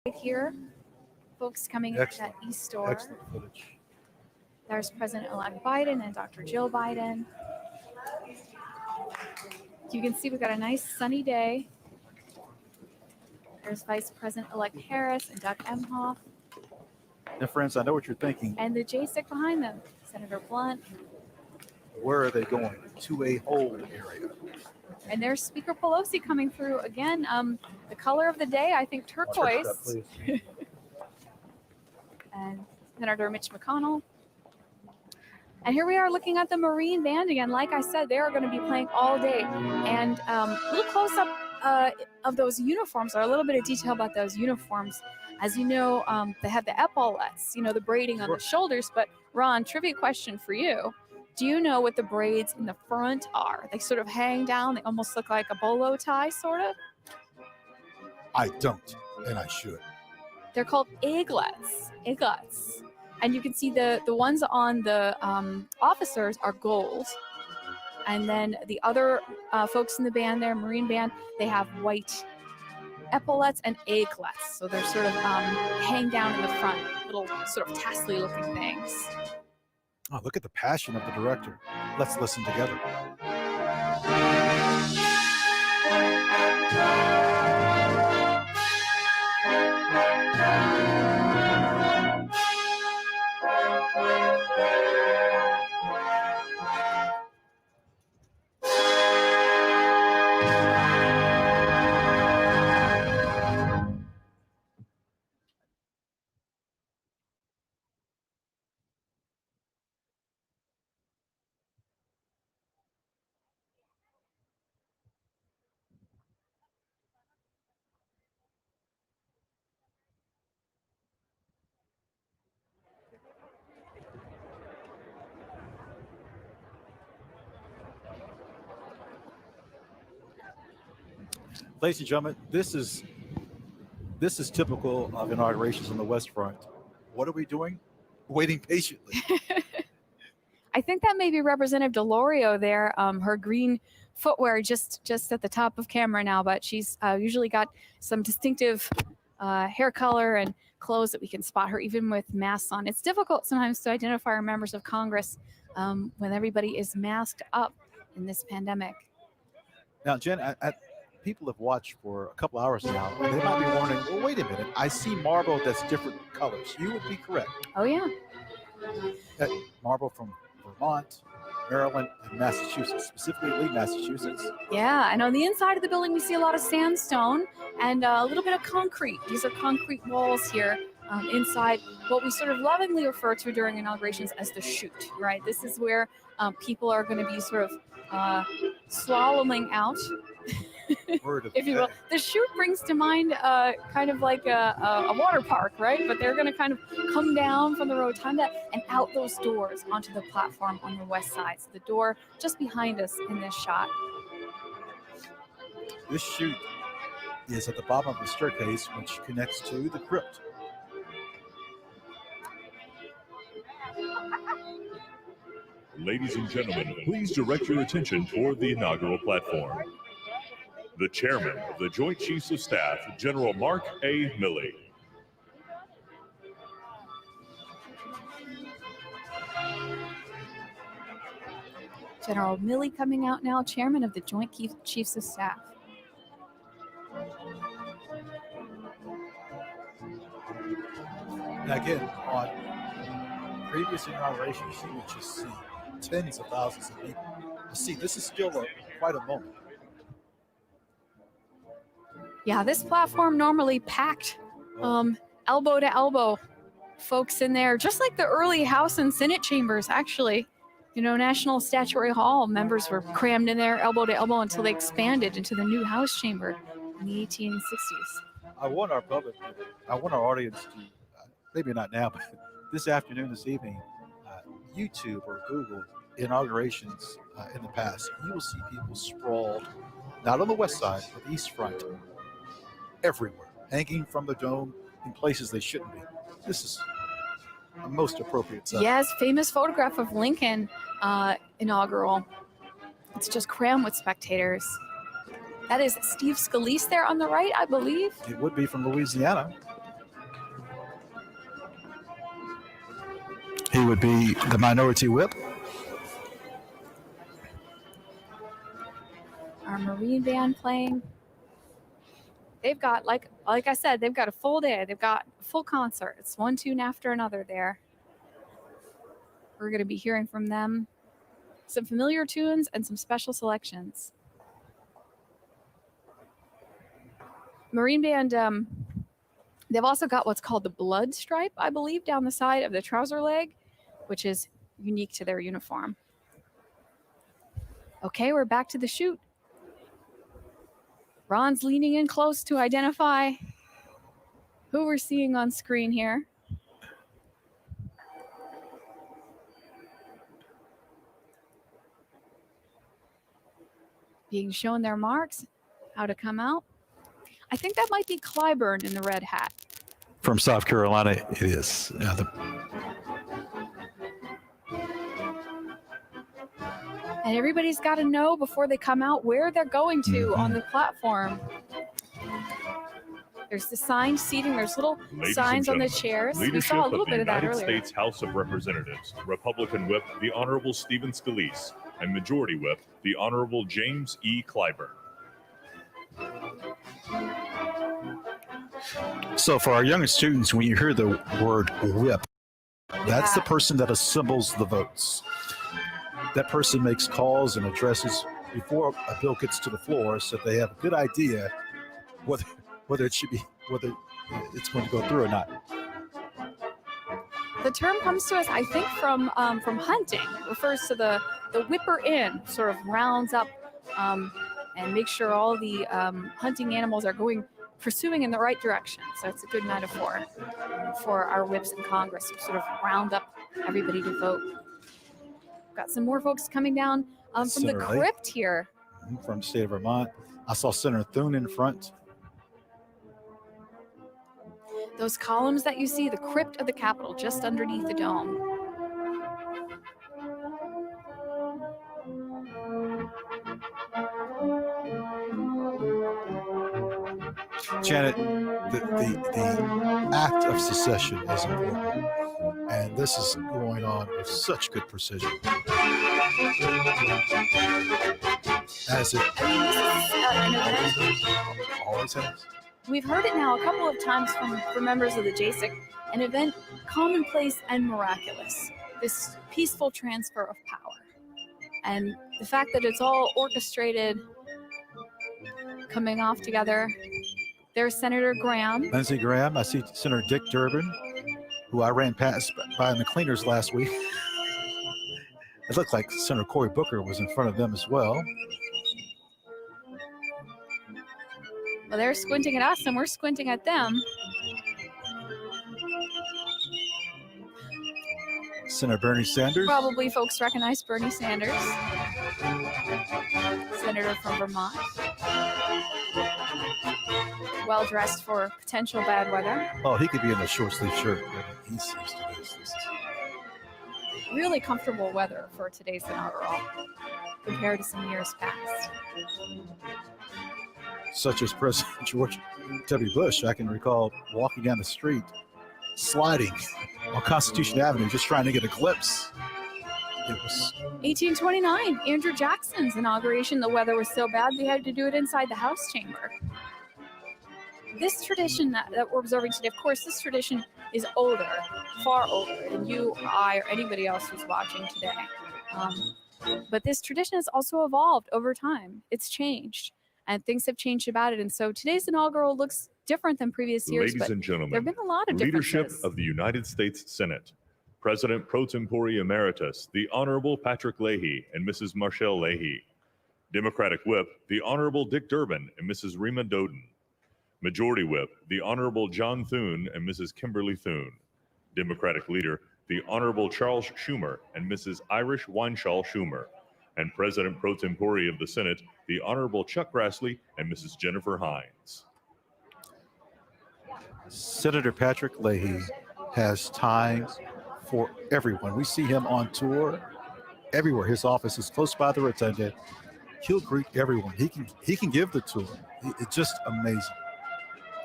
Right here, folks coming into that East store. Excellent footage. There's President-elect Biden and Dr. Joe Biden. You can see we've got a nice sunny day. There's Vice President-elect Harris and Doug Emhoff. Now, friends, I know what you're thinking. And the J-stick behind them, Senator Blunt. Where are they going? To a hold area. And there's Speaker Pelosi coming through again. The color of the day, I think turquoise. And Senator Mitch McConnell. And here we are looking at the Marine Band again. Like I said, they are going to be playing all day. And a little close-up of those uniforms, or a little bit of detail about those uniforms. As you know, they have the epaulets, the braiding on the shoulders. But Ron, trivia question for you. Do you know what the braids in the front are? They sort of hang down. They almost look like a bolo tie, sort of. I don't, and I should. They're called aiglets. Aiglets. And you can see the ones on the officers are gold. And then the other folks in the band there, Marine Band, they have white epaulets and aiglets. So they're sort of hang down in the front, little sort of tassely looking things. Oh, look at the passion of the director. Let's listen together. Ladies and gentlemen, this is typical of inaugurations on the West Front. What are we doing? Waiting patiently. I think that may be Representative Delorio there. Her green footwear just at the top of camera now, but she's usually got some distinctive hair color and clothes that we can spot her even with masks on. It's difficult sometimes to identify our members of Congress when everybody is masked up in this pandemic. Now, Jen, people have watched for a couple hours now. They might be wondering, well, wait a minute. I see marble that's different colors. You would be correct. Oh, yeah. That marble from Vermont, Maryland, and Massachusetts, specifically Lee, Massachusetts. Yeah, and on the inside of the building, we see a lot of sandstone and a little bit of concrete. These are concrete walls here inside what we sort of lovingly refer to during inaugurations as the chute, right? This is where people are going to be sort of slaloming out. If you will. The chute brings to mind kind of like a water park, right? But they're going to kind of come down from the rotunda and out those doors onto the platform on the west side. So the door just behind us in this shot. This chute is at the bottom of the staircase, which connects to the crypt. Ladies and gentlemen, please direct your attention toward the inaugural platform. The Chairman of the Joint Chiefs of Staff, General Mark A. Milley. General Milley coming out now, Chairman of the Joint Chiefs of Staff. Now again, on previous inaugurations, you would just see tens of thousands of people. See, this is still quite a moment. Yeah, this platform normally packed elbow to elbow, folks in there, just like the early House and Senate chambers, actually. National Statuary Hall members were crammed in there elbow to elbow until they expanded into the new House chamber in the 1860s. I want our audience to, maybe not now, but this afternoon, this evening, YouTube or Google inaugurations in the past. You will see people sprawled, not on the west side, but the east front, everywhere, hanging from the dome in places they shouldn't be. This is a most appropriate setting. Yes, famous photograph of Lincoln inaugural. It's just crammed with spectators. That is Steve Scalise there on the right, I believe. It would be from Louisiana. He would be the minority whip. Our Marine band playing. They've got, like I said, they've got a full day. They've got a full concert. It's one tune after another there. We're going to be hearing from them some familiar tunes and some special selections. Marine band, they've also got what's called the blood stripe, I believe, down the side of the trouser leg, which is unique to their uniform. Okay, we're back to the shoot. Ron's leaning in close to identify who we're seeing on screen here. Being shown their marks, how to come out. I think that might be Clyburn in the red hat. From South Carolina, it is. And everybody's got to know before they come out where they're going to on the platform. There's the signed seating. There's little signs on the chairs. We saw a little bit of that earlier. United States House of Representatives, Republican Whip, the Honorable Stephen Scalise, and Majority Whip, the Honorable James E. Clyburn. So for our young students, when you hear the word whip, that's the person that assembles the votes. That person makes calls and addresses before a bill gets to the floor, so they have a good idea whether it's going to go through or not. The term comes to us, I think, from hunting. It refers to the whipper in, sort of rounds up and makes sure all the hunting animals are pursuing in the right direction. So it's a good metaphor for our whips in Congress to sort of round up everybody to vote. Got some more folks coming down from the crypt here. From the state of Vermont. I saw Senator Thune in front. Those columns that you see, the crypt of the Capitol, just underneath the dome. Janet, the act of secession is important, and this is going on with such good precision. As it an event. Always has. We've heard it now a couple of times from members of the JSIC, an event commonplace and miraculous, this peaceful transfer of power. And the fact that it's all orchestrated, coming off together. There's Senator Graham. Lindsey Graham. I see Senator Dick Durbin, who I ran past by in the cleaners last week. It looked like Senator Cory Booker was in front of them as well. Well, they're squinting at us and we're squinting at them. Senator Bernie Sanders. Probably folks recognize Bernie Sanders, senator from Vermont. Well dressed for potential bad weather. Oh, he could be in a short sleeve shirt. He's used to this. This is really comfortable weather for today's inaugural compared to some years past. Such as President George W. Bush. I can recall walking down the street, sliding on Constitution Avenue, just trying to get a glimpse. It was 1829, Andrew Jackson's inauguration. The weather was so bad they had to do it inside the House chamber. This tradition that we're observing today, of course, this tradition is older, far older than you, I, or anybody else who's watching today. But this tradition has also evolved over time. It's changed, and things have changed about it. And so today's inaugural looks different than previous years. Ladies and gentlemen, there have been a lot of leadership differences. of the United States Senate, President Pro Tempore Emeritus, the Honorable Patrick Leahy and Mrs. Marshall Leahy. Democratic Whip, the Honorable Dick Durbin and Mrs. Rima Doden. Majority Whip, the Honorable John Thune and Mrs. Kimberly Thune. Democratic Leader, the Honorable Charles Schumer and Mrs. Irish Wineshaw Schumer. And President Pro Tempore of the Senate, the Honorable Chuck Grassley and Mrs. Jennifer Hines. Senator Patrick Leahy has time for everyone. We see him on tour everywhere. His office is close by the rotunda. He'll greet everyone. He can give the tour. It's just amazing.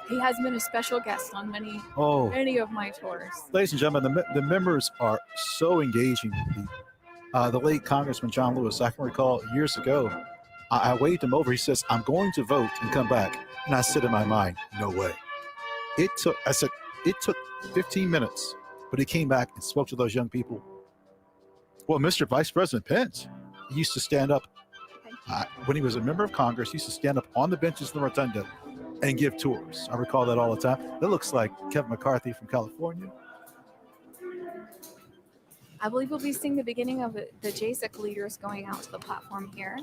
He has been a special guest on many Oh, of my tours. ladies and gentlemen, the members are so engaging. The late Congressman John Lewis, I can recall years ago, I waved him over. He says, "I'm going to vote and come back." And I said in my mind, "No way." It took 15 minutes, but he came back and spoke to those young people. Well, Mr. Vice President Pence, he used to stand up when he was a member of Congress. He used to stand up on the benches in the rotunda and give tours. I recall that all the time. That looks like Kevin McCarthy from California. I believe we'll be seeing the beginning of the JSIC leaders going out to the platform here.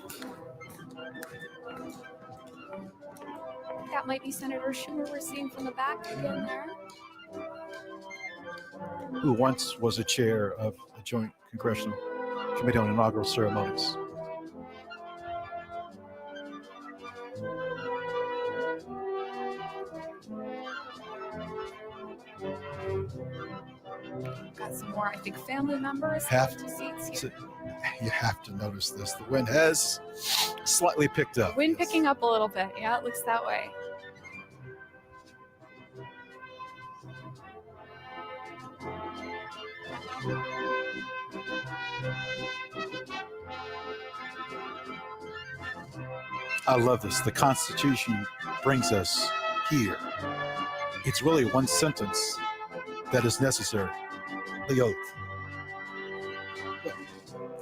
That might be Senator Schumer we're seeing from the back again there. Who once was a chair of the Joint Congressional Committee on Inaugural Ceremonies. Got some more, I think, family members. Seats here. You have to notice this. The wind has slightly picked up. Wind picking up a little bit. Yeah, it looks that way. I love this. The Constitution brings us here. It's really one sentence that is necessary. The oath.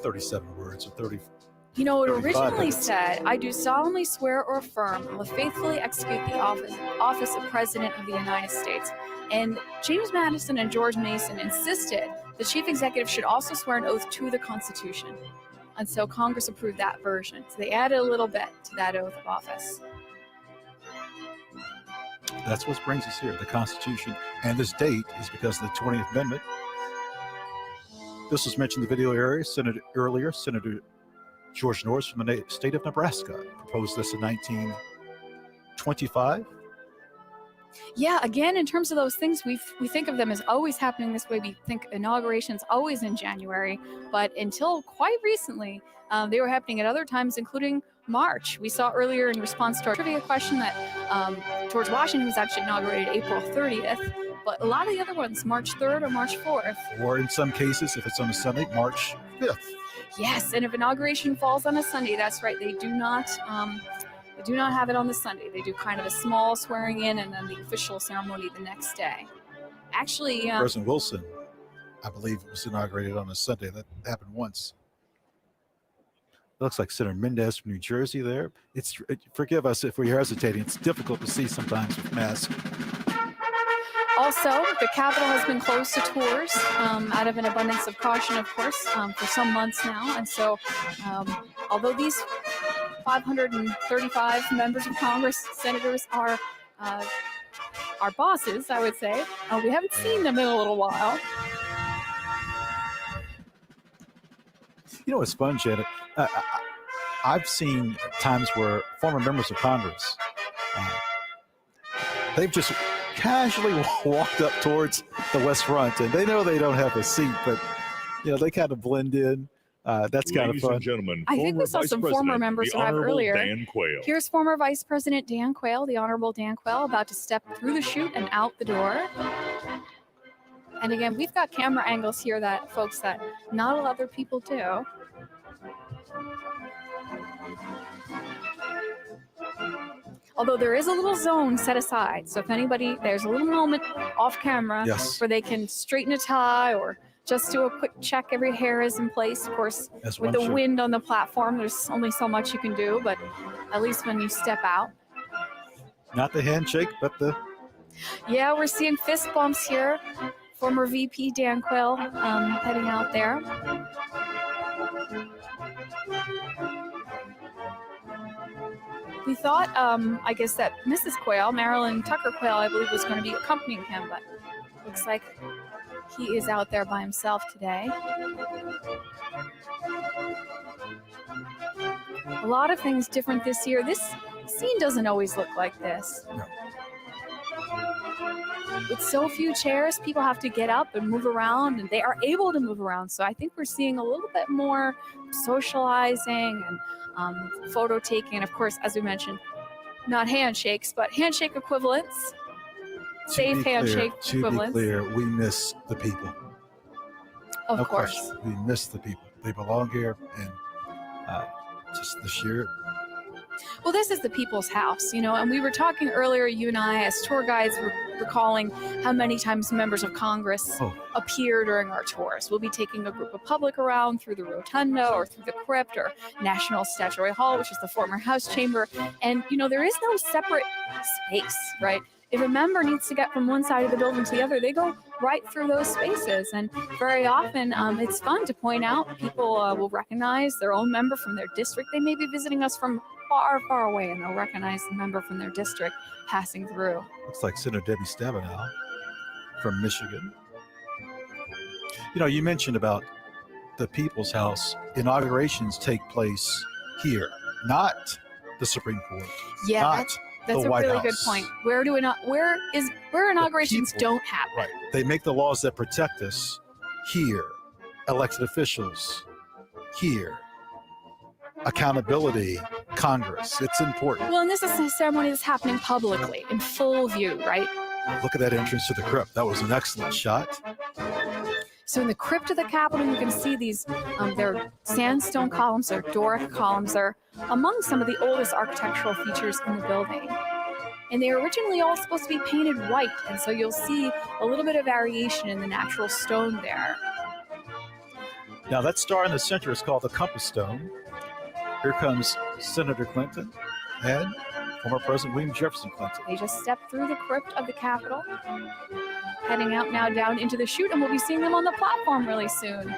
37 words or 30. You know, it 35 originally minutes. said, "I do solemnly swear or affirm I will faithfully execute the office of President of the United States." And James Madison and George Mason insisted the chief executive should also swear an oath to the Constitution. And so Congress approved that version. So they added a little bit to that oath of office. That's what brings us here, the Constitution. And this date is because of the 20th Amendment. This was mentioned in the video earlier. Senator George Norris from the state of Nebraska proposed this in 1925. Yeah, again, in terms of those things, we think of them as always happening this way. We think inaugurations always in January, but until quite recently, they were happening at other times, including March. We saw earlier in response to our trivia question that George Washington was actually inaugurated April 30th, but a lot of the other ones, March 3rd or March 4th. Or in some cases, if it's on a Sunday, March 5th. Yes, and if inauguration falls on a Sunday, that's right. They do not have it on the Sunday. They do kind of a small swearing in and then the official ceremony the next day. Actually, President Wilson, I believe, was inaugurated on a Sunday. That happened once. Looks like Senator Mendez from New Jersey there. Forgive us if we're hesitating. It's difficult to see sometimes with masks. also, the Capitol has been closed to tours out of an abundance of caution, of course, for some months now. And so, although these 535 members of Congress, senators, are our bosses, I would say, we haven't seen them in a little while. You know what's fun, Janet? I've seen times where former members of Congress, they've just casually walked up towards the West Front, and they know they don't have a seat, but they kind of blend in. That's kind of fun. Ladies and gentlemen, I think we saw some former members arrive earlier. Dan Quayle. Here's former Vice President Dan Quayle, the Honorable Dan Quayle, about to step through the chute and out the door. And again, we've got camera angles here that not a lot of other people do. Although there is a little zone set aside. So if anybody, there's a little moment off camera Yes. where they can straighten a tie or just do a quick check. Every hair is in place. Of course, As with one the should. wind on the platform, there's only so much you can do, but at least when you step out. Not the handshake, but the Yeah, we're seeing fist bumps here. Former VP Dan Quayle heading out there. We thought, I guess that Mrs. Quayle, Marilyn Tucker Quayle, I believe, was going to be accompanying him, but looks like he is out there by himself today. A lot of things different this year. This scene doesn't always look like this. No. With so few chairs, people have to get up and move around, and they are able to move around. So I think we're seeing a little bit more socializing and photo taking. And of course, as we mentioned, not handshakes, but handshake equivalents. safe handshake To be equivalents. clear, we miss the people. Of No course. question. We miss the people. They belong here, and just the sheer. Well, this is the people's house, and we were talking earlier, you and I, as tour guides, were recalling how many times members of Congress appear during our tours. We'll be taking a group of public around through the rotunda or through the crypt or National Statuary Hall, which is the former House chamber. And, there is no separate space, right? If a member needs to get from one side of the building to the other, they go right through those spaces. And very often, it's fun to point out. People will recognize their own member from their district. They may be visiting us from far, far away, and they'll recognize the member from their district passing through. Looks like Senator Debbie Stabenow from Michigan. You mentioned about the People's House. Inaugurations take place here, not the Supreme Court. Yeah, not that's the a White really House. good point. Where inaugurations don't happen? Right. They make the laws that protect us here. Elected officials here. Accountability, Congress. It's important. Well, and this is a ceremony that's happening publicly, in full view, right? Look at that entrance to the crypt. That was an excellent shot. So in the crypt of the Capitol, you can see these, they're sandstone columns, they're Doric columns. They're among some of the oldest architectural features in the building. And they were originally all supposed to be painted white, and so you'll see a little bit of variation in the natural stone there. Now, that star in the center is called the Compass Stone. Here comes Senator Clinton and former President William Jefferson Clinton. They just stepped through the crypt of the Capitol, heading out now down into the chute, and we'll be seeing them on the platform really soon.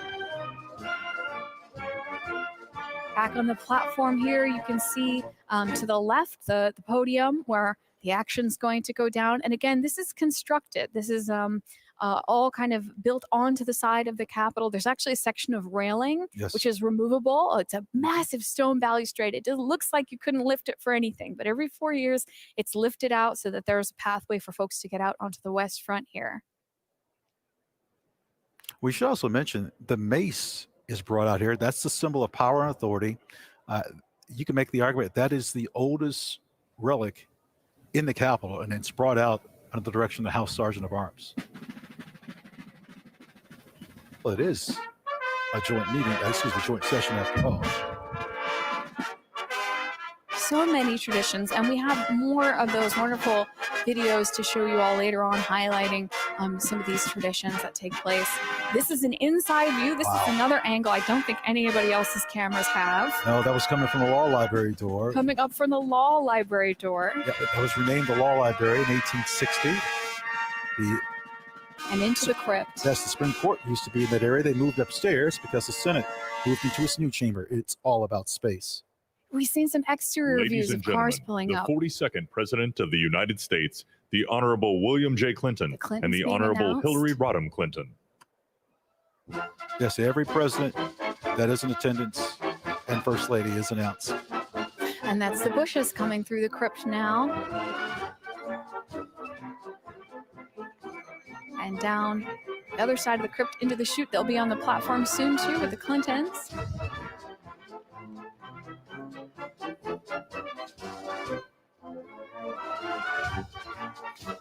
Back on the platform here, you can see to the left the podium where the action's going to go down. And again, this is constructed. This is all kind of built onto the side of the Capitol. There's actually a section of railing, which is removable. It's a massive stone balustrade. It just looks like you couldn't lift it for anything, but every 4 years it's lifted out so that there's a pathway for folks to get out onto the west front here. We should also mention the mace is brought out here. That's the symbol of power and authority. You can make the argument that is the oldest relic in the Capitol, and it's brought out under the direction of the House Sergeant of Arms. Well, it is a joint meeting, joint session after all. So many traditions, and we have more of those wonderful videos to show you all later on, highlighting some of these traditions that take place. This is an inside view. This is another angle I don't think anybody else's cameras have. No, that was coming from the law library door. Coming up from the law library door. Yeah, that was renamed the law library in 1860. And into the crypt. Yes, the Supreme Court used to be in that area. They moved upstairs because the Senate moved into its new chamber. It's all about space. We've seen some exterior Ladies views and of cars gentlemen, pulling the up. 42nd President of the United States, the Honorable William J. Clinton, and the Honorable announced. Hillary Rodham Clinton. Yes, every president that is in attendance and First Lady is announced. And that's the Bushes coming through the crypt now. And down the other side of the crypt into the chute. They'll be on the platform soon, too, with the Clintons.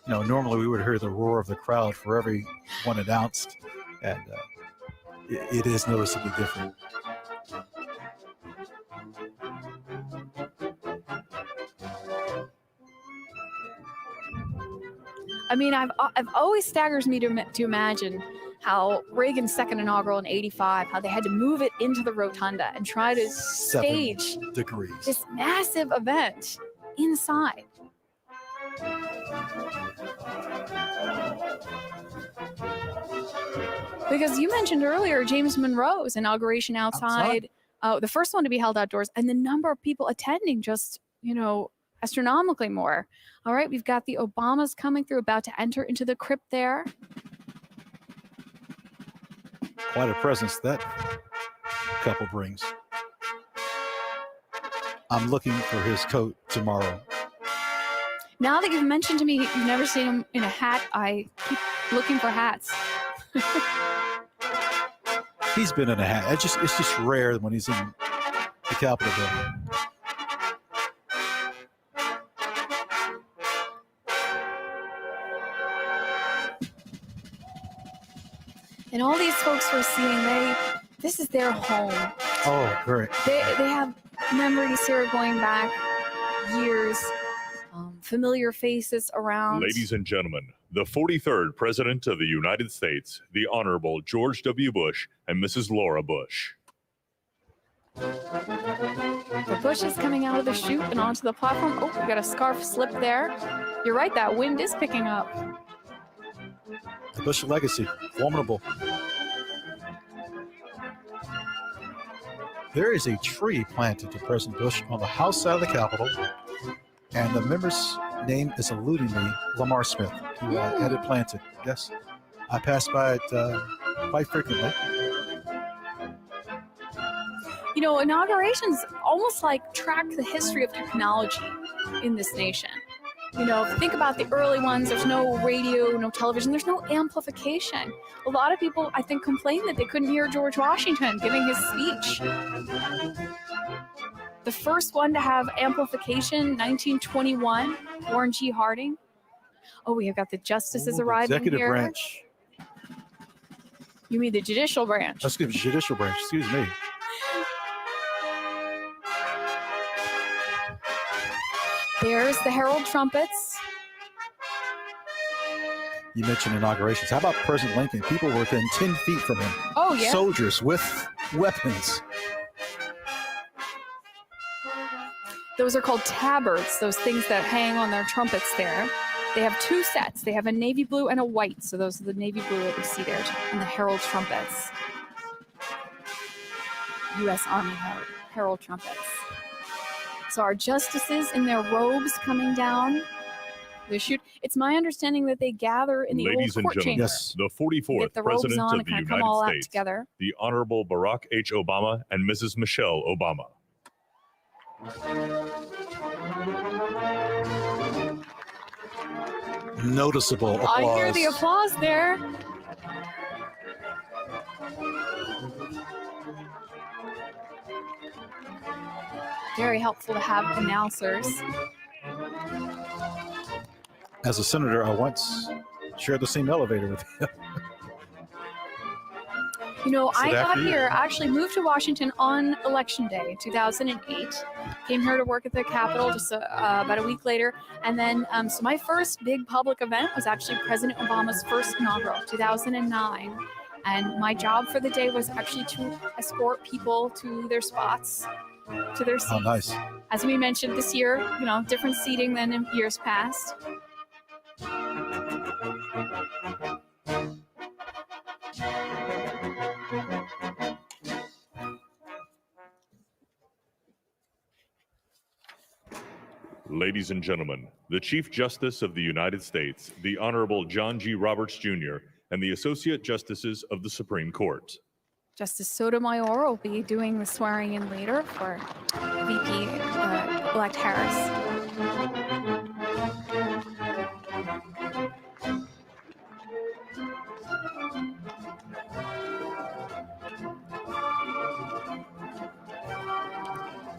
Normally we would hear the roar of the crowd for every one announced, and it is noticeably different. I mean, I've always staggers me to imagine how Reagan's second inaugural in '85, how they had to move it into the rotunda and try to stage 7 degrees. This massive event inside. Because you mentioned earlier James Monroe's inauguration outside. The first one to be held outdoors, and the number of people attending just, astronomically more. All right, we've got the Obamas coming through, about to enter into the crypt there. Quite a presence that couple brings. I'm looking for his coat tomorrow. Now that you've mentioned to me you've never seen him in a hat, I keep looking for hats. He's been in a hat. It's just rare when he's in the Capitol building. And all these folks we're seeing, this is their home. Oh, great. They have memories here going back years, familiar faces around. Ladies and gentlemen, the 43rd President of the United States, the Honorable George W. Bush and Mrs. Laura Bush. The Bush is coming out of the chute and onto the platform. Oh, we got a scarf slip there. You're right, that wind is picking up. The Bush legacy, formidable. There is a tree planted to President Bush on the House side of the Capitol, and the member's name is eluding me, Lamar Smith, who had it planted. Yes, I pass by it quite frequently. You know, inaugurations almost like track the history of technology in this nation. You know, if you think about the early ones, there's no radio, no television, there's no amplification. A lot of people, I think, complained that they couldn't hear George Washington giving his speech. The first one to have amplification, 1921, Warren G. Harding. Oh, we have got the justices arriving Executive here. branch. You mean the judicial branch? Let's give the judicial branch, excuse me. There's the herald trumpets. You mentioned inaugurations. How about President Lincoln? People were within 10 feet from him. Oh, yeah. Soldiers with weapons. Those are called tabards, those things that hang on their trumpets there. They have two sets. They have a navy blue and a white. So those are the navy blue that we see there, and the herald trumpets. U.S. Army herald trumpets. So our justices in their robes coming down the chute. It's my understanding that they gather in the Ladies old and court gentlemen, chamber. yes, the 44th Get the robes President on of and the kind of come all United out States, together. the Honorable Barack H. Obama and Mrs. Michelle Obama. Noticeable applause. I hear the applause there. Very helpful to have announcers. As a senator, I once shared the same elevator with him. You know, So I got after you. here, I actually moved to Washington on Election Day, 2008. Came here to work at the Capitol just about a week later. And then, so my first big public event was actually President Obama's first inaugural, 2009. And my job for the day was actually to escort people to their spots, to their seats. Oh, nice. As we mentioned this year, you know, different seating than in years past. Ladies and gentlemen, the Chief Justice of the United States, the Honorable John G. Roberts Jr., and the Associate Justices of the Supreme Court. Justice Sotomayor will be doing the swearing in later for VP-elect Harris.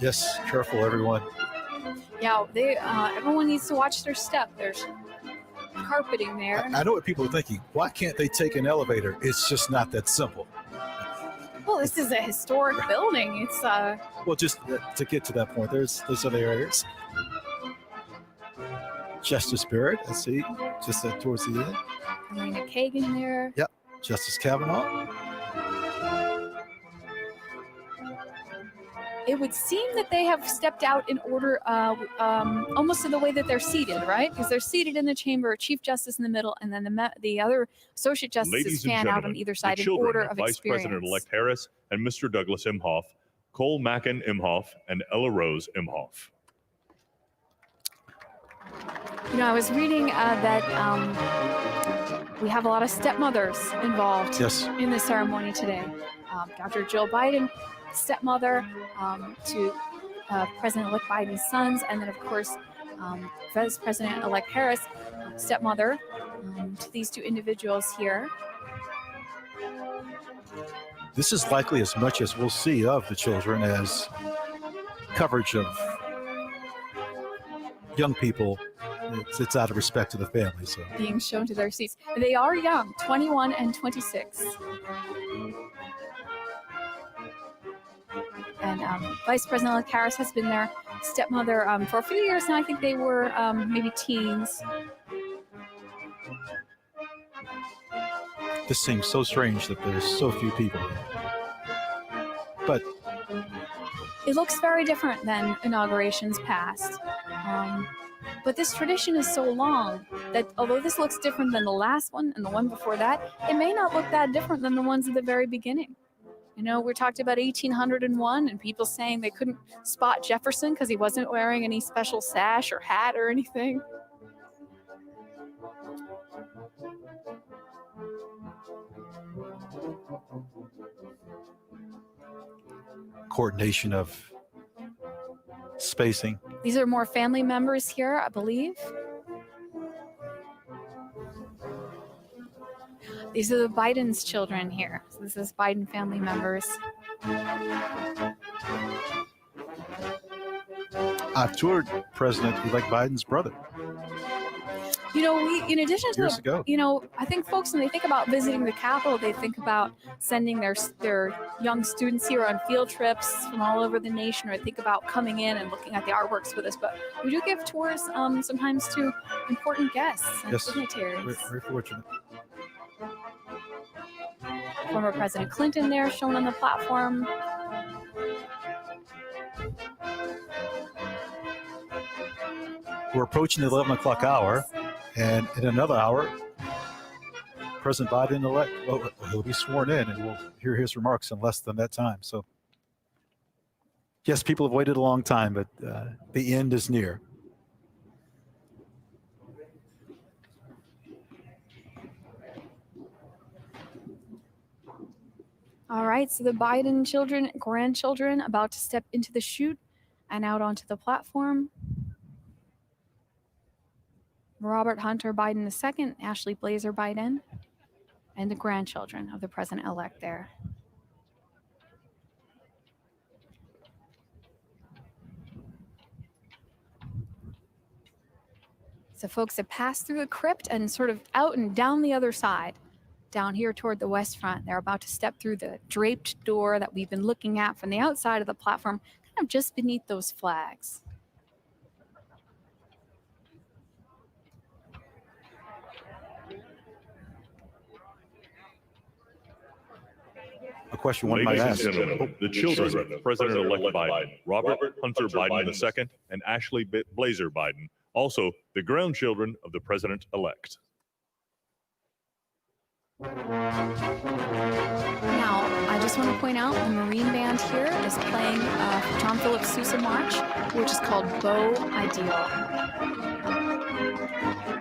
Yes, careful, everyone. Yeah, everyone needs to watch their step. There's carpeting there. I know what people are thinking. Why can't they take an elevator? It's just not that simple. Well, this is a historic building. It's Well, just to get to that point, there's other areas. Justice Barrett, I see, just towards the end. Elena Kagan there. Yep, Justice Kavanaugh. It would seem that they have stepped out in order, almost in the way that they're seated, right? Because they're seated in the chamber, Chief Justice in the middle, and then the other Associate Justices Ladies and fan out on gentlemen, either side the in children order of of Vice experience. President-elect Harris and Mr. Douglas Imhoff, Cole Mackin Imhoff, and Ella Rose Imhoff. You know, I was reading that we have a lot of stepmothers involved Yes. in the ceremony today. Dr. Jill Biden, stepmother to President-elect Biden's sons, and then, of course, Vice President-elect Harris, stepmother to these two individuals here. This is likely as much as we'll see of the children as coverage of young people it's out of respect to the family. So being shown to their seats. They are young, 21 and 26. And Vice President Harris has been their stepmother for a few years now. I think they were maybe teens. this seems so strange that there's so few people here. But It looks very different than inaugurations past. But this tradition is so long that although this looks different than the last one and the one before that, it may not look that different than the ones at the very beginning. You know, we talked about 1801 and people saying they couldn't spot Jefferson because he wasn't wearing any special sash or hat or anything. coordination of spacing. These are more family members here, I believe. These are the Biden's children here. So this is Biden family members. I've toured President-elect Biden's brother You know, in addition to years ago. you know, I think folks, when they think about visiting the Capitol, they think about sending their young students here on field trips from all over the nation, or think about coming in and looking at the artworks with us. But we do give tours sometimes to important guests and Yes, dignitaries. We're very fortunate. Former President Clinton there, shown on the platform. We're approaching the 11 o'clock hour, and in another hour, President Biden-elect, well, he'll be sworn in, and we'll hear his remarks in less than that time. So, yes, people have waited a long time, but the end is near. All right, so the Biden children, grandchildren, about to step into the chute and out onto the platform. Robert Hunter Biden II, Ashley Blazer Biden, and the grandchildren of the president-elect there. So folks have passed through the crypt and sort of out and down the other side. Down here toward the west front, they're about to step through the draped door that we've been looking at from the outside of the platform, kind of just beneath those flags. A question one might Ladies and ask. gentlemen, the children of President-elect Biden, Robert Hunter Biden II and Ashley Blazer Biden, also the grandchildren of the president-elect. Now, I just want to point out the Marine Band here is playing John Philip Sousa March, which is called Beau Ideal.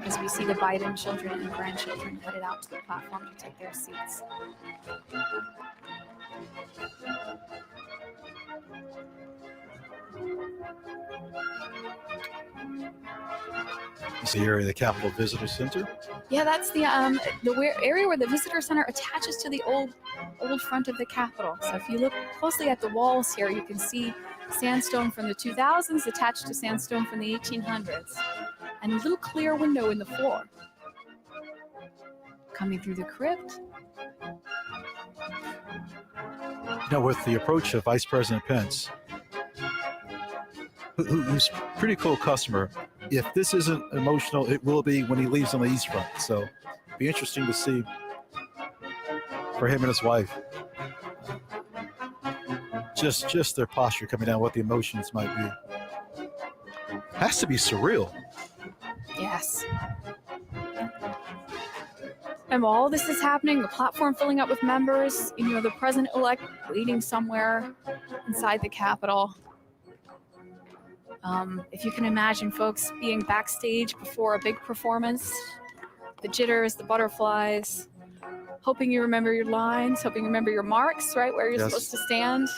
As we see the Biden children and grandchildren headed out to the platform to take their seats. It's the area of the Capitol Visitor Center. Yeah, that's the area where the visitor center attaches to the old front of the Capitol. So if you look closely at the walls here, you can see sandstone from the 2000s attached to sandstone from the 1800s, and a little clear window in the floor. Coming through the crypt. You know, with the approach of Vice President Pence, who's a pretty cool customer, if this isn't emotional, it will be when he leaves on the East Front. So it'd be interesting to see for him and his wife. Just their posture coming down, what the emotions might be. Has to be surreal. Yes. And while all this is happening, the platform filling up with members, you know, the president-elect waiting somewhere inside the Capitol. If you can imagine folks being backstage before a big performance, the jitters, the butterflies, hoping you remember your lines, hoping you remember your marks, right, where you're Yes. supposed to stand.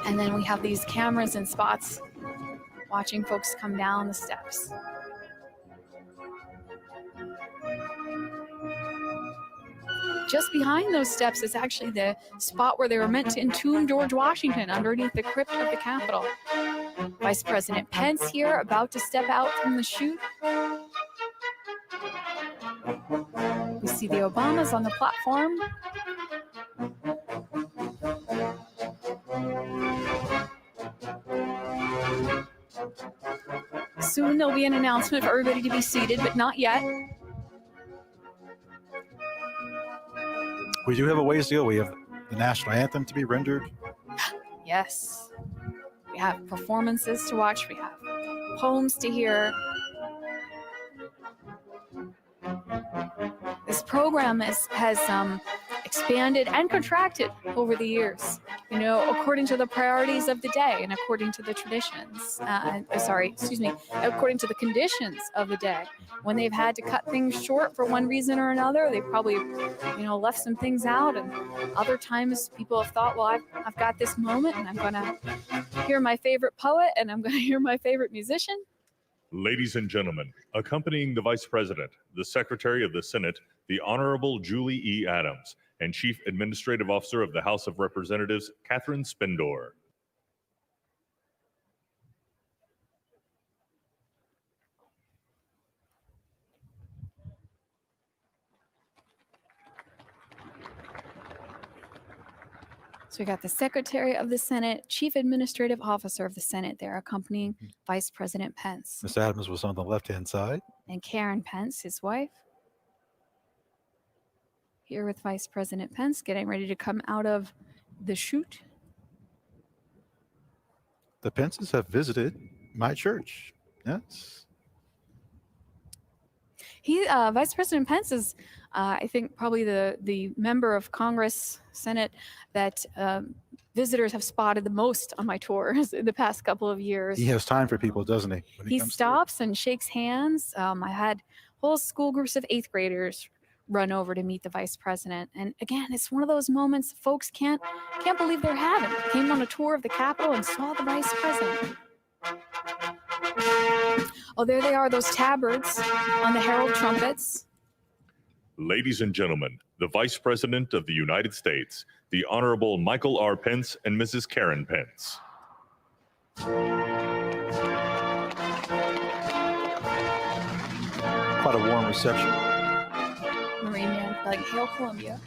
And then we have these cameras and spots watching folks come down the steps. just behind those steps is actually the spot where they were meant to entomb George Washington, underneath the crypt of the Capitol. Vice President Pence here, about to step out from the chute. We see the Obamas on the platform. Soon there'll be an announcement for everybody to be seated, but not yet. We do have a ways to go. We have the national anthem to be rendered. Yes. We have performances to watch. We have poems to hear. This program has expanded and contracted over the years, according to the priorities of the day and according to the traditions. According to the conditions of the day. When they've had to cut things short for one reason or another, they probably, left some things out. And other times people have thought, well, I've got this moment and I'm going to hear my favorite poet and I'm going to hear my favorite musician. Ladies and gentlemen, accompanying the Vice President, the Secretary of the Senate, the Honorable Julie E. Adams, and Chief Administrative Officer of the House of Representatives, Catherine Spindor. So we got the Secretary of the Senate, Chief Administrative Officer of the Senate there, accompanying Vice President Pence. Miss Adams was on the left-hand side. And Karen Pence, his wife. Here with Vice President Pence, getting ready to come out of the chute. The Pences have visited my church. Yes. Vice President Pence is, I think, probably the member of Congress, Senate, that visitors have spotted the most on my tours in the past couple of years. He has time for people, doesn't he? He stops and shakes hands. I had whole school groups of 8th graders run over to meet the Vice President. And again, it's one of those moments folks can't believe they're having. Came on a tour of the Capitol and saw the Vice President. Oh, there they are, those tabards on the herald trumpets. Ladies and gentlemen, the Vice President of the United States, the Honorable Michael R. Pence and Mrs. Karen Pence. Quite a warm reception. Marine Man, like Hail Columbia.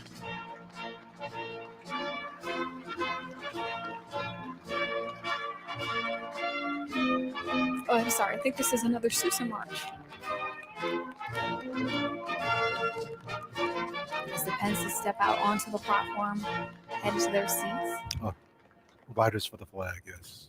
Oh, I'm sorry. I think this is another Sousa March. As the Pences step out onto the platform, head to their seats. Oh, riders for the flag, yes.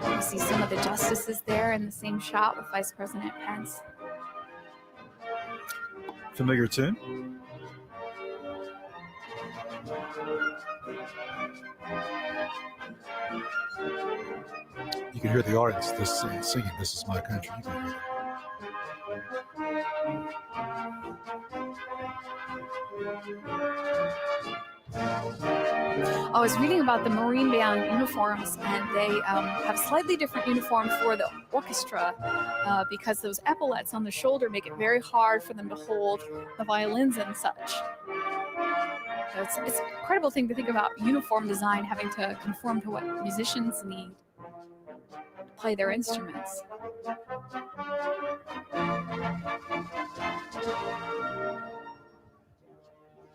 You see some of the justices there in the same shot with Vice President Pence. Familiar tune? You can hear the audience singing "This Is My Country." You can hear that. I was reading about the Marine Band uniforms, and they have a slightly different uniform for the orchestra because those epaulets on the shoulder make it very hard for them to hold the violins and such. So it's an incredible thing to think about uniform design having to conform to what musicians need to play their instruments.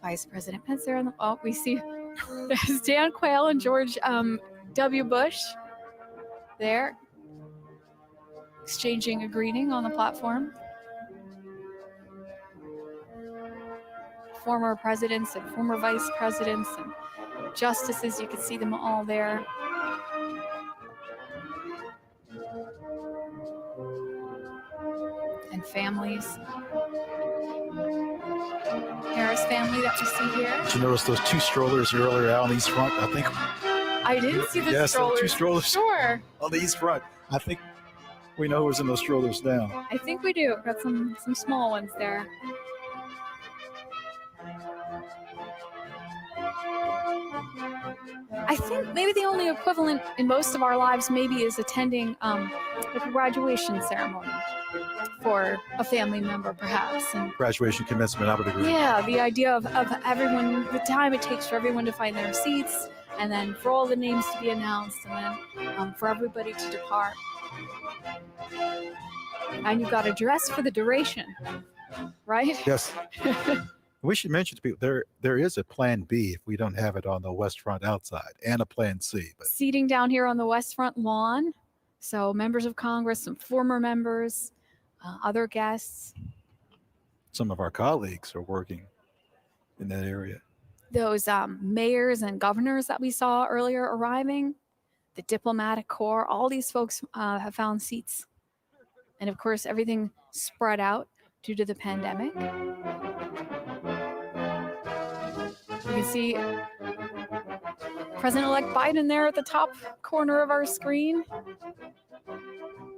Vice President Pence there on the, oh, we see there's Dan Quayle and George W. Bush there exchanging a greeting on the platform. Former presidents and former vice presidents and justices, you can see them all there. And families. Harris family that we see here. Did you notice those two strollers earlier out on the east front? I think. I didn't see the Yes, strollers. two strollers Sure. on the east front. I think we know who's in those strollers now. I think we do. Got some small ones there. I think maybe the only equivalent in most of our lives maybe is attending like a graduation ceremony for a family member, perhaps. And Graduation, commencement, I would agree. yeah, the idea of everyone, the time it takes for everyone to find their seats, and then for all the names to be announced, and then for everybody to depart. And you've got to dress for the duration, right? Yes. We should mention to people there is a plan B if we don't have it on the west front outside, and a plan C. But Seating down here on the west front lawn. So members of Congress, some former members, other guests. some of our colleagues are working in that area. Those mayors and governors that we saw earlier arriving, the diplomatic corps, all these folks have found seats. And of course, everything spread out due to the pandemic. You can see President-elect Biden there at the top corner of our screen.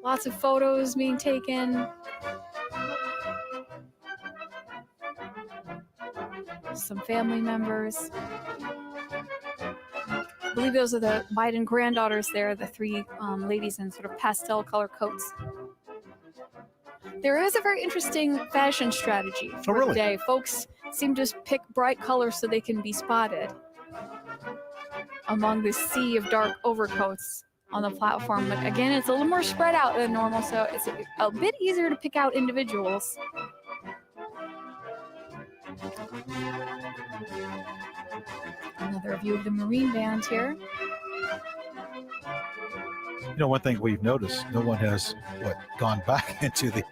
Lots of photos being taken. Some family members. I believe those are the Biden granddaughters there, the three ladies in sort of pastel color coats. There is a very interesting fashion strategy for really? the day. Folks seem to pick bright colors so they can be spotted among this sea of dark overcoats on the platform. But again, it's a little more spread out than normal, so it's a bit easier to pick out individuals. Another view of the Marine Band here. You know, one thing we've noticed, no one has gone back into the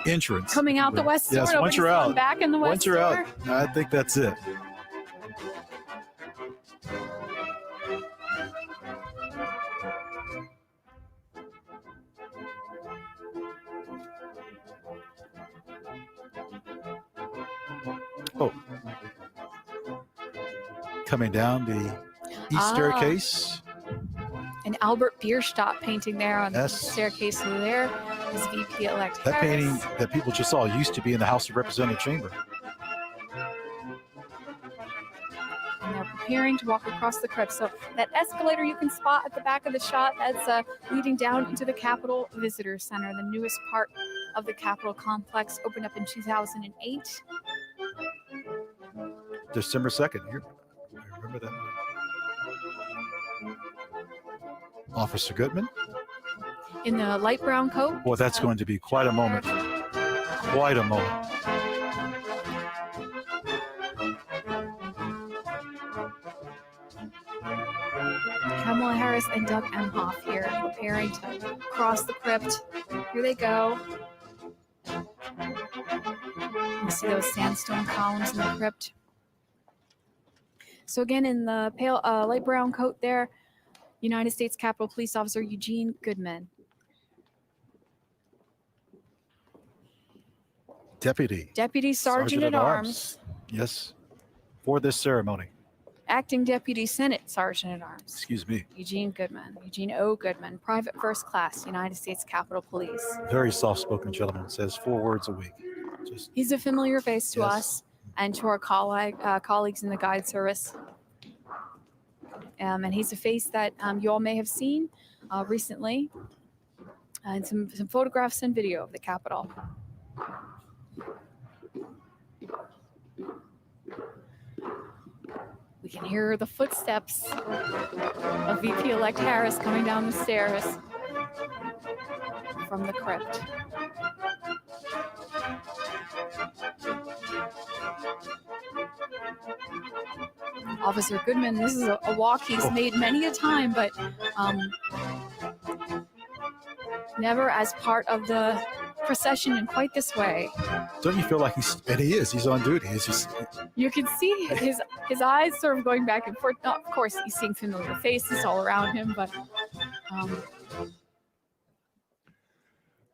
entrance. Coming out the west door. Yes, once you're nobody's out. gone back in the west Once you're door. out, I think that's it. Oh. Coming down the east staircase. An Albert Bierstadt painting there on the Yes. staircase there is VP-elect That Harris. painting that people just saw used to be in the House of Representatives chamber. And they're preparing to walk across the crypt. So that escalator you can spot at the back of the shot, that's leading down into the Capitol Visitor Center, the newest part of the Capitol complex, opened up in 2008. December 2nd. Here, I remember that. Officer Goodman. In the light brown coat. Well, that's going to be quite a moment. Quite a moment. Kamala Harris and Doug Emhoff here preparing to cross the crypt. Here they go. You see those sandstone columns in the crypt. So again, in the pale light brown coat there, United States Capitol Police Officer Eugene Goodman. Deputy Sergeant at Arms. Yes, for this ceremony. Acting Deputy Senate Sergeant at Arms. Excuse me. Eugene Goodman. Eugene O. Goodman. Private First Class, United States Capitol Police. Very soft-spoken gentleman. Says 4 words a week. Just He's a familiar face to Yes. us and to our colleagues in the guide service. And he's a face that you all may have seen recently and some photographs and video of the Capitol. We can hear the footsteps of VP-elect Harris coming down the stairs from the crypt. Officer Goodman, this is a walk he's made many a time, but never as part of the procession in quite this way. don't you feel like he's on duty? You can see his eyes sort of going back and forth. Now, of course, he's seeing familiar faces all around him, but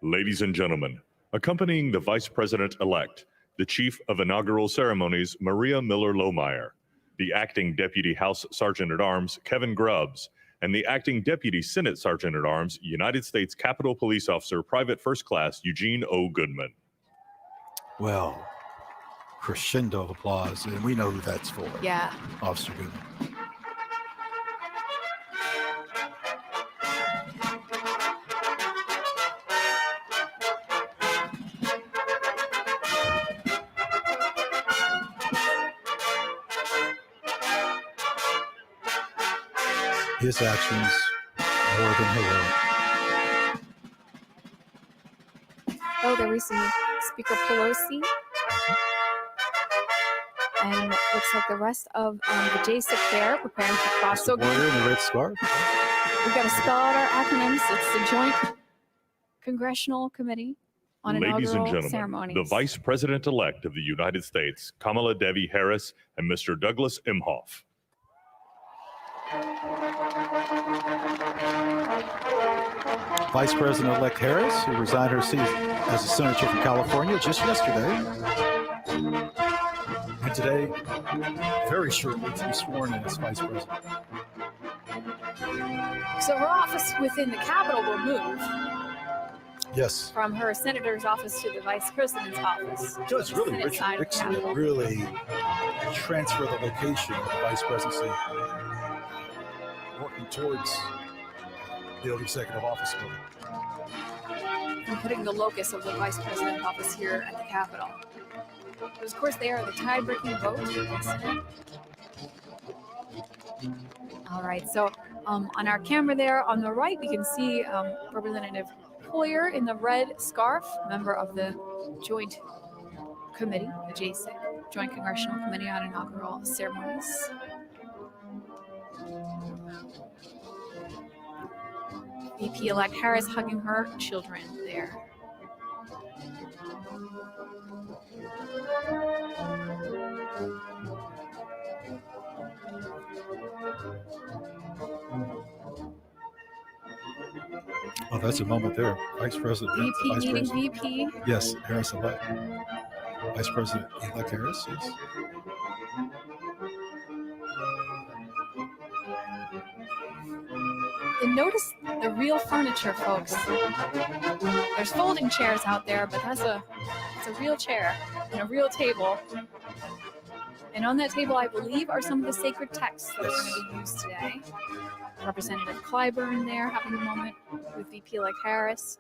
Ladies and gentlemen, accompanying the Vice President-elect, the Chief of Inaugural Ceremonies, Maria Miller-Lohmeyer, the Acting Deputy House Sergeant-at-Arms, Kevin Grubbs, and the Acting Deputy Senate Sergeant-at-Arms, United States Capitol Police Officer, Private First Class Eugene O. Goodman. Well, crescendo of applause, and we know who that's for. Yeah. Officer Goodman. His actions more than heroic. Oh, there we see Speaker Pelosi. And looks like the rest of the JSIC there preparing to cross. So Warrior in the red scarf. we've got to spell out our acronyms. It's the Joint Congressional Committee on Ladies and Inaugural gentlemen, Ceremonies. the Vice President-elect of the United States, Kamala Devi Harris, and Mr. Douglas Emhoff. Vice President-elect Harris, who resigned her seat as a senator from California just yesterday. And today, very shortly, to be sworn in as Vice President. So her office within the Capitol will move Yes. from her senator's office to the vice president's office. You know, it's really Senate Richard side of Nixon that Capitol. really transferred the location of the vice presidency, working towards the old executive office building. And putting the locus of the vice president's office here at the Capitol. But of course, they are the tie-breaking vote in the Senate. All right, so on our camera there on the right, we can see Representative Hoyer in the red scarf, member of the Joint Committee, the JSIC, Joint Congressional Committee on Inaugural Ceremonies. VP-elect Harris hugging her children there. Oh, that's a moment there. Vice President. VP Vice meeting President. VP. Yes, Harris elect. Vice President-elect Harris, yes. And notice the real furniture, folks. There's folding chairs out there, but it's a real chair and a real table. And on that table, I believe, are some of the sacred texts that are going to be used today. Representative Clyburn there having a moment with VP-elect Harris.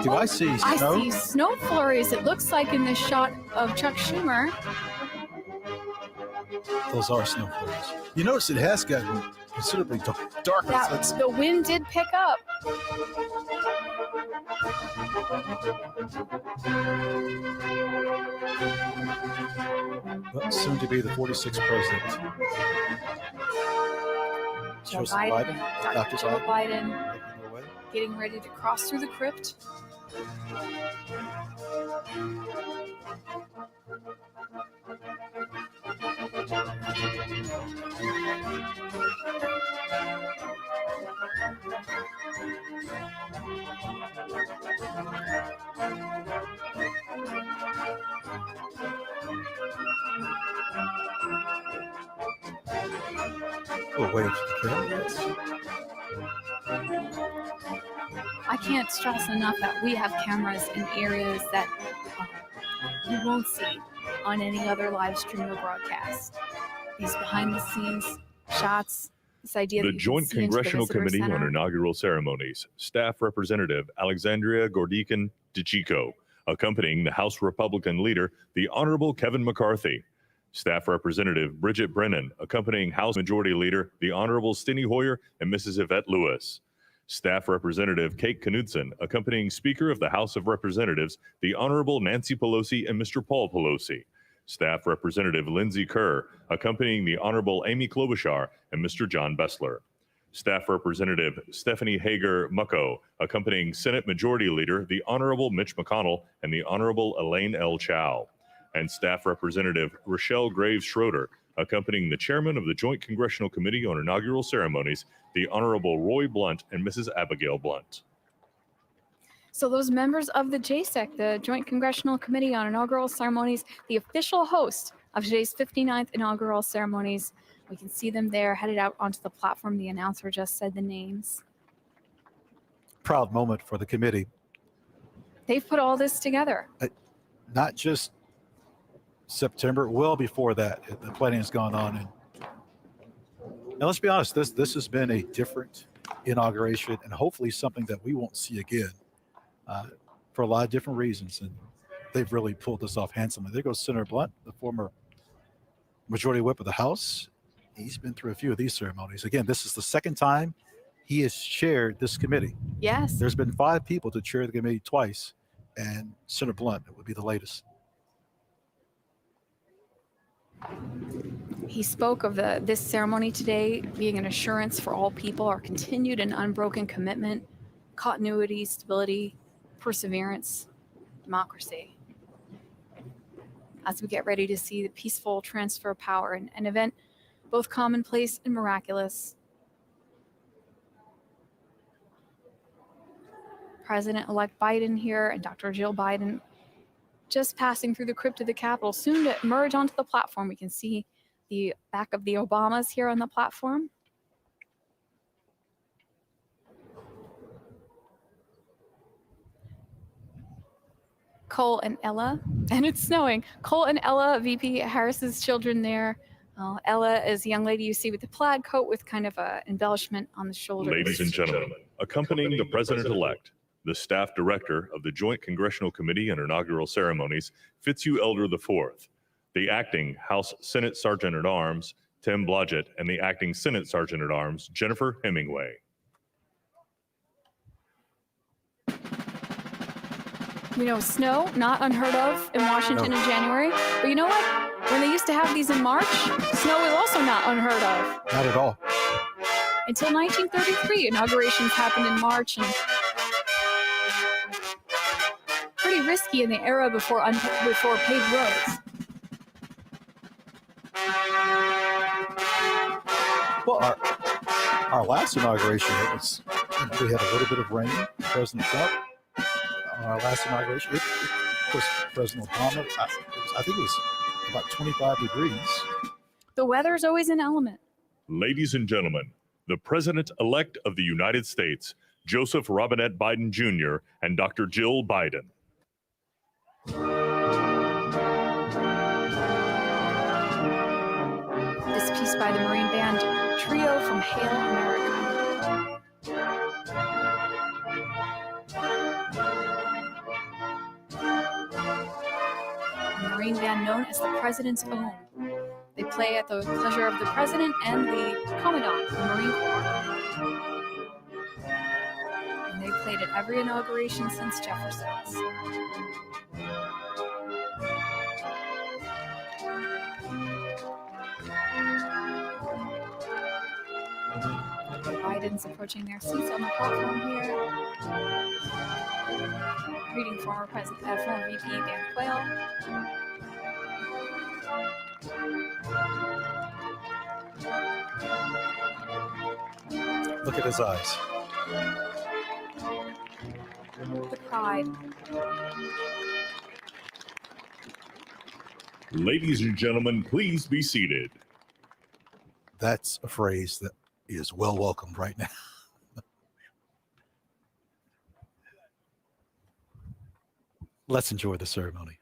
Do I see snow? I see snow flurries, it looks like, in this shot of Chuck Schumer. Those are snow flurries. You notice it has gotten considerably darker. That, the wind did pick up. Well, soon to be the 46th president. Joe Joseph Biden, Biden, Dr. Joe Biden, making their way. getting ready to cross through the crypt. Oh, wait up to the camera, yes. I can't stress enough that we have cameras in areas that you won't see on any other live stream or broadcast. These behind the scenes shots, this idea The that you Joint can see into the Congressional visitor Committee on center. Inaugural Ceremonies, Staff Representative Alexandria Gordican DeChico, accompanying the House Republican leader, the Honorable Kevin McCarthy. Staff Representative Bridget Brennan, accompanying House Majority Leader, the Honorable Steny Hoyer and Mrs. Yvette Lewis. Staff Representative Kate Knudsen, accompanying Speaker of the House of Representatives, the Honorable Nancy Pelosi and Mr. Paul Pelosi. Staff Representative Lindsey Kerr, accompanying the Honorable Amy Klobuchar and Mr. John Bessler. Staff Representative Stephanie Hager Mucko, accompanying Senate Majority Leader, the Honorable Mitch McConnell and the Honorable Elaine L. Chao. And Staff Representative Rochelle Graves Schroeder, accompanying the Chairman of the Joint Congressional Committee on Inaugural Ceremonies, the Honorable Roy Blunt and Mrs. Abigail Blunt. So those members of the JCEC, the Joint Congressional Committee on Inaugural Ceremonies, the official host of today's 59th inaugural ceremonies, we can see them there headed out onto the platform. The announcer just said the names. Proud moment for the committee. They've put all this together. Not just September, well before that, the planning has gone on. And let's be honest, this has been a different inauguration and hopefully something that we won't see again for a lot of different reasons. And they've really pulled this off handsomely. There goes Senator Blunt, the former Majority Whip of the House. He's been through a few of these ceremonies. Again, this is the second time he has chaired this committee. Yes. There's been 5 people to chair the committee twice, and Senator Blunt would be the latest. He spoke of this ceremony today being an assurance for all people, our continued and unbroken commitment, continuity, stability, perseverance, democracy. As we get ready to see the peaceful transfer of power, an event both commonplace and miraculous. President-elect Biden here and Dr. Jill Biden just passing through the crypt of the Capitol, soon to emerge onto the platform. We can see the back of the Obamas here on the platform. Cole and Ella, and it's snowing. Cole and Ella, VP Harris's children there. Ella is the young lady you see with the plaid coat with kind of a embellishment on the shoulder. Ladies and gentlemen, accompanying the President-elect, the Staff Director of the Joint Congressional Committee on Inaugural Ceremonies, Fitzhugh Elder IV, the Acting House Senate Sergeant-at-Arms, Tim Blodgett, and the Acting Senate Sergeant-at-Arms, Jennifer Hemingway. You know, snow, not unheard of in Washington in January. But you know what? When they used to have these in March, snow was also not unheard of. Not at all. Until 1933, inaugurations happened in March, and pretty risky in the era before paved roads. Well, our last inauguration, it was, we had a little bit of rain. President Trump, on our last inauguration, of course, President Obama, I think it was about 25 degrees. The weather's always an element. Ladies and gentlemen, the President-elect of the United States, Joseph Robinette Biden Jr. and Dr. Jill Biden. This piece by the Marine Band Trio from Hail America. A Marine Band known as the President's Own. They play at the pleasure of the President and the Commandant of the Marine Corps. And they've played at every inauguration since Jefferson's. Biden's approaching their seats on the platform here. Greeting former VP Dan Quayle. Look at his eyes. The pride. Ladies and gentlemen, please be seated. That's a phrase that is well welcomed right now. Let's enjoy the ceremony.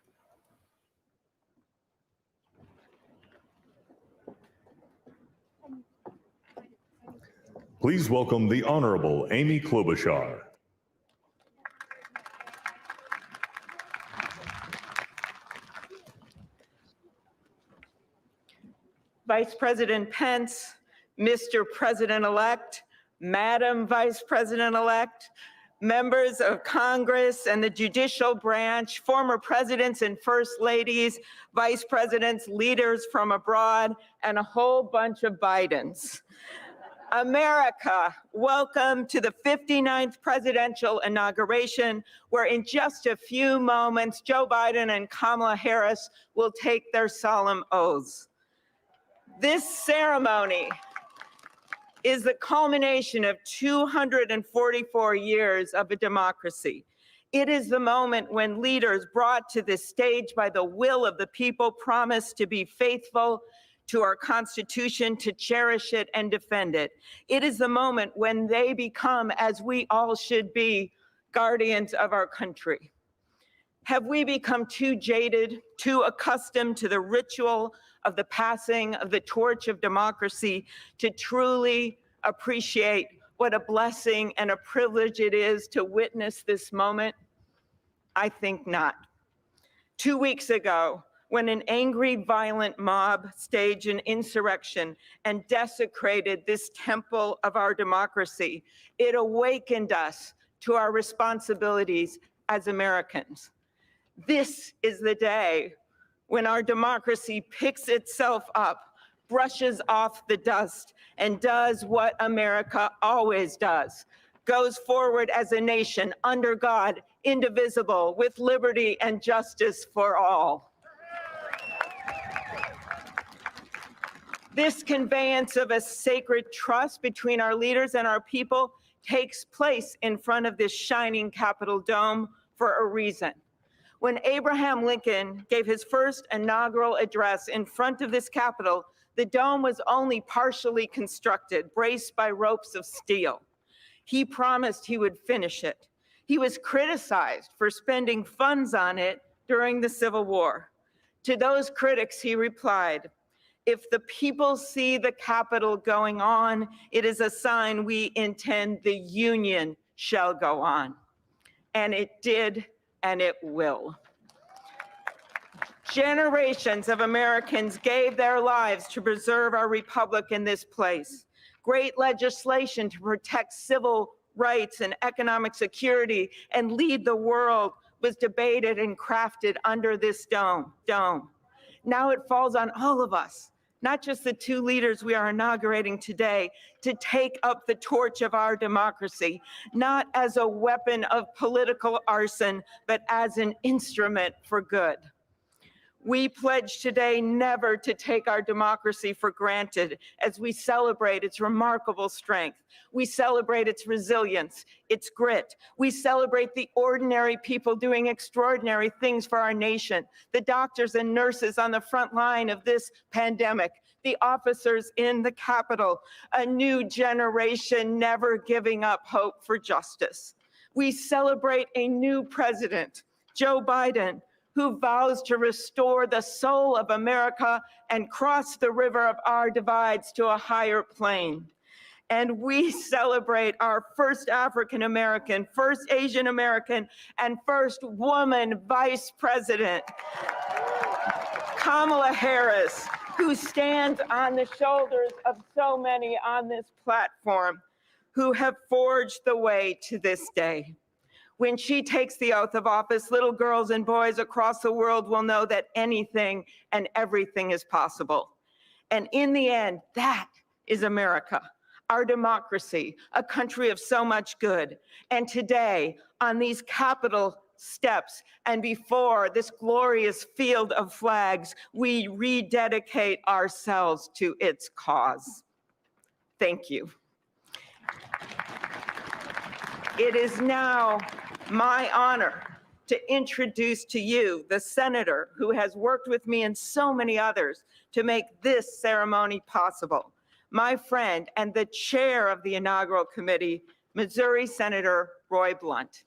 Please welcome the Honorable Amy Klobuchar. Vice President Pence, Mr. President-elect, Madam Vice President-elect, members of Congress and the judicial branch, former presidents and first ladies, vice presidents, leaders from abroad, and a whole bunch of Bidens. America, welcome to the 59th presidential inauguration, where in just a few moments, Joe Biden and Kamala Harris will take their solemn oaths. This ceremony is the culmination of 244 years of a democracy. It is the moment when leaders brought to this stage by the will of the people promise to be faithful to our Constitution, to cherish it and defend it. It is the moment when they become, as we all should be, guardians of our country. Have we become too jaded, too accustomed to the ritual of the passing of the torch of democracy to truly appreciate what a blessing and a privilege it is to witness this moment? I think not. 2 weeks ago, when an angry, violent mob staged an insurrection and desecrated this temple of our democracy, it awakened us to our responsibilities as Americans. This is the day when our democracy picks itself up, brushes off the dust, and does what America always does: goes forward as a nation under God, indivisible, with liberty and justice for all. This conveyance of a sacred trust between our leaders and our people takes place in front of this shining Capitol dome for a reason. When Abraham Lincoln gave his first inaugural address in front of this Capitol, the dome was only partially constructed, braced by ropes of steel. He promised he would finish it. He was criticized for spending funds on it during the Civil War. To those critics, he replied, "If the people see the Capitol going on, it is a sign we intend the Union shall go on." And it did, and it will. Generations of Americans gave their lives to preserve our republic in this place. Great legislation to protect civil rights and economic security and lead the world was debated and crafted under this dome. Now it falls on all of us, not just the two leaders we are inaugurating today, to take up the torch of our democracy, not as a weapon of political arson, but as an instrument for good. We pledge today never to take our democracy for granted as we celebrate its remarkable strength. We celebrate its resilience, its grit. We celebrate the ordinary people doing extraordinary things for our nation, the doctors and nurses on the front line of this pandemic, the officers in the Capitol, a new generation never giving up hope for justice. We celebrate a new president, Joe Biden, who vows to restore the soul of America and cross the river of our divides to a higher plane. And we celebrate our first African American, first Asian American, and first woman vice president, Kamala Harris, who stands on the shoulders of so many on this platform who have forged the way to this day. When she takes the oath of office, little girls and boys across the world will know that anything and everything is possible. And in the end, that is America, our democracy, a country of so much good. And today, on these Capitol steps and before this glorious field of flags, we rededicate ourselves to its cause. Thank you. It is now my honor to introduce to you the senator who has worked with me and so many others to make this ceremony possible, my friend and the chair of the inaugural committee, Missouri Senator Roy Blunt.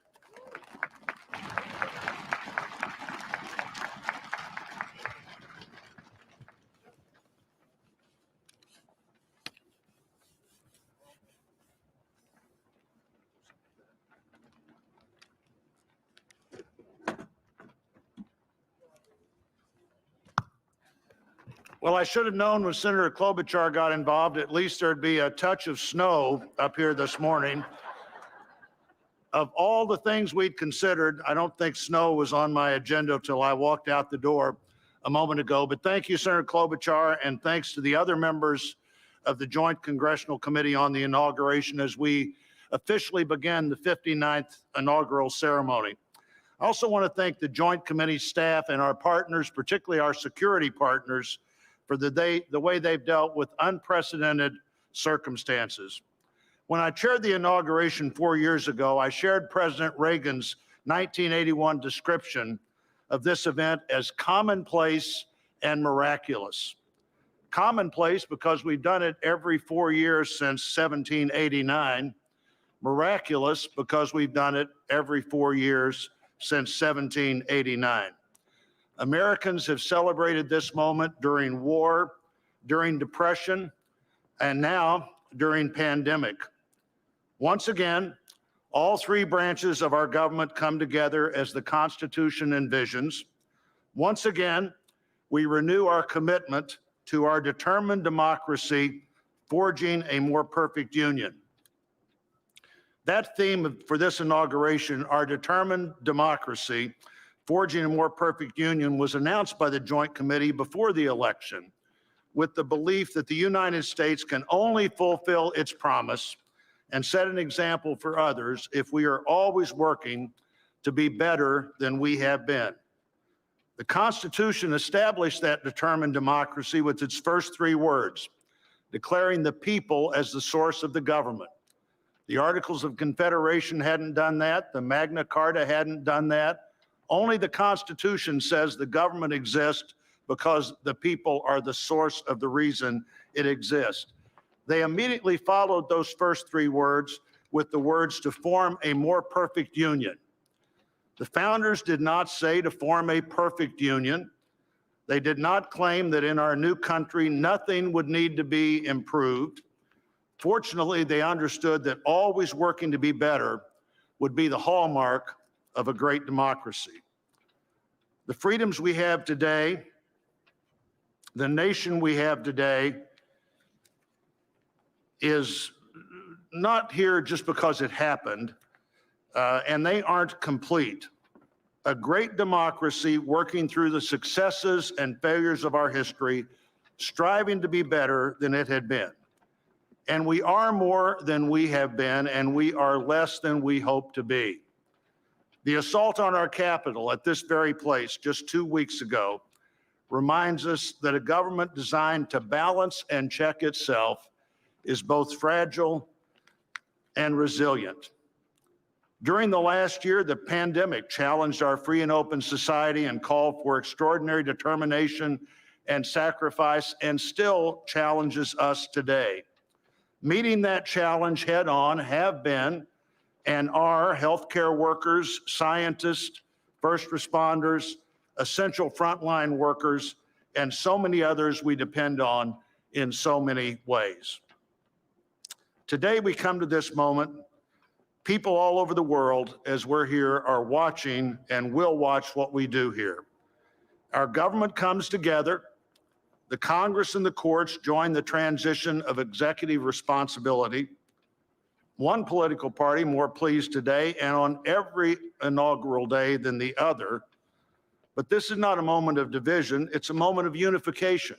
Well, I should have known when Senator Klobuchar got involved, at least there'd be a touch of snow up here this morning. Of all the things we'd considered, I don't think snow was on my agenda till I walked out the door a moment ago. But thank you, Senator Klobuchar, and thanks to the other members of the Joint Congressional Committee on the Inauguration as we officially began the 59th inaugural ceremony. I also want to thank the Joint Committee staff and our partners, particularly our security partners, for the way they've dealt with unprecedented circumstances. When I chaired the inauguration 4 years ago, I shared President Reagan's 1981 description of this event as commonplace and miraculous. Commonplace because we've done it every 4 years since 1789. Miraculous because we've done it every 4 years since 1789. Americans have celebrated this moment during war, during depression, and now during pandemic. Once again, all three branches of our government come together as the Constitution envisions. Once again, we renew our commitment to our determined democracy, forging a more perfect union. That theme for this inauguration, our determined democracy, forging a more perfect union, was announced by the Joint Committee before the election with the belief that the United States can only fulfill its promise and set an example for others if we are always working to be better than we have been. The Constitution established that determined democracy with its first three words, declaring the people as the source of the government. The Articles of Confederation hadn't done that. The Magna Carta hadn't done that. Only the Constitution says the government exists because the people are the source of the reason it exists. They immediately followed those first three words with the words to form a more perfect union. The founders did not say to form a perfect union. They did not claim that in our new country nothing would need to be improved. Fortunately, they understood that always working to be better would be the hallmark of a great democracy. The freedoms we have today, the nation we have today, is not here just because it happened, and they aren't complete. A great democracy working through the successes and failures of our history, striving to be better than it had been. And we are more than we have been, and we are less than we hope to be. The assault on our Capitol at this very place just 2 weeks ago reminds us that a government designed to balance and check itself is both fragile and resilient. During the last year, the pandemic challenged our free and open society and called for extraordinary determination and sacrifice, and still challenges us today. Meeting that challenge head on have been and are healthcare workers, scientists, first responders, essential frontline workers, and so many others we depend on in so many ways. Today we come to this moment, people all over the world, as we're here, are watching and will watch what we do here. Our government comes together. The Congress and the courts join the transition of executive responsibility. One political party more pleased today and on every inaugural day than the other. But this is not a moment of division, it's a moment of unification.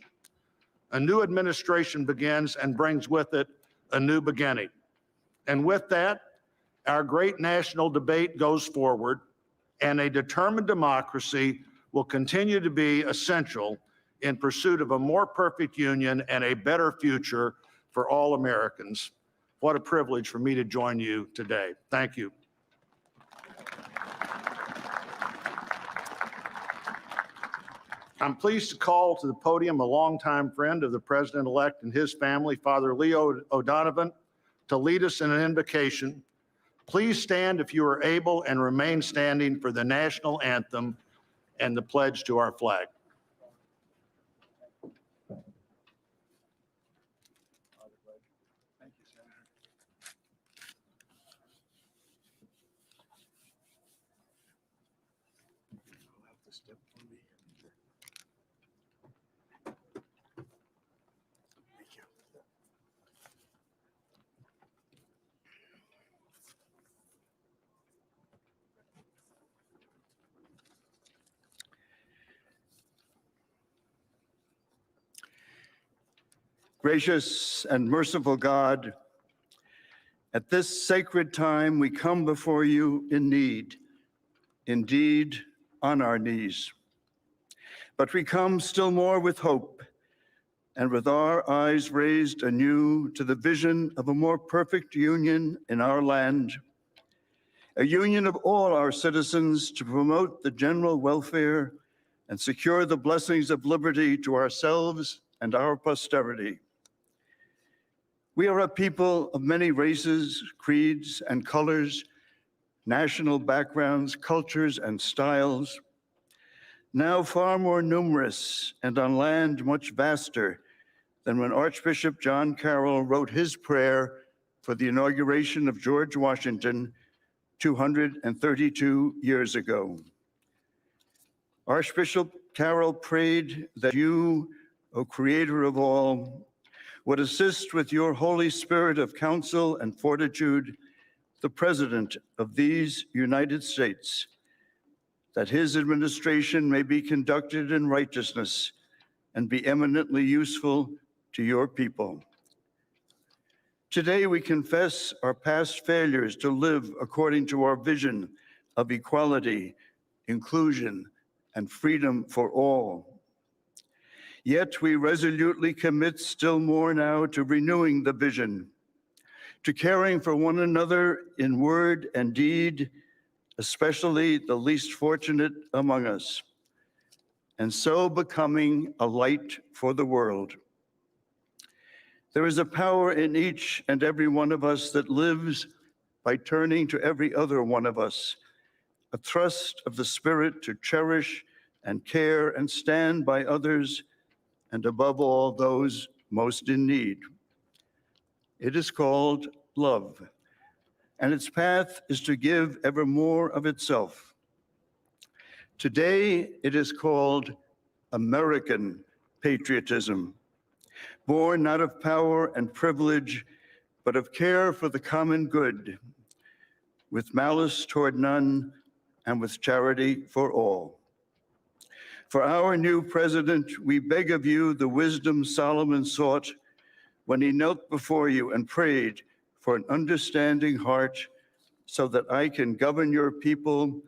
A new administration begins and brings with it a new beginning. And with that, our great national debate goes forward, and a determined democracy will continue to be essential in pursuit of a more perfect union and a better future for all Americans. What a privilege for me to join you today. Thank you. I'm pleased to call to the podium a longtime friend of the president-elect and his family, Father Leo O'Donovan, to lead us in an invocation. Please stand if you are able and remain standing for the national anthem and the pledge to our flag. Gracious and merciful God, at this sacred time we come before you in need, indeed on our knees. But we come still more with hope and with our eyes raised anew to the vision of a more perfect union in our land, a union of all our citizens to promote the general welfare and secure the blessings of liberty to ourselves and our posterity. We are a people of many races, creeds, and colors, national backgrounds, cultures, and styles, now far more numerous and on land much vaster than when Archbishop John Carroll wrote his prayer for the inauguration of George Washington 232 years ago. Archbishop Carroll prayed that you, O Creator of all, would assist with your Holy Spirit of counsel and fortitude the President of these United States, that his administration may be conducted in righteousness and be eminently useful to your people. Today we confess our past failures to live according to our vision of equality, inclusion, and freedom for all. Yet we resolutely commit still more now to renewing the vision, to caring for one another in word and deed, especially the least fortunate among us, and so becoming a light for the world. There is a power in each and every one of us that lives by turning to every other one of us, a thrust of the Spirit to cherish and care and stand by others, and above all, those most in need. It is called love, and its path is to give ever more of itself. Today, it is called American patriotism, born not of power and privilege, but of care for the common good, with malice toward none and with charity for all. For our new president, we beg of you the wisdom Solomon sought when he knelt before you and prayed for an understanding heart so that I can govern your people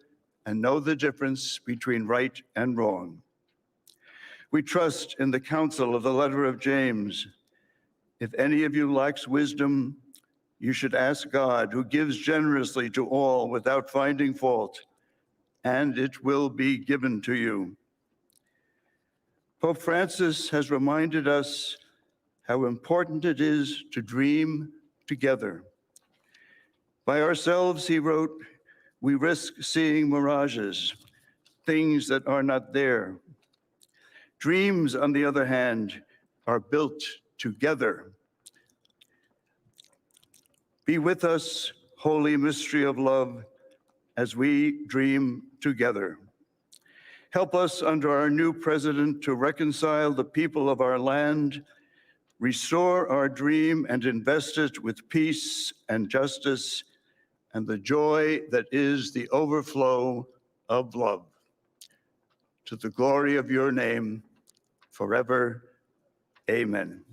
and know the difference between right and wrong. We trust in the counsel of the letter of James. If any of you lacks wisdom, you should ask God, who gives generously to all without finding fault, and it will be given to you. Pope Francis has reminded us how important it is to dream together. By ourselves, he wrote, we risk seeing mirages, things that are not there. Dreams, on the other hand, are built together. Be with us, holy mystery of love, as we dream together. Help us under our new president to reconcile the people of our land, restore our dream and invest it with peace and justice and the joy that is the overflow of love. To the glory of your name, forever, amen.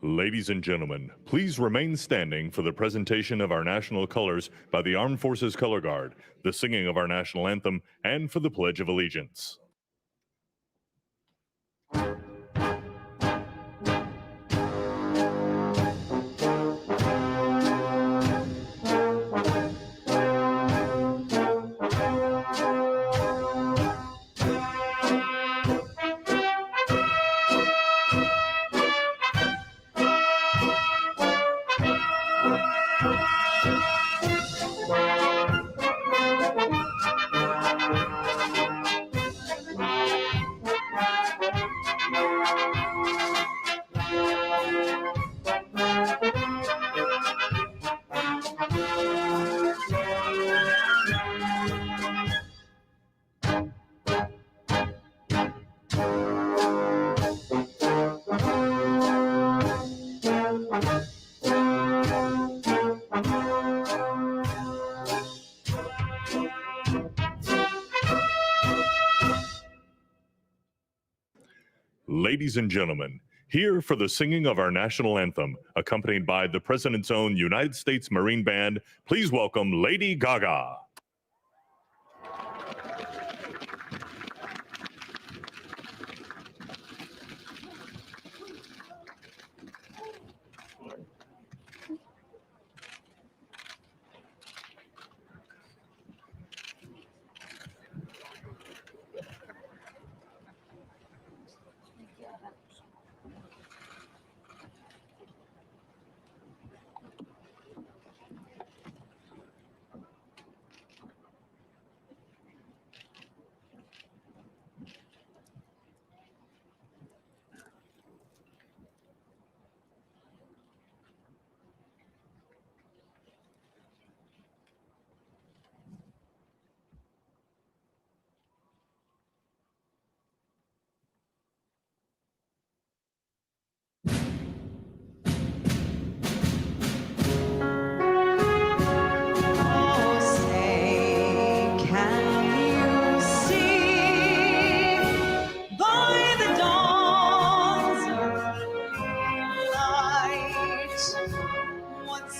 Ladies and gentlemen, please remain standing for the presentation of our national colors by the Armed Forces Color Guard, the singing of our national anthem, and for the Pledge of Allegiance. Ladies and gentlemen, here for the singing of our national anthem, accompanied by the President's own United States Marine Band, please welcome Lady Gaga.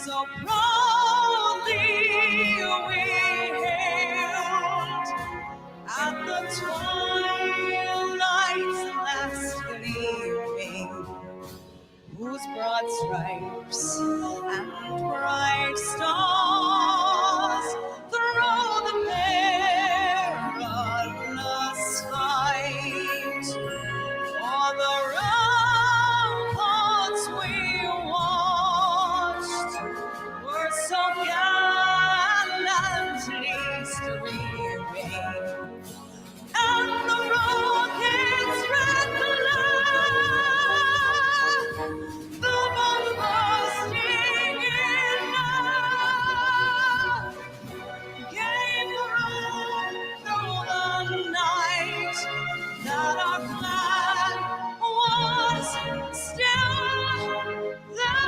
So proudly we hailed at the twilight's last gleaming, whose broad stripes and bright stars through the perilous fight. For the ramparts we watched were so gallantly streaming, and the rockets' red glare, the bomb bursting in air, gave proof through the night that our flag was still there.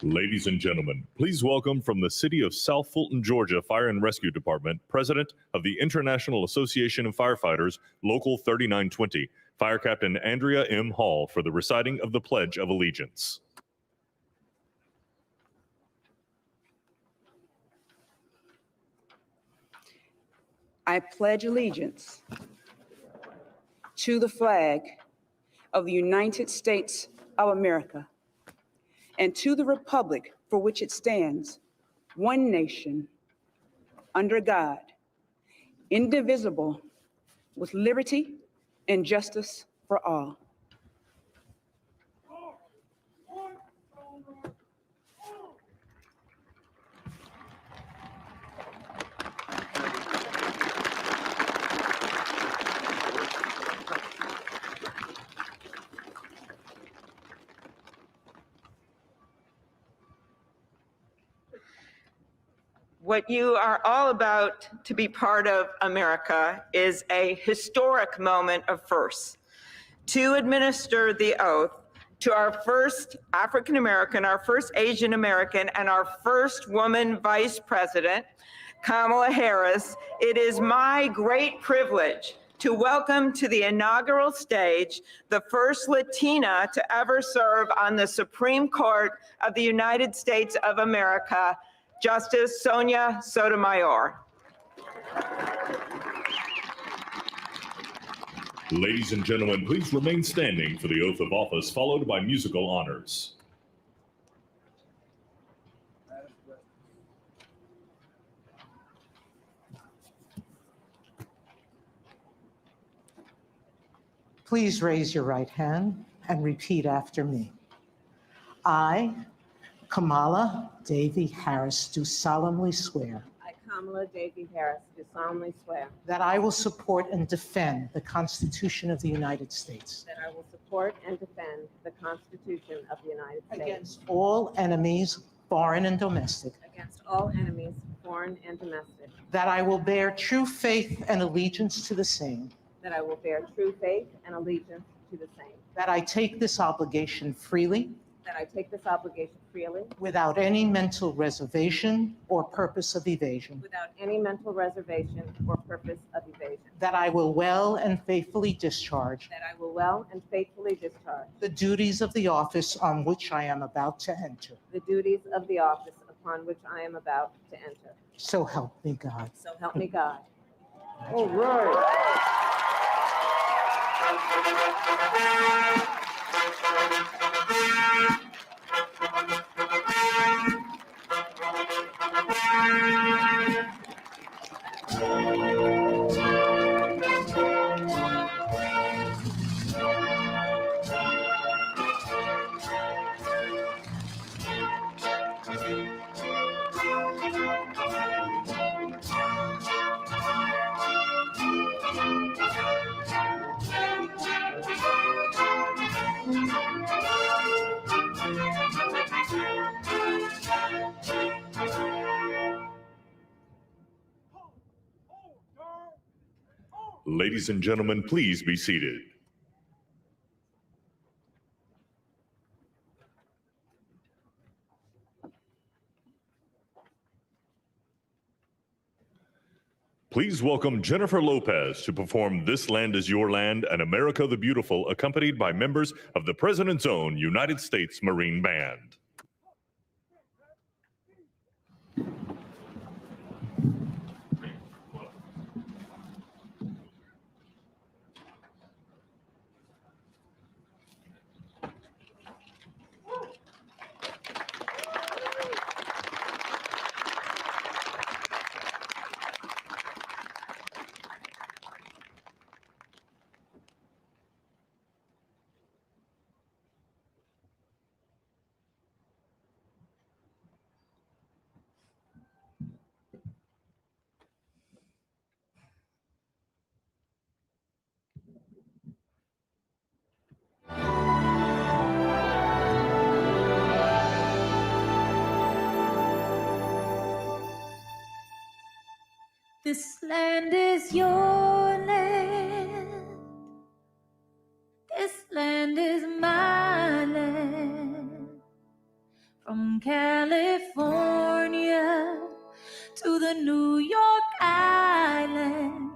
Ladies and gentlemen, please welcome from the City of South Fulton, Georgia Fire and Rescue Department, President of the International Association of Firefighters, Local 3920, Fire Captain Andrea M. Hall, for the reciting of the Pledge of Allegiance. I pledge allegiance to the flag of the United States of America and to the republic for which it stands, one nation, under God, indivisible, with liberty and justice for all. What you are all about to be part of, America, is a historic moment of firsts. To administer the oath to our first African American, our first Asian American, and our first woman vice president, Kamala Harris, it is my great privilege to welcome to the inaugural stage the first Latina to ever serve on the Supreme Court of the United States of America, Justice Sonia Sotomayor. Ladies and gentlemen, please remain standing for the oath of office, followed by musical honors. Please raise your right hand and repeat after me. I, Kamala Davy Harris, do solemnly swear I, Kamala Davy Harris, do solemnly swear that I will support and defend the Constitution of the United States that I will support and defend the Constitution of the United States against all enemies, foreign and domestic, against all enemies, foreign and domestic, that I will bear true faith and allegiance to the same, that I will bear true faith and allegiance to the same, that I take this obligation freely, that I take this obligation freely, without any mental reservation or purpose of evasion, without any mental reservation or purpose of evasion, that I will well and faithfully discharge that I will well and faithfully discharge the duties of the office on which I am about to enter. the duties of the office upon which I am about to enter. So help me God. So help me God. All right. Ladies and gentlemen, please be seated. Please welcome Jennifer Lopez to perform This Land Is Your Land and America the Beautiful, accompanied by members of the President's Own United States Marine Band. This land is your land. This land is my land. From California to the New York Islands,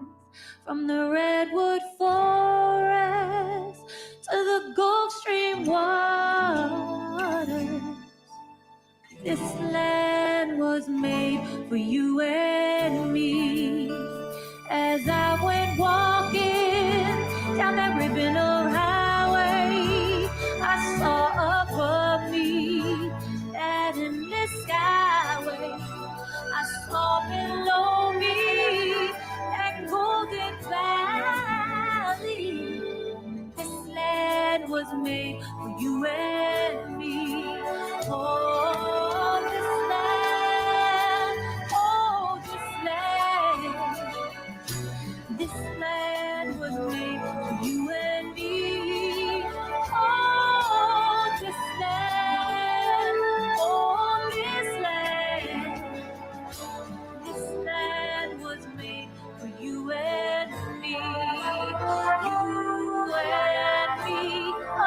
from the Redwood Forest to the Gulf Stream waters. This land was made for you and me. As I went walking down that ribbon of highway, I saw above me that endless skyway. I saw below me that golden valley. This land was made for you and me. Oh, this land, oh, this land was made for you and me. Oh, this land, this land was made for you and me. You and me, oh.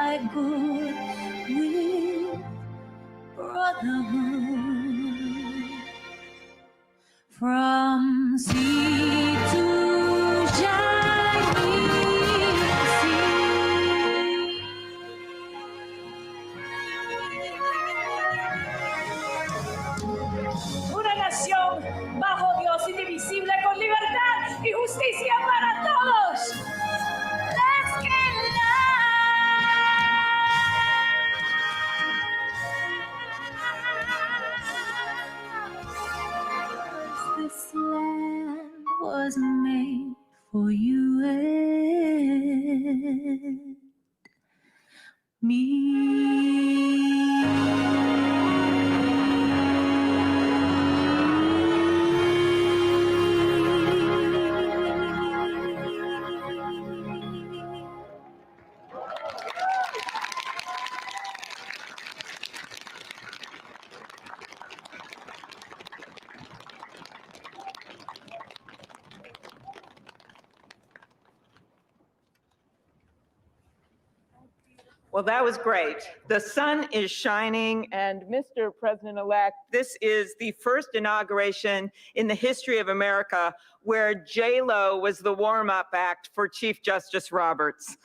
like good with brotherhood. From sea to shining sea. Una nación bajo Dios, indivisible, con libertad y justicia para todos. Let's get loud. This land was made for you and me. Well, that was great. The sun is shining, and Mr. President-elect, this is the first inauguration in the history of America where J-Lo was the warm-up act for Chief Justice Roberts.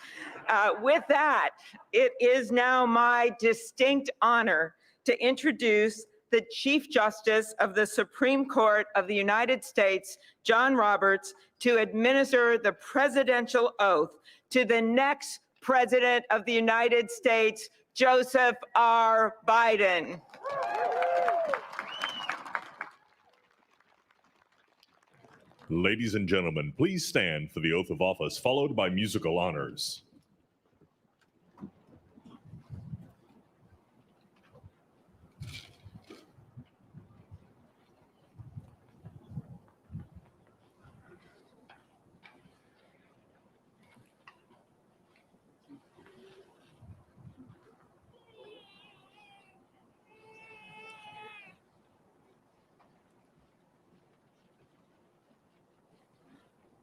With that, it is now my distinct honor to introduce the Chief Justice of the Supreme Court of the United States, John Roberts, to administer the presidential oath to the next President of the United States, Joseph R. Biden. Ladies and gentlemen, please stand for the oath of office, followed by musical honors.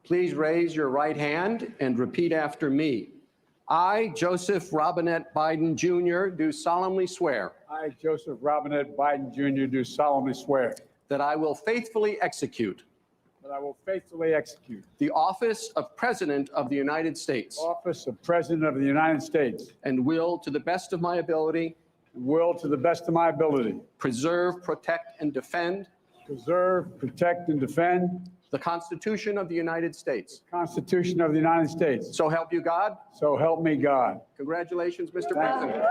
Please raise your right hand and repeat after me. I, Joseph Robinette Biden Jr., do solemnly swear I, Joseph Robinette Biden Jr., do solemnly swear that I will faithfully execute that I will faithfully execute the office of President of the United States the office of President of the United States and will, to the best of my ability, to the best of my ability, preserve, protect, and defend preserve, protect, and defend the Constitution of the United States. the Constitution of the United States. So help you God. So help me God. Congratulations, Mr. Thank you. President.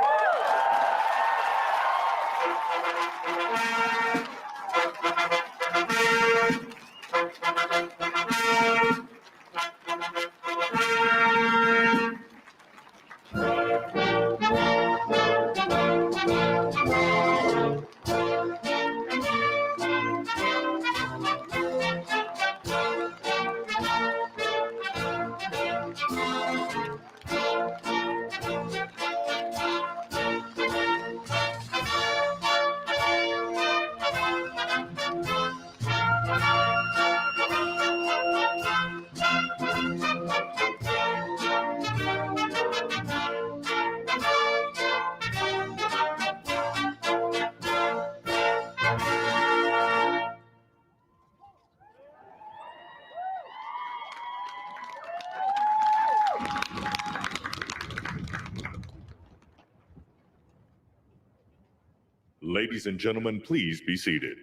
Ladies and gentlemen, please be seated.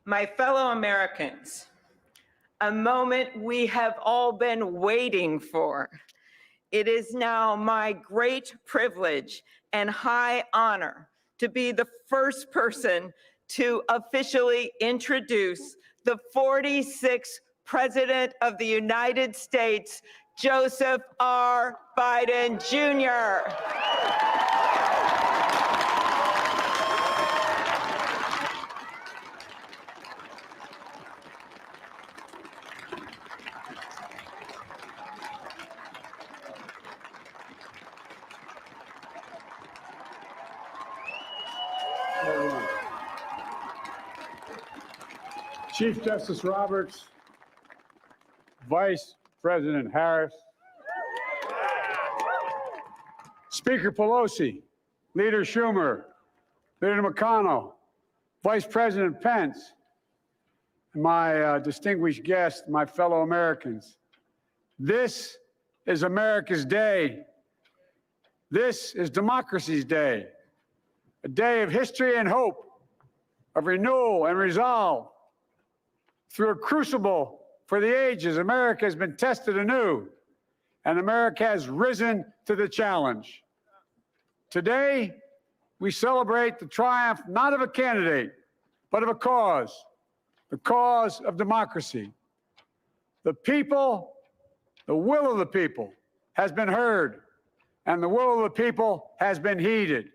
My fellow Americans, a moment we have all been waiting for. It is now my great privilege and high honor to be the first person to officially introduce the 46th President of the United States, Joseph R. Biden, Jr. Chief Justice Roberts, Vice President Harris, Speaker Pelosi, Leader Schumer, Leader McConnell, Vice President Pence, and my distinguished guests, my fellow Americans. This is America's day. This is democracy's day, a day of history and hope, of renewal and resolve. Through a crucible for the ages, America has been tested anew, and America has risen to the challenge. Today, we celebrate the triumph not of a candidate, but of a cause, the cause of democracy. The people, the will of the people has been heard, and the will of the people has been heeded.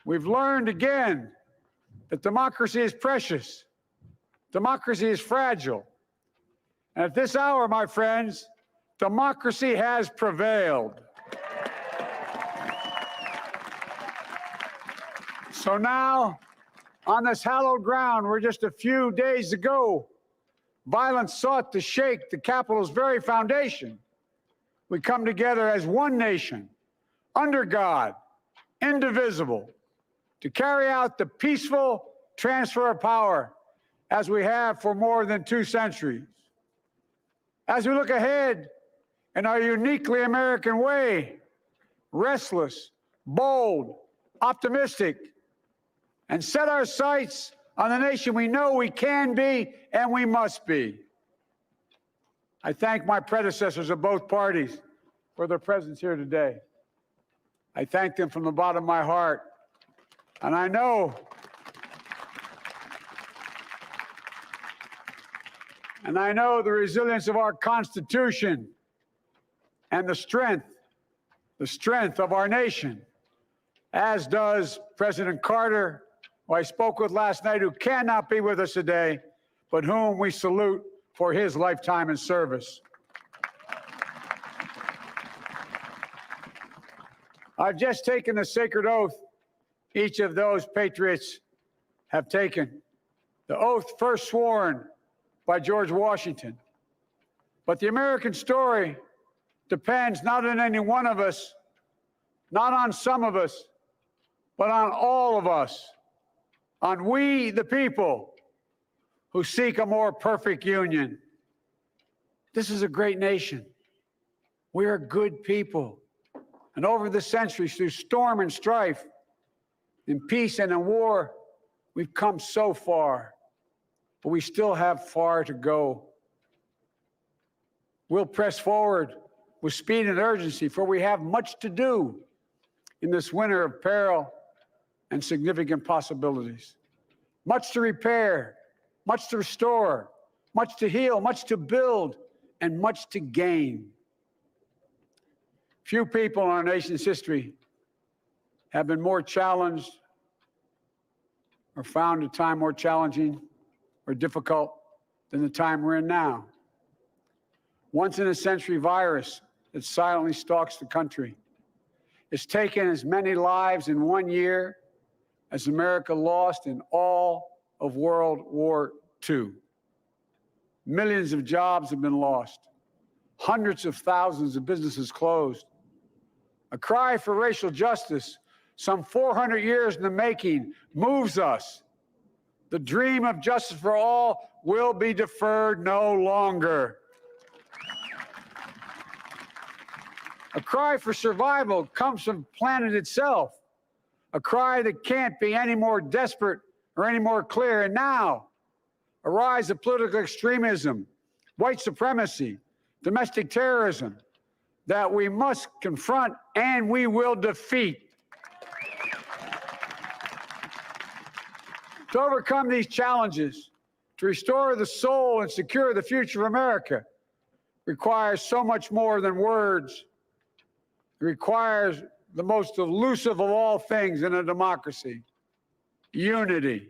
We've learned again that democracy is precious. Democracy is fragile. And at this hour, my friends, democracy has prevailed. So now, on this hallowed ground where just a few days ago, violence sought to shake the Capitol's very foundation, we come together as one nation, under God, indivisible, to carry out the peaceful transfer of power as we have for more than 2 centuries. As we look ahead in our uniquely American way, restless, bold, optimistic, and set our sights on the nation we know we can be and we must be. I thank my predecessors of both parties for their presence here today. I thank them from the bottom of my heart. And I know the resilience of our Constitution and the strength of our nation, as does President Carter, who I spoke with last night, who cannot be with us today, but whom we salute for his lifetime in service. I've just taken the sacred oath each of those patriots have taken. The oath first sworn by George Washington. But the American story depends not on any one of us, not on some of us, but on all of us, on we, the people, who seek a more perfect union. This is a great nation. We are good people. And over the centuries, through storm and strife, in peace and in war, we've come so far. But we still have far to go. We'll press forward with speed and urgency, for we have much to do in this winter of peril and significant possibilities. Much to repair, much to restore, much to heal, much to build, and much to gain. Few people in our nation's history have been more challenged or found a time more challenging or difficult than the time we're in now. Once-in-a-century virus that silently stalks the country. It's taken as many lives in 1 year as America lost in all of World War II. Millions of jobs have been lost. Hundreds of thousands of businesses closed. A cry for racial justice, some 400 years in the making, moves us. The dream of justice for all will be deferred no longer. A cry for survival comes from the planet itself. A cry that can't be any more desperate or any more clear. And now, a rise of political extremism, white supremacy, domestic terrorism that we must confront and we will defeat. To overcome these challenges, to restore the soul and secure the future of America requires so much more than words. It requires the most elusive of all things in a democracy: unity.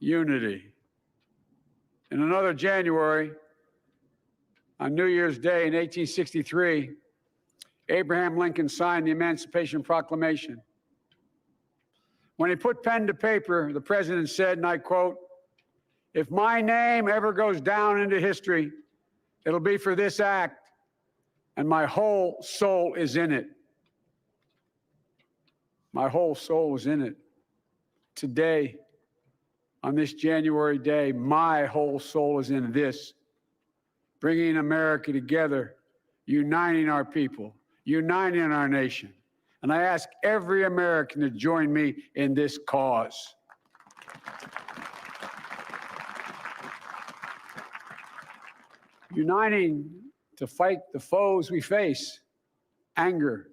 Unity. In another January, on New Year's Day in 1863, Abraham Lincoln signed the Emancipation Proclamation. When he put pen to paper, the president said, and I quote, "If my name ever goes down into history, it'll be for this act, and my whole soul is in it." My whole soul is in it. Today, on this January day, my whole soul is in this, bringing America together, uniting our people, uniting our nation. And I ask every American to join me in this cause. Uniting to fight the foes we face: anger,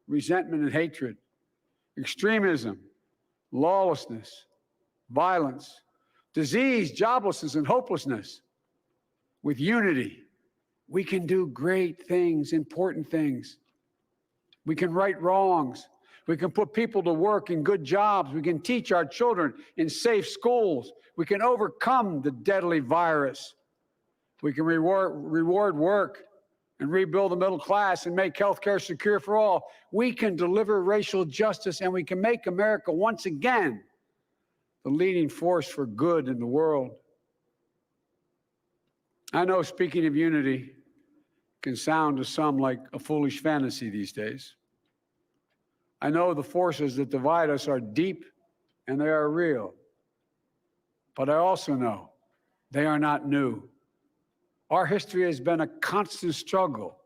resentment and hatred, extremism, lawlessness, violence, disease, joblessness, and hopelessness. With unity, we can do great things, important things. We can right wrongs. We can put people to work in good jobs. We can teach our children in safe schools. We can overcome the deadly virus. We can reward work and rebuild the middle class and make healthcare secure for all. We can deliver racial justice, and we can make America once again the leading force for good in the world. I know speaking of unity can sound to some like a foolish fantasy these days. I know the forces that divide us are deep and they are real. But I also know they are not new. Our history has been a constant struggle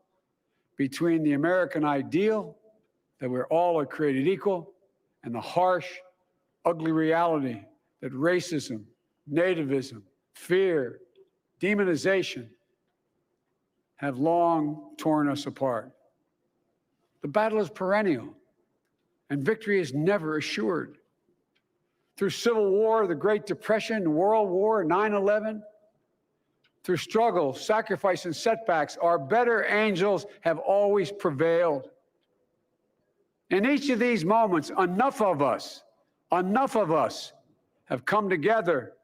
between the American ideal that we're all created equal and the harsh, ugly reality that racism, nativism, fear, demonization have long torn us apart. The battle is perennial, and victory is never assured. Through Civil War, the Great Depression, World War, 9/11, through struggle, sacrifice, and setbacks, our better angels have always prevailed. In each of these moments, enough of us have come together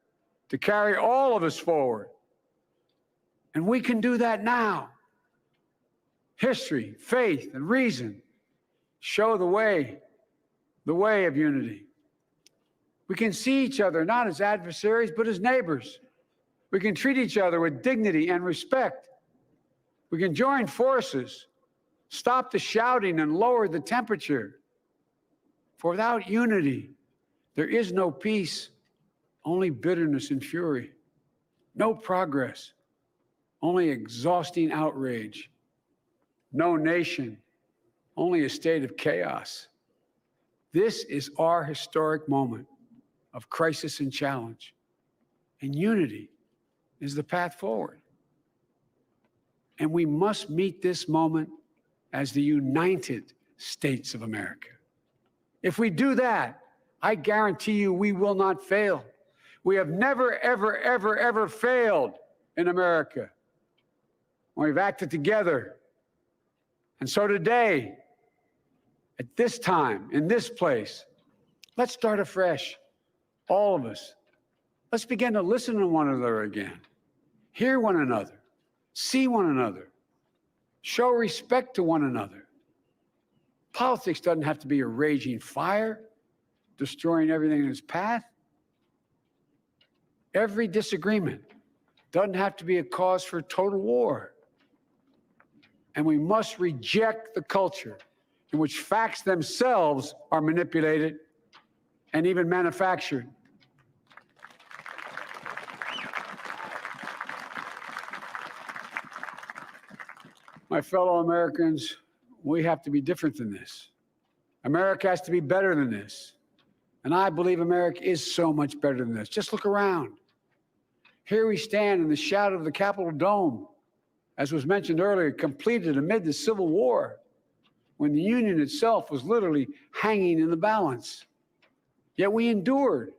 to carry all of us forward. And we can do that now. History, faith, and reason show the way of unity. We can see each other not as adversaries, but as neighbors. We can treat each other with dignity and respect. We can join forces, stop the shouting, and lower the temperature. For without unity, there is no peace, only bitterness and fury. No progress, only exhausting outrage. No nation, only a state of chaos. This is our historic moment of crisis and challenge, and unity is the path forward. And we must meet this moment as the United States of America. If we do that, I guarantee you we will not fail. We have never, ever, ever, ever failed in America when we've acted together. And so today, at this time, in this place, let's start afresh, all of us. Let's begin to listen to one another again, hear one another, see one another, show respect to one another. Politics doesn't have to be a raging fire, destroying everything in its path. Every disagreement doesn't have to be a cause for total war. And we must reject the culture in which facts themselves are manipulated and even manufactured. My fellow Americans, we have to be different than this. America has to be better than this. And I believe America is so much better than this. Just look around. Here we stand in the shadow of the Capitol Dome, as was mentioned earlier, completed amid the Civil War, when the Union itself was literally hanging in the balance. Yet we endured.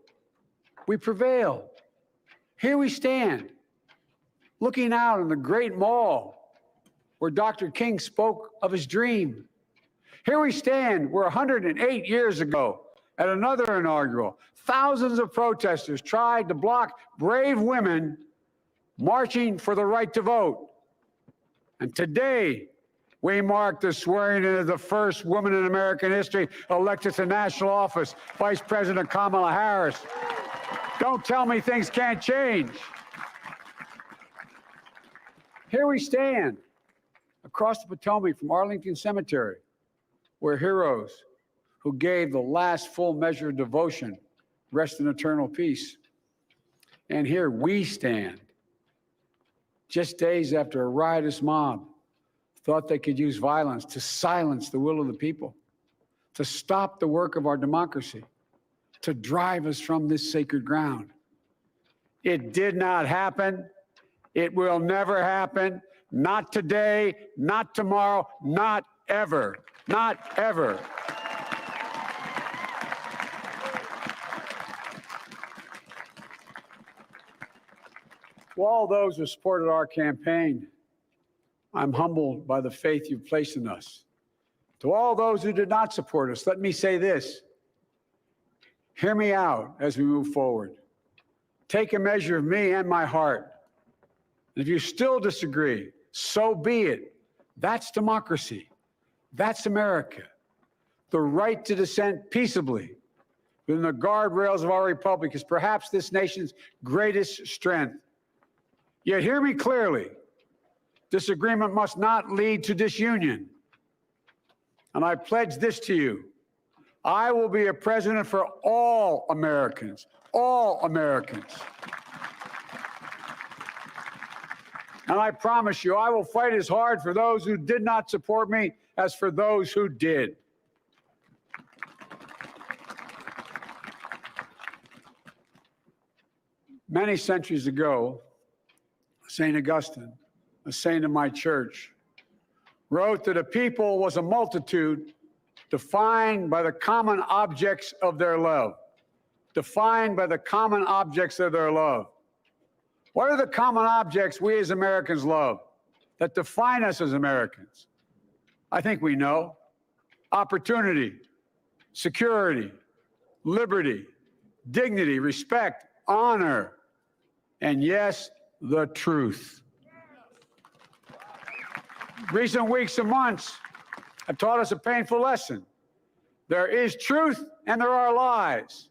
We prevailed. Here we stand, looking out on the great mall where Dr. King spoke of his dream. Here we stand where 108 years ago, at another inaugural, thousands of protesters tried to block brave women marching for the right to vote. And today, we mark the swearing in of the first woman in American history elected to national office, Vice President Kamala Harris. Don't tell me things can't change. Here we stand across the Potomac from Arlington Cemetery, where heroes who gave the last full measure of devotion rest in eternal peace. And here we stand, just days after a riotous mob thought they could use violence to silence the will of the people, to stop the work of our democracy, to drive us from this sacred ground. It did not happen. It will never happen. Not today, not tomorrow, not ever, not ever. To all those who supported our campaign, I'm humbled by the faith you've placed in us. To all those who did not support us, let me say this. Hear me out as we move forward. Take a measure of me and my heart. And if you still disagree, so be it. That's democracy. That's America. The right to dissent peaceably within the guardrails of our republic is perhaps this nation's greatest strength. Yet hear me clearly. Disagreement must not lead to disunion. And I pledge this to you. I will be a president for all Americans, all Americans. And I promise you, I will fight as hard for those who did not support me as for those who did. Many centuries ago, St. Augustine, a saint of my church, wrote that a people was a multitude defined by the common objects of their love. Defined by the common objects of their love. What are the common objects we as Americans love that define us as Americans? I think we know. Opportunity, security, liberty, dignity, respect, honor, and yes, the truth. Recent weeks and months have taught us a painful lesson. There is truth and there are lies.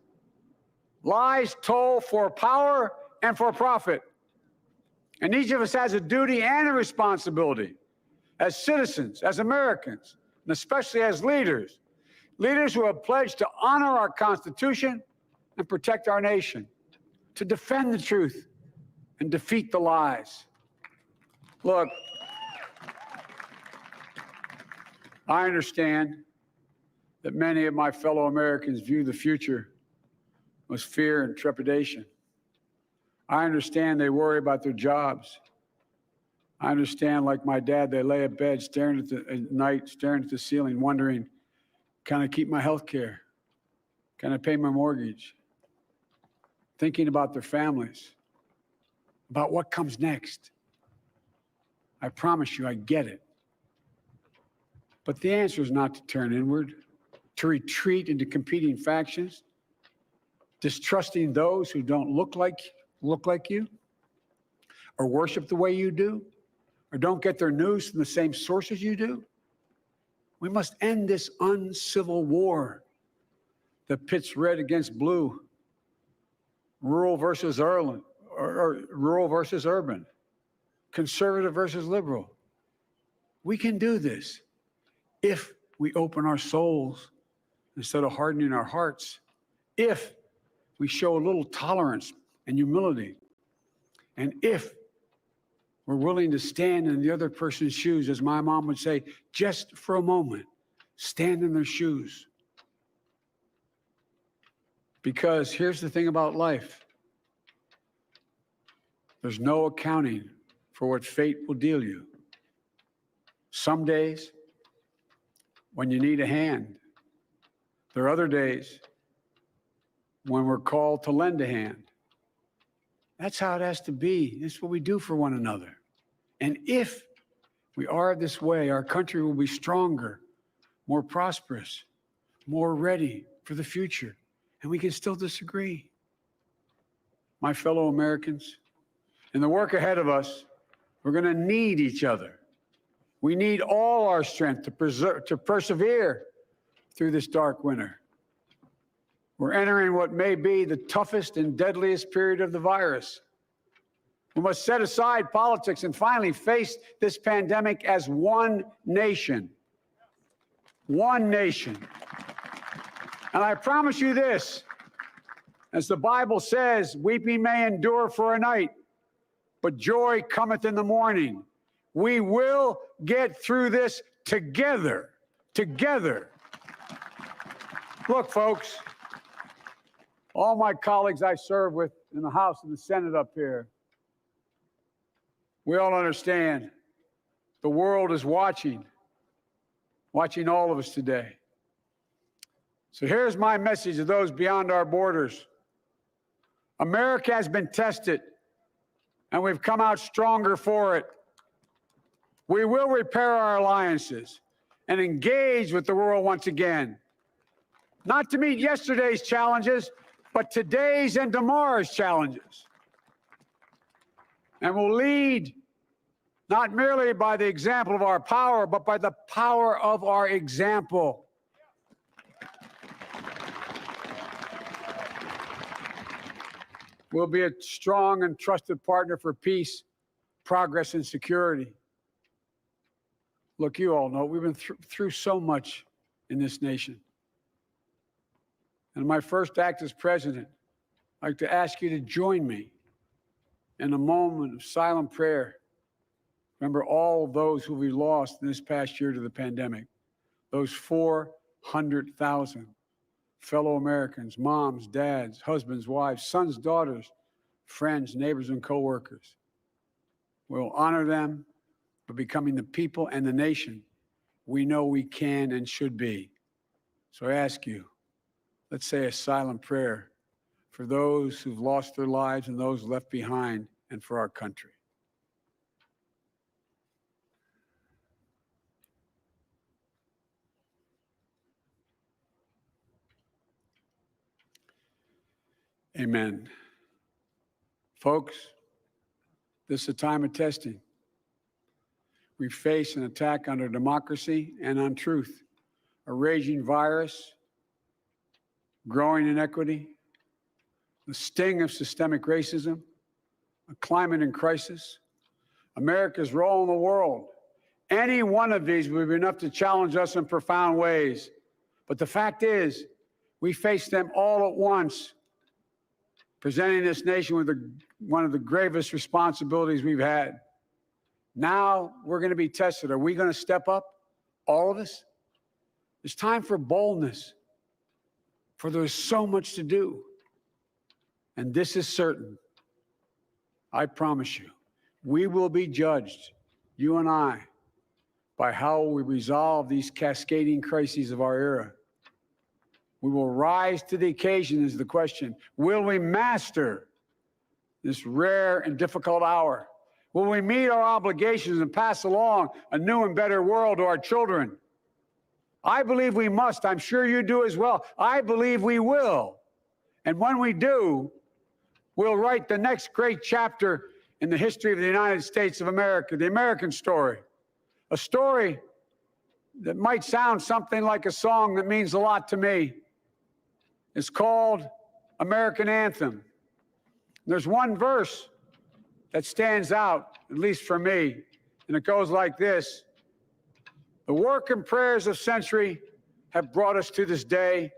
Lies told for power and for profit. And each of us has a duty and a responsibility as citizens, as Americans, and especially as leaders. Leaders who have pledged to honor our Constitution and protect our nation, to defend the truth and defeat the lies. Look, I understand that many of my fellow Americans view the future with fear and trepidation. I understand they worry about their jobs. I understand, like my dad, they lay in bed at night, staring at the ceiling, wondering, can I keep my health care? Can I pay my mortgage? Thinking about their families, about what comes next. I promise you, I get it. But the answer is not to turn inward, to retreat into competing factions, distrusting those who don't look like you, or worship the way you do, or don't get their news from the same sources you do. We must end this uncivil war that pits red against blue, rural versus urban, or rural versus urban, conservative versus liberal. We can do this if we open our souls instead of hardening our hearts, if we show a little tolerance and humility, and if we're willing to stand in the other person's shoes, as my mom would say, just for a moment, stand in their shoes. Because here's the thing about life. There's no accounting for what fate will deal you. Some days, when you need a hand. There are other days when we're called to lend a hand. That's how it has to be. That's what we do for one another. And if we are this way, our country will be stronger, more prosperous, more ready for the future. And we can still disagree. My fellow Americans, in the work ahead of us, we're going to need each other. We need all our strength to persevere through this dark winter. We're entering what may be the toughest and deadliest period of the virus. We must set aside politics and finally face this pandemic as one nation. One nation. And I promise you this, as the Bible says, weeping may endure for a night, but joy cometh in the morning. We will get through this together. Together. Look, folks, all my colleagues I serve with in the House and the Senate up here, we all understand the world is watching all of us today. So here's my message to those beyond our borders. America has been tested, and we've come out stronger for it. We will repair our alliances and engage with the world once again, not to meet yesterday's challenges, but today's and tomorrow's challenges. And we'll lead not merely by the example of our power, but by the power of our example. We'll be a strong and trusted partner for peace, progress, and security. Look, you all know we've been through so much in this nation. And my first act as president, I'd like to ask you to join me in a moment of silent prayer. Remember all those who we lost in this past year to the pandemic, those 400,000 fellow Americans, moms, dads, husbands, wives, sons, daughters, friends, neighbors, and coworkers. We'll honor them for becoming the people and the nation we know we can and should be. So I ask you, let's say a silent prayer for those who've lost their lives and those left behind, and for our country. Amen. Folks, this is a time of testing. We face an attack on our democracy and on truth, a raging virus, growing inequity, the sting of systemic racism, a climate in crisis, America's role in the world. Any one of these would be enough to challenge us in profound ways. But the fact is, we face them all at once, presenting this nation with one of the gravest responsibilities we've had. Now we're going to be tested. Are we going to step up, all of us? It's time for boldness, for there's so much to do. And this is certain. I promise you, we will be judged, you and I, by how we resolve these cascading crises of our era. We will rise to the occasion is the question. Will we master this rare and difficult hour? Will we meet our obligations and pass along a new and better world to our children? I believe we must. I'm sure you do as well. I believe we will. And when we do, we'll write the next great chapter in the history of the United States of America, the American story. A story that might sound something like a song that means a lot to me. It's called American Anthem. There's one verse that stands out, at least for me, and it goes like this. The work and prayers of century have brought us to this day.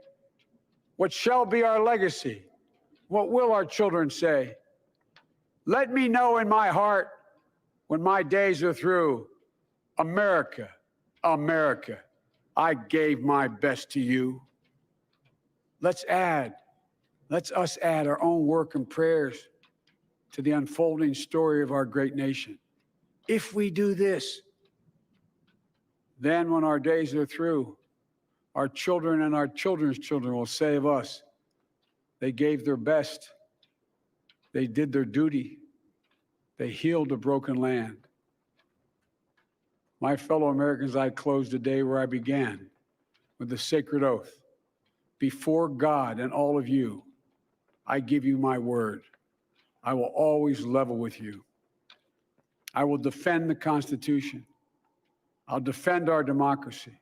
What shall be our legacy? What will our children say? Let me know in my heart when my days are through. America, America, I gave my best to you. Let's us add our own work and prayers to the unfolding story of our great nation. If we do this, then when our days are through, our children and our children's children will say of us, they gave their best, they did their duty, they healed a broken land. My fellow Americans, I close the day where I began, with the sacred oath. Before God and all of you, I give you my word. I will always level with you. I will defend the Constitution. I'll defend our democracy.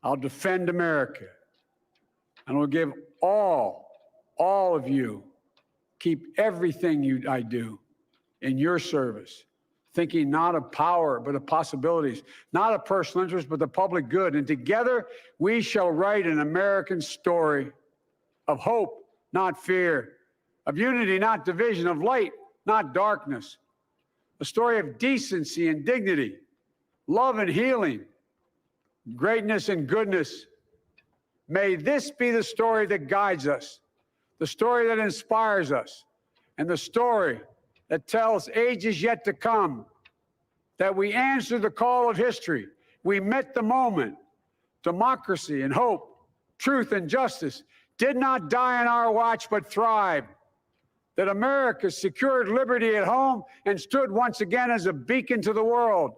I'll defend America. And I'll give all of you, keep everything I do in your service, thinking not of power, but of possibilities, not of personal interest, but the public good. And together we shall write an American story of hope, not fear, of unity, not division, of light, not darkness, a story of decency and dignity, love and healing, greatness and goodness. May this be the story that guides us, the story that inspires us, and the story that tells ages yet to come that we answered the call of history. We met the moment. Democracy and hope, truth and justice did not die on our watch, but thrived. That America secured liberty at home and stood once again as a beacon to the world.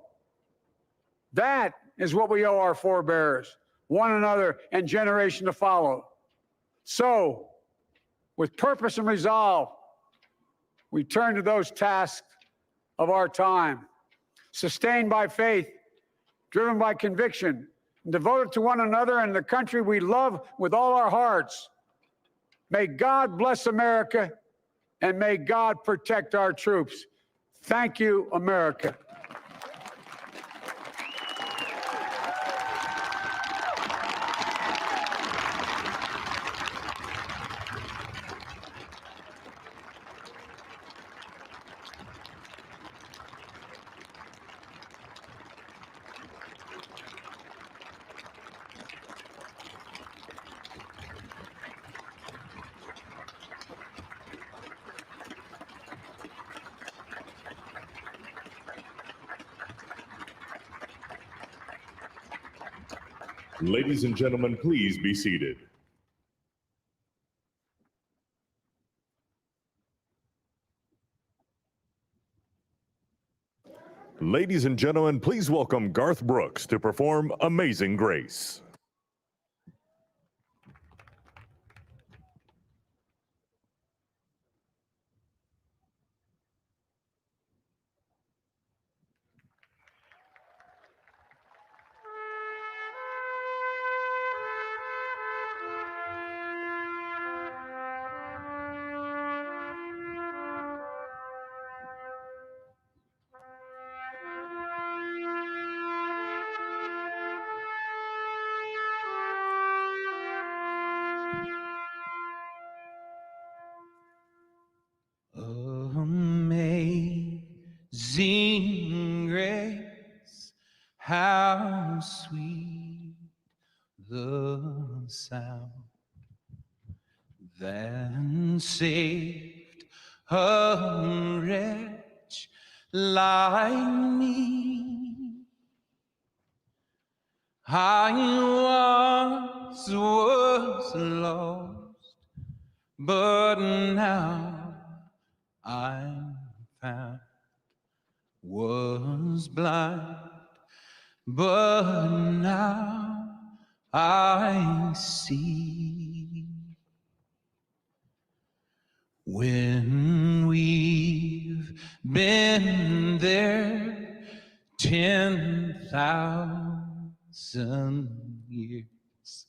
That is what we owe our forebears, one another, and generation to follow. So, with purpose and resolve, we turn to those tasks of our time, sustained by faith, driven by conviction, and devoted to one another and the country we love with all our hearts. May God bless America, and may God protect our troops. Thank you, America. Ladies and gentlemen, please be seated. Ladies and gentlemen, please welcome Garth Brooks to perform Amazing Grace. Amazing grace, how sweet the sound that saved a wretch like me. I was lost, but now I'm found. Was blind, but now I see. When we've been there 10,000 years,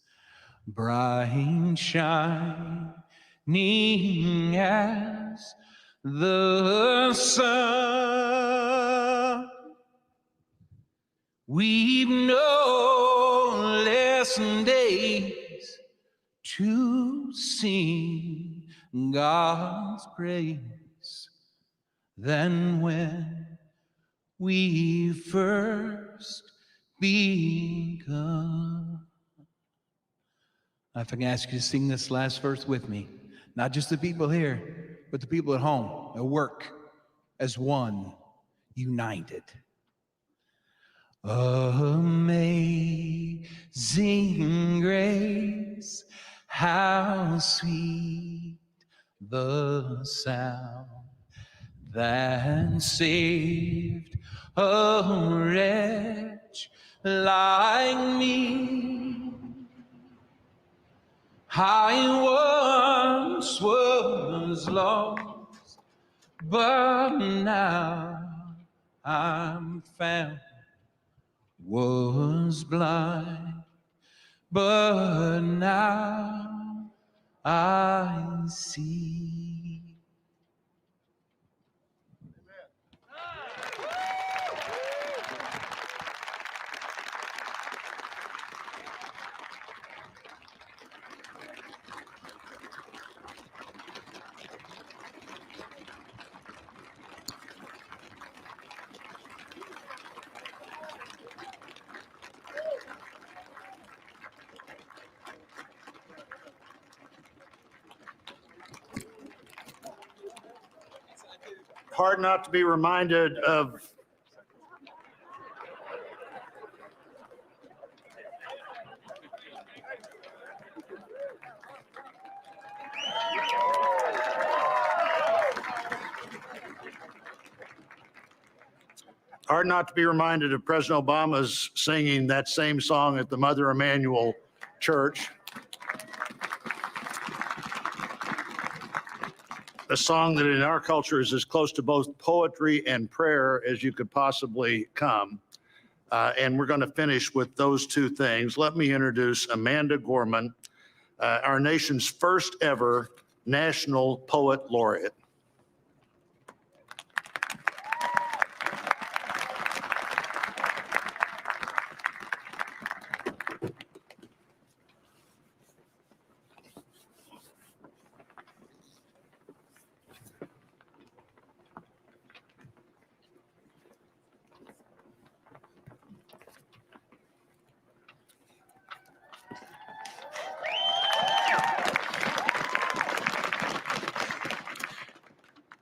bright shining as the sun, we've no less days to sing God's praise than when we first begun. If I can ask you to sing this last verse with me, not just the people here, but the people at home, at work, as one, united. Amazing grace, how sweet the sound that saved a wretch like me. I once was lost, but now I'm found. Was blind, but now I see. Hard not to be reminded of President Obama's singing that same song at the Mother Emanuel Church. A song that in our culture is as close to both poetry and prayer as you could possibly come. And we're going to finish with those two things. Let me introduce Amanda Gorman, our nation's first ever National Poet Laureate.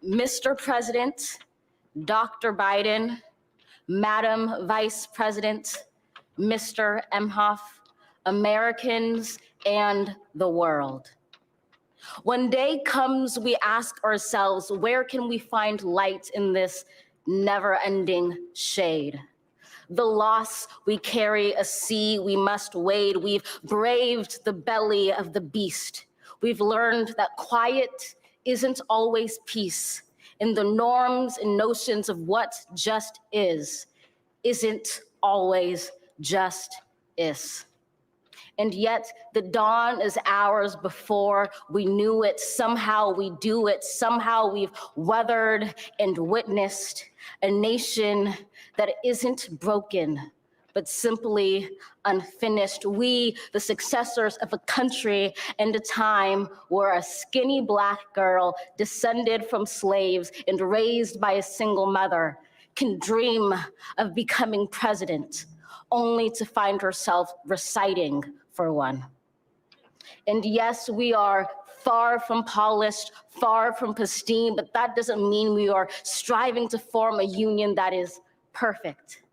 Mr. President, Dr. Biden, Madam Vice President, Mr. Emhoff, Americans, and the world. When day comes, we ask ourselves, where can we find light in this never-ending shade? The loss we carry, a sea we must wade. We've braved the belly of the beast. We've learned that quiet isn't always peace, and the norms and notions of what just isn't always just is. And yet the dawn is ours before we knew it. Somehow we do it. Somehow we've weathered and witnessed a nation that isn't broken, but simply unfinished. We, the successors of a country and a time where a skinny Black girl descended from slaves and raised by a single mother can dream of becoming president, only to find herself reciting for one. And yes, we are far from polished, far from pristine, but that doesn't mean we are striving to form a union that is perfect.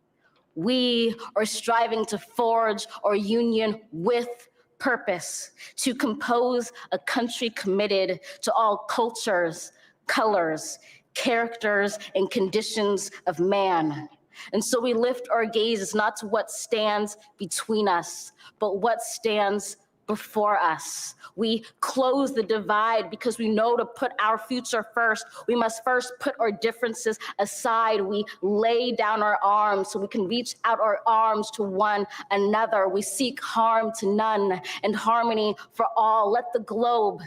We are striving to forge our union with purpose, to compose a country committed to all cultures, colors, characters, and conditions of man. And so we lift our gazes not to what stands between us, but what stands before us. We close the divide because we know to put our future first, we must first put our differences aside. We lay down our arms so we can reach out our arms to one another. We seek harm to none and harmony for all. Let the globe,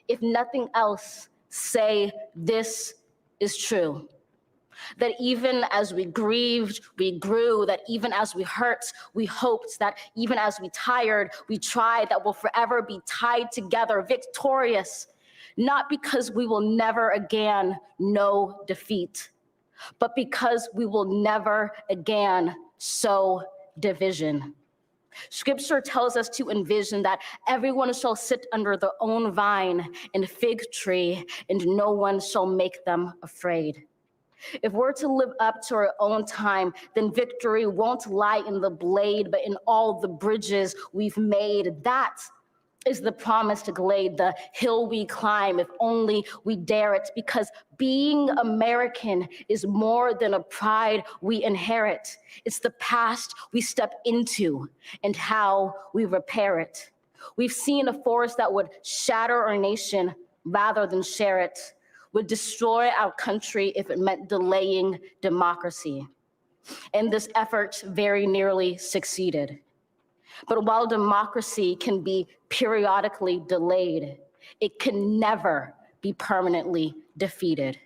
if nothing else, say this is true. That even as we grieved, we grew, that even as we hurt, we hoped, that even as we tired, we tried, that we'll forever be tied together, victorious, not because we will never again know defeat, but because we will never again sow division. Scripture tells us to envision that everyone shall sit under their own vine and fig tree, and no one shall make them afraid. If we're to live up to our own time, then victory won't lie in the blade, but in all the bridges we've made. That is the promised glade, the hill we climb, if only we dare it, because being American is more than a pride we inherit. It's the past we step into and how we repair it. We've seen a force that would shatter our nation rather than share it, would destroy our country if it meant delaying democracy. And this effort very nearly succeeded. But while democracy can be periodically delayed, it can never be permanently defeated.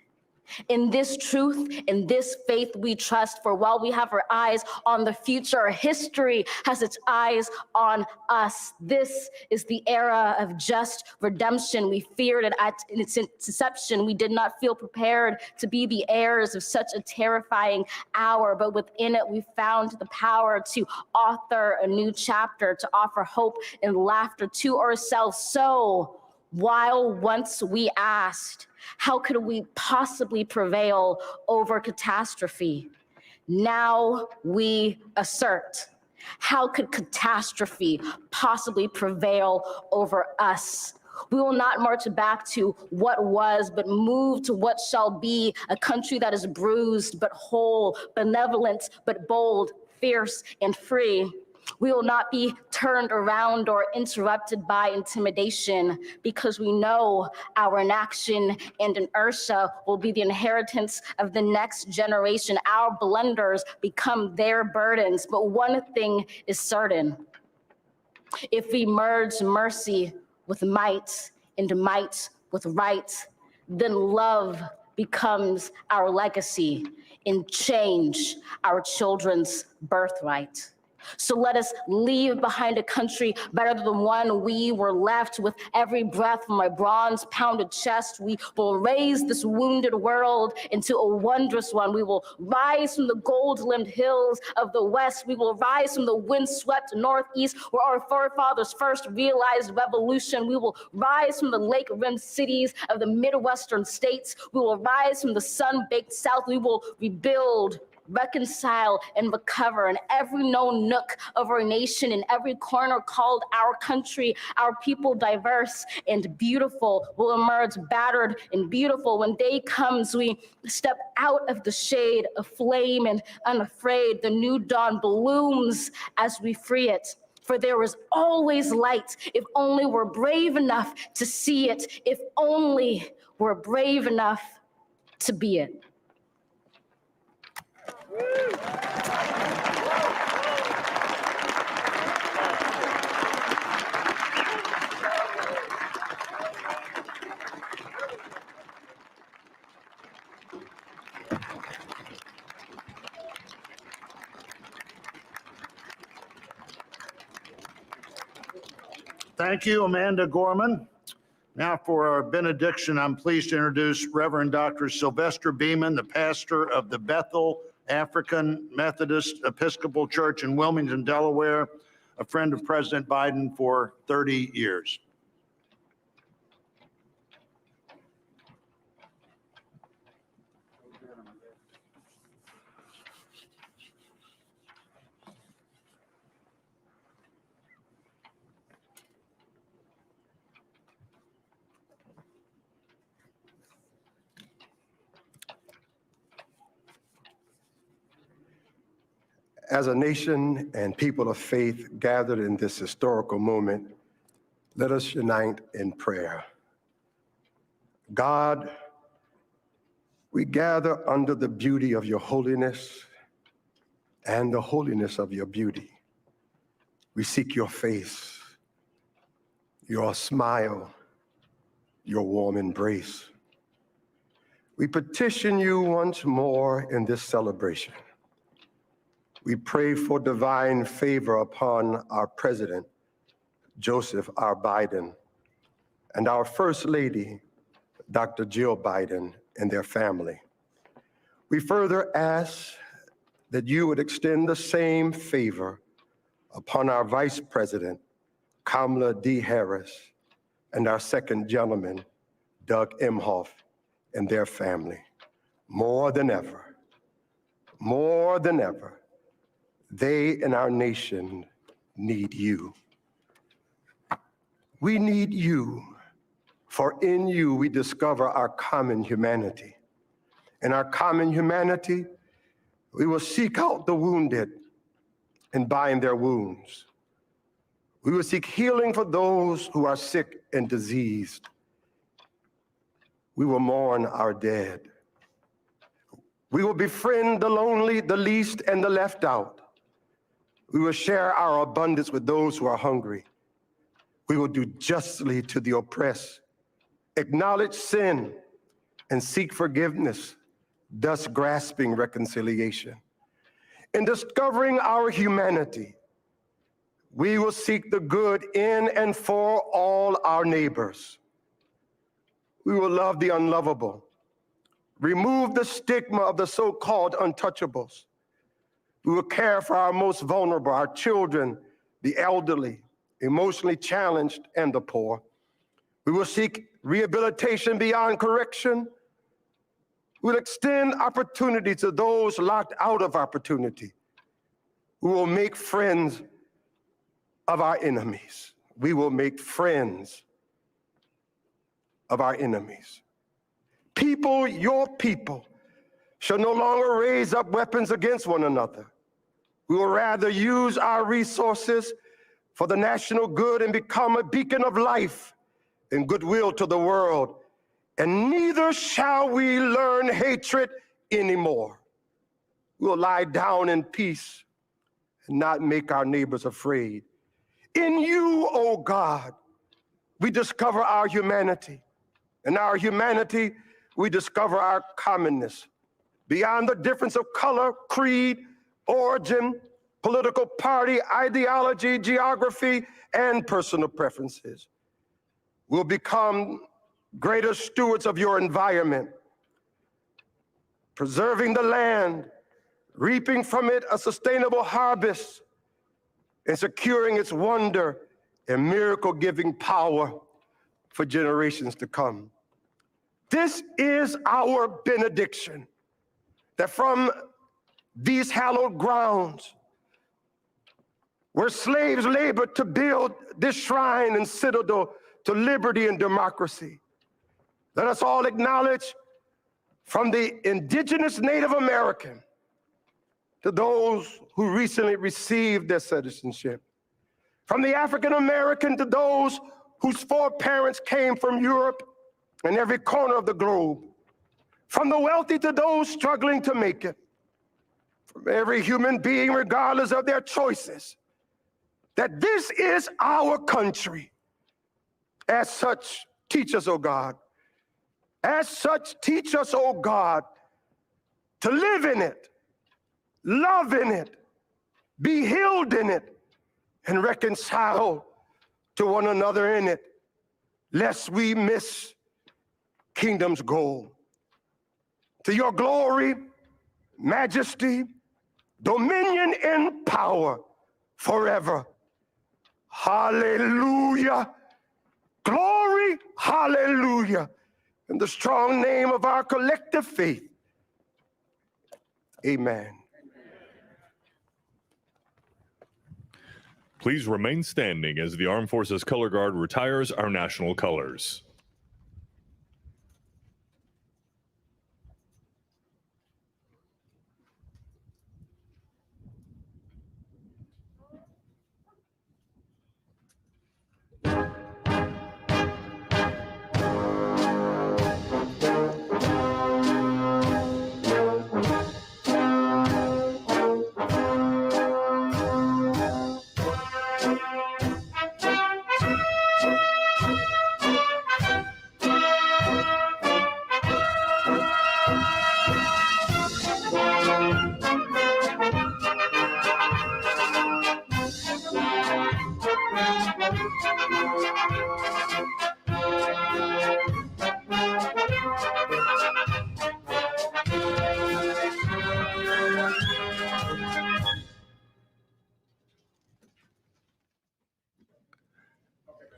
In this truth, in this faith we trust, for while we have our eyes on the future, history has its eyes on us. This is the era of just redemption. We feared it at its inception. We did not feel prepared to be the heirs of such a terrifying hour, but within it we found the power to author a new chapter, to offer hope and laughter to ourselves. So, while once we asked, how could we possibly prevail over catastrophe? Now we assert, how could catastrophe possibly prevail over us? We will not march back to what was, but move to what shall be, a country that is bruised but whole, benevolent but bold, fierce and free. We will not be turned around or interrupted by intimidation, because we know our inaction and inertia will be the inheritance of the next generation. Our blunders become their burdens. But one thing is certain: if we merge mercy with might and might with right, then love becomes our legacy and change our children's birthright. So let us leave behind a country better than the one we were left. With every breath from my bronze-pounded chest, we will raise this wounded world into a wondrous one. We will rise from the gold-limbed hills of the West. We will rise from the wind-swept Northeast, where our forefathers first realized revolution. We will rise from the lake-rimmed cities of the Midwestern states. We will rise from the sun-baked South. We will rebuild, reconcile, and recover in every known nook of our nation, in every corner called our country. Our people, diverse and beautiful, will emerge battered and beautiful. When day comes, we step out of the shade, aflame and unafraid. The new dawn blooms as we free it. For there is always light, if only we're brave enough to see it, if only we're brave enough to be it. Thank you, Amanda Gorman. Now for our benediction, I'm pleased to introduce Reverend Dr. Sylvester Beeman, the pastor of the Bethel African Methodist Episcopal Church in Wilmington, Delaware, a friend of President Biden for 30 years. As a nation and people of faith gathered in this historical moment, let us unite in prayer. God, we gather under the beauty of your holiness and the holiness of your beauty. We seek your face, your smile, your warm embrace. We petition you once more in this celebration. We pray for divine favor upon our President, Joseph R. Biden, and our First Lady, Dr. Jill Biden, and their family. We further ask that you would extend the same favor upon our Vice President, Kamala D. Harris, and our second gentleman, Doug Emhoff, and their family. More than ever, they and our nation need you. We need you, for in you we discover our common humanity. In our common humanity, we will seek out the wounded and bind their wounds. We will seek healing for those who are sick and diseased. We will mourn our dead. We will befriend the lonely, the least, and the left out. We will share our abundance with those who are hungry. We will do justly to the oppressed, acknowledge sin, and seek forgiveness, thus grasping reconciliation. In discovering our humanity, we will seek the good in and for all our neighbors. We will love the unlovable, remove the stigma of the so-called untouchables. We will care for our most vulnerable, our children, the elderly, emotionally challenged, and the poor. We will seek rehabilitation beyond correction. We will extend opportunity to those locked out of opportunity. We will make friends of our enemies. We will make friends of our enemies. People, your people, shall no longer raise up weapons against one another. We will rather use our resources for the national good and become a beacon of life and goodwill to the world. And neither shall we learn hatred anymore. We will lie down in peace and not make our neighbors afraid. In you, O God, we discover our humanity. In our humanity, we discover our commonness. Beyond the difference of color, creed, origin, political party, ideology, geography, and personal preferences. We'll become greater stewards of your environment, preserving the land, reaping from it a sustainable harvest, and securing its wonder and miracle-giving power for generations to come. This is our benediction, that from these hallowed grounds, where slaves labored to build this shrine and citadel to liberty and democracy, let us all acknowledge, from the indigenous Native American to those who recently received their citizenship, from the African American to those whose foreparents came from Europe and every corner of the globe, from the wealthy to those struggling to make it, from every human being, regardless of their choices, that this is our country. As such, teach us, O God. As such, teach us, O God, to live in it, love in it, be healed in it, and reconcile to one another in it, lest we miss kingdom's goal. To your glory, majesty, dominion, and power forever. Hallelujah. Glory, hallelujah. In the strong name of our collective faith. Amen. Please remain standing as the Armed Forces Color Guard retires our national colors.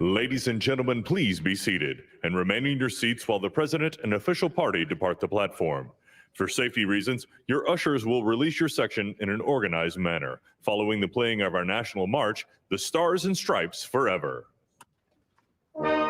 Ladies and gentlemen, please be seated and remain in your seats while the President and official party depart the platform. For safety reasons, your ushers will release your section in an organized manner, following the playing of our national march, The Stars and Stripes Forever. Well,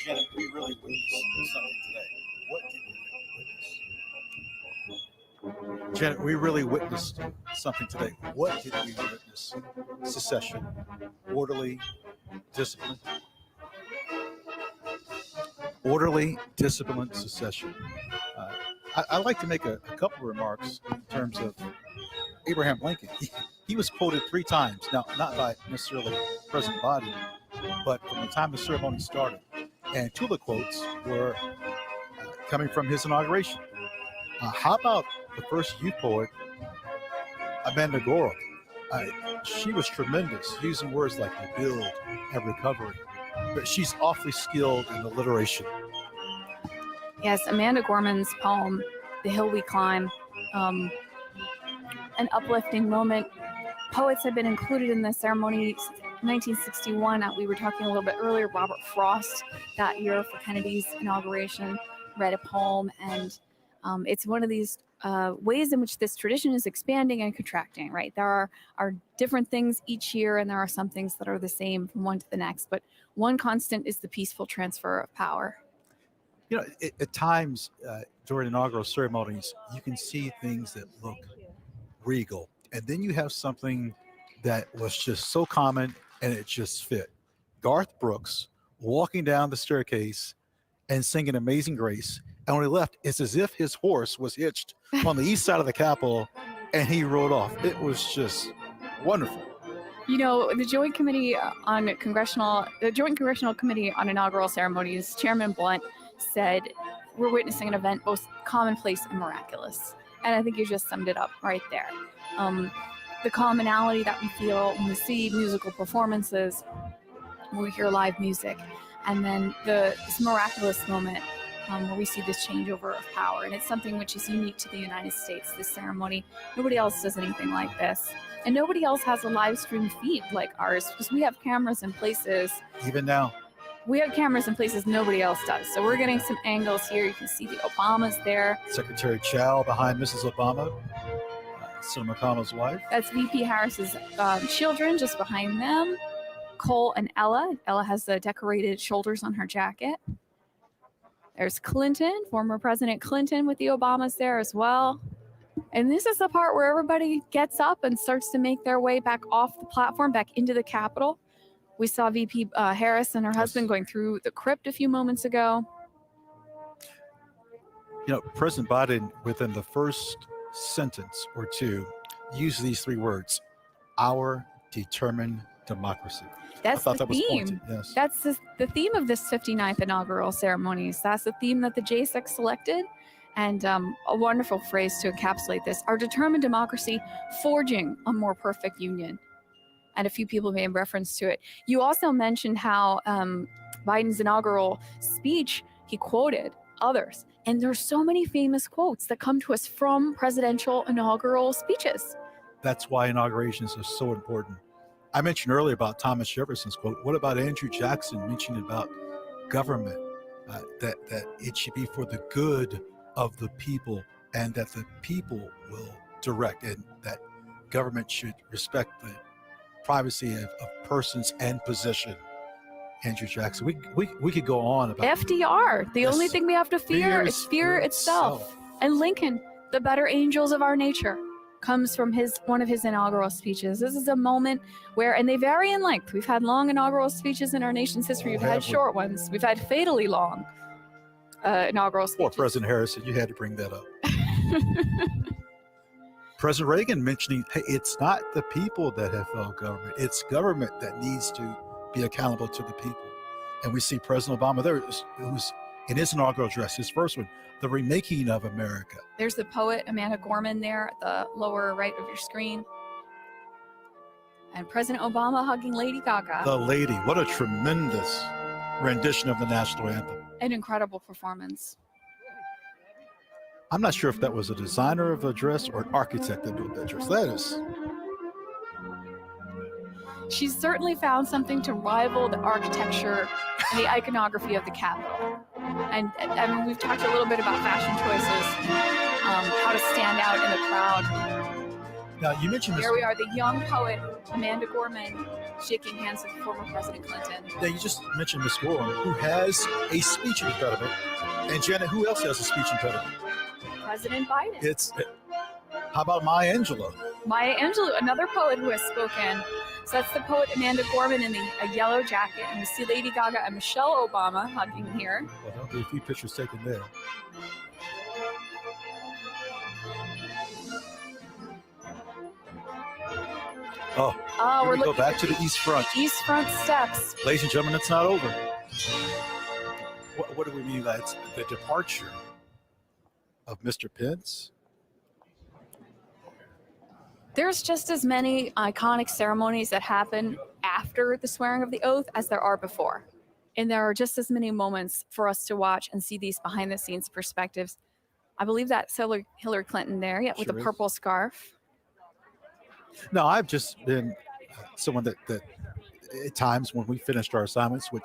Janet, we really witnessed something today. What did we witness? Janet, we really witnessed something today. What did we witness? Secession, orderly, disciplined. Orderly, disciplined secession. I'd like to make a couple of remarks in terms of Abraham Lincoln. He was quoted 3 times, now not by necessarily President Biden, but from the time the ceremony started. And 2 of the quotes were coming from his inauguration. How about the first youth poet, Amanda Gorham? She was tremendous, using words like rebuild and recovery, but she's awfully skilled in alliteration. Yes, Amanda Gorman's poem, The Hill We Climb, an uplifting moment. Poets have been included in the ceremony since 1961. We were talking a little bit earlier, Robert Frost that year for Kennedy's inauguration read a poem, and it's one of these ways in which this tradition is expanding and contracting, right? There are different things each year, and there are some things that are the same from one to the next, but one constant is the peaceful transfer of power. You know, at times during inaugural ceremonies, you can see things that look regal, and then you have something that was just so common and it just fit. Garth Brooks walking down the staircase and singing Amazing Grace, and when he left, it's as if his horse was hitched on the east side of the Capitol and he rode off. It was just wonderful. You know, the Joint Congressional Committee on Inaugural Ceremonies, Chairman Blunt said, we're witnessing an event both commonplace and miraculous. And I think you just summed it up right there. The commonality that we feel when we see musical performances, when we hear live music, and then this miraculous moment where we see this changeover of power. And it's something which is unique to the United States, this ceremony. Nobody else does anything like this. And nobody else has a live stream feed like ours, because we have cameras in places. Even now. We have cameras in places nobody else does. So we're getting some angles here. You can see the Obamas there. Secretary Chow behind Mrs. Obama, Senator McConnell's wife. That's VP Harris's children just behind them. Cole and Ella. Ella has the decorated shoulders on her jacket. There's Clinton, former President Clinton with the Obamas there as well. And this is the part where everybody gets up and starts to make their way back off the platform, back into the Capitol. We saw VP Harris and her husband going through the crypt a few moments ago. You know, President Biden, within the first sentence or two, used these three words: our determined democracy. That's I thought the that was theme. pointed. Yes. That's the theme of this 59th inaugural ceremonies. That's the theme that the JSEC selected. And a wonderful phrase to encapsulate this: our determined democracy, forging a more perfect union. And a few people made reference to it. You also mentioned how Biden's inaugural speech, he quoted others. And there's so many famous quotes that come to us from presidential inaugural speeches. That's why inaugurations are so important. I mentioned earlier about Thomas Jefferson's quote. What about Andrew Jackson mentioning about government, that it should be for the good of the people, and that the people will direct, and that government should respect the privacy of persons and position. Andrew Jackson. We could go on about FDR. The only thing we have to fear is fear itself. And Lincoln, the better angels of our nature, comes from one of his inaugural speeches. This is a moment where, and they vary in length. We've had long inaugural speeches in our nation's history. We've had short ones. We've had fatally long inaugural speeches. Poor President Harrison, you had to bring that up. President Reagan mentioning, hey, it's not the people that have failed government. It's government that needs to be accountable to the people. And we see President Obama there, who's in his inaugural address, his first one, the remaking of America. There's the poet Amanda Gorman there at the lower right of your screen. And President Obama hugging Lady Gaga. The lady, what a tremendous rendition of the national anthem. An incredible performance. I'm not sure if that was a designer of a dress or an architect that built that dress. That is. She's certainly found something to rival the architecture and the iconography of the Capitol. And I mean, we've talked a little bit about fashion choices, how to stand out in the crowd. Now, you mentioned this. Here we are, the young poet, Amanda Gorman, shaking hands with former President Clinton. Now, you just mentioned Miss Gorman, who has a speech impediment. And Janet, who else has a speech impediment? President Biden. How about Maya Angelou? Maya Angelou, another poet who has spoken. So that's the poet Amanda Gorman in a yellow jacket. And we see Lady Gaga and Michelle Obama hugging here. Well, there'll be a few pictures taken there. We're we go back to the East Front. East Front steps. Ladies and gentlemen, it's not over. What do we mean by it's the departure of Mr. Pence? There's just as many iconic ceremonies that happen after the swearing of the oath as there are before. And there are just as many moments for us to watch and see these behind the scenes perspectives. I believe that's Hillary Clinton there, with the purple scarf. No, I've just been someone that at times when we finished our assignments, which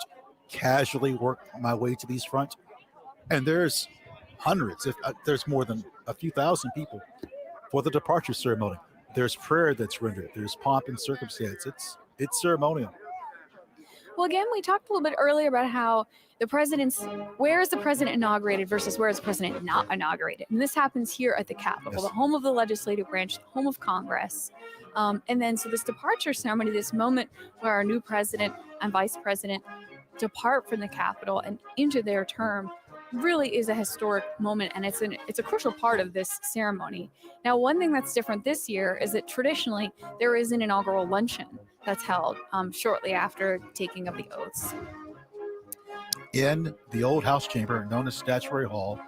casually work my way to these front, and there's hundreds, if there's more than a few thousand people for the departure ceremony. There's prayer that's rendered. There's pomp and circumstance. It's ceremonial. Well, again, we talked a little bit earlier about how where is the president inaugurated versus where is the president not inaugurated. And this happens here at the Capitol, the home of the legislative branch, the home of Congress. And then so this departure ceremony, this moment where our new president and vice president depart from the Capitol and into their term, really is a historic moment, and it's a crucial part of this ceremony. Now, one thing that's different this year is that traditionally there is an inaugural luncheon that's held shortly after taking of the oaths. In the old House chamber, known as Statuary Hall,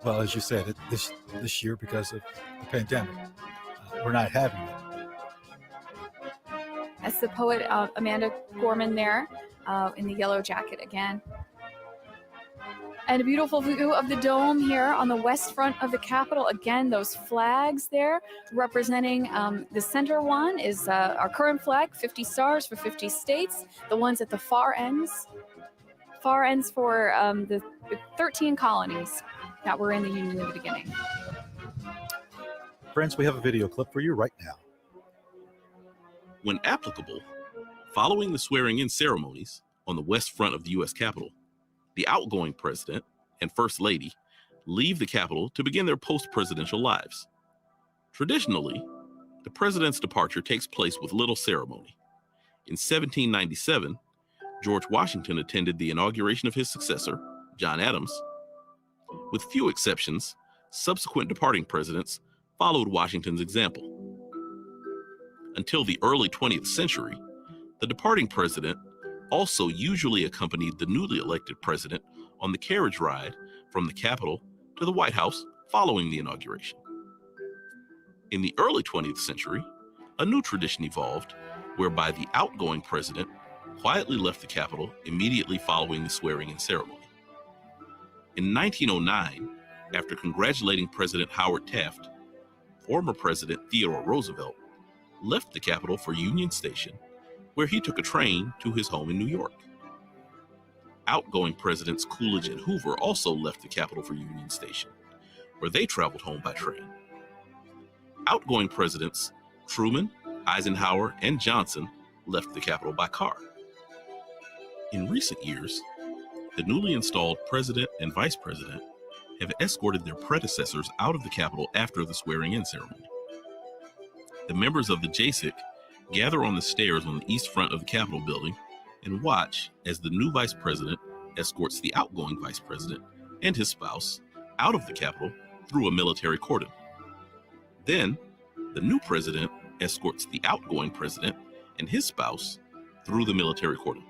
well, as you said, this year because of the pandemic, we're not having it. That's the poet Amanda Gorman there in the yellow jacket again. And a beautiful view of the dome here on the west front of the Capitol. Again, those flags there representing the center one is our current flag, 50 stars for 50 states. The ones at the far ends for the 13 colonies that were in the Union in the beginning. Friends, we have a video clip for you right now. When applicable, following the swearing-in ceremonies on the west front of the U.S. Capitol, the outgoing president and First Lady leave the Capitol to begin their post-presidential lives. Traditionally, the president's departure takes place with little ceremony. In 1797, George Washington attended the inauguration of his successor, John Adams. With few exceptions, subsequent departing presidents followed Washington's example. Until the early 20th century, the departing president also usually accompanied the newly elected president on the carriage ride from the Capitol to the White House following the inauguration. In the early 20th century, a new tradition evolved whereby the outgoing president quietly left the Capitol immediately following the swearing-in ceremony. In 1909, after congratulating President Howard Taft, former President Theodore Roosevelt left the Capitol for Union Station, where he took a train to his home in New York. Outgoing Presidents Coolidge and Hoover also left the Capitol for Union Station, where they traveled home by train. Outgoing Presidents Truman, Eisenhower, and Johnson left the Capitol by car. In recent years, the newly installed president and vice president have escorted their predecessors out of the Capitol after the swearing-in ceremony. The members of the JSIC gather on the stairs on the east front of the Capitol building and watch as the new vice president escorts the outgoing vice president and his spouse out of the Capitol through a military cordon. Then, the new president escorts the outgoing president and his spouse through the military cordon.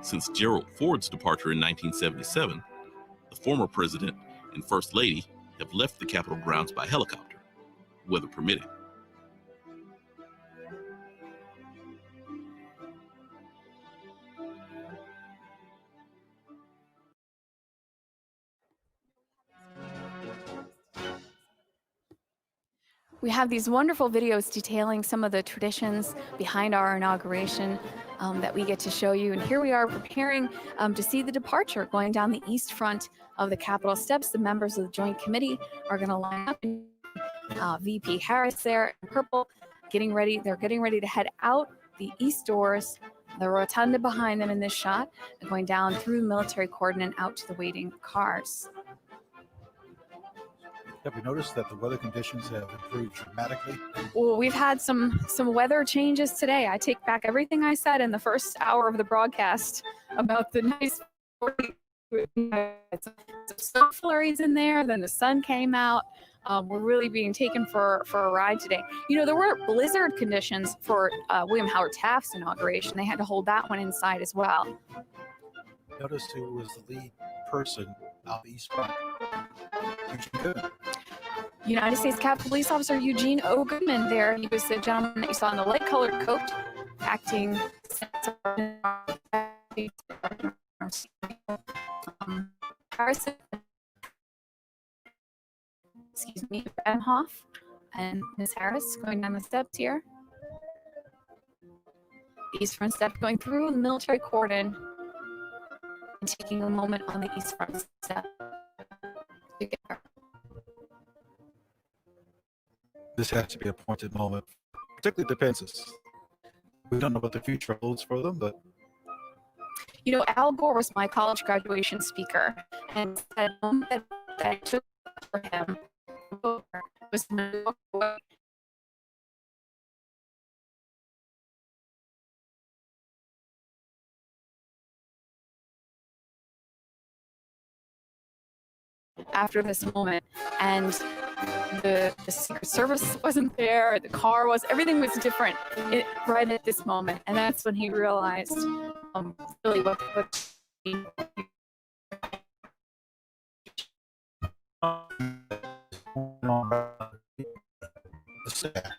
Since Gerald Ford's departure in 1977, the former president and First Lady have left the Capitol grounds by helicopter, weather permitting. We have these wonderful videos detailing some of the traditions behind our inauguration that we get to show you. And here we are preparing to see the departure going down the east front of the Capitol steps. The members of the Joint Committee are going to line up. VP Harris there in purple, getting ready. They're getting ready to head out the east doors, the rotunda behind them in this shot, and going down through the military cordon and out to the waiting cars. Have we noticed that the weather conditions have improved dramatically? Well, we've had some weather changes today. I take back everything I said in the first hour of the broadcast about the nice snow flurries in there. Then the sun came out. We're really being taken for a ride today. You know, there were blizzard conditions for William Howard Taft's inauguration. They had to hold that one inside as well. Notice who was the lead person out the east front. Eugene Goodman. United States Capitol Police Officer Eugene O. Goodman there. He was the gentleman that you saw in the light-colored coat, acting Harrison, Emhoff, and Ms. Harris going down the steps here. The east front step going through the military cordon and taking a moment on the east front step together. This has to be a pointed moment, particularly the Pences. We don't know what the future holds for them, but you know, Al Gore was my college graduation speaker, and that moment that I took for him was after this moment, and the Secret Service wasn't there, the car was, everything was different right at this moment, and that's when he realized really what the staff.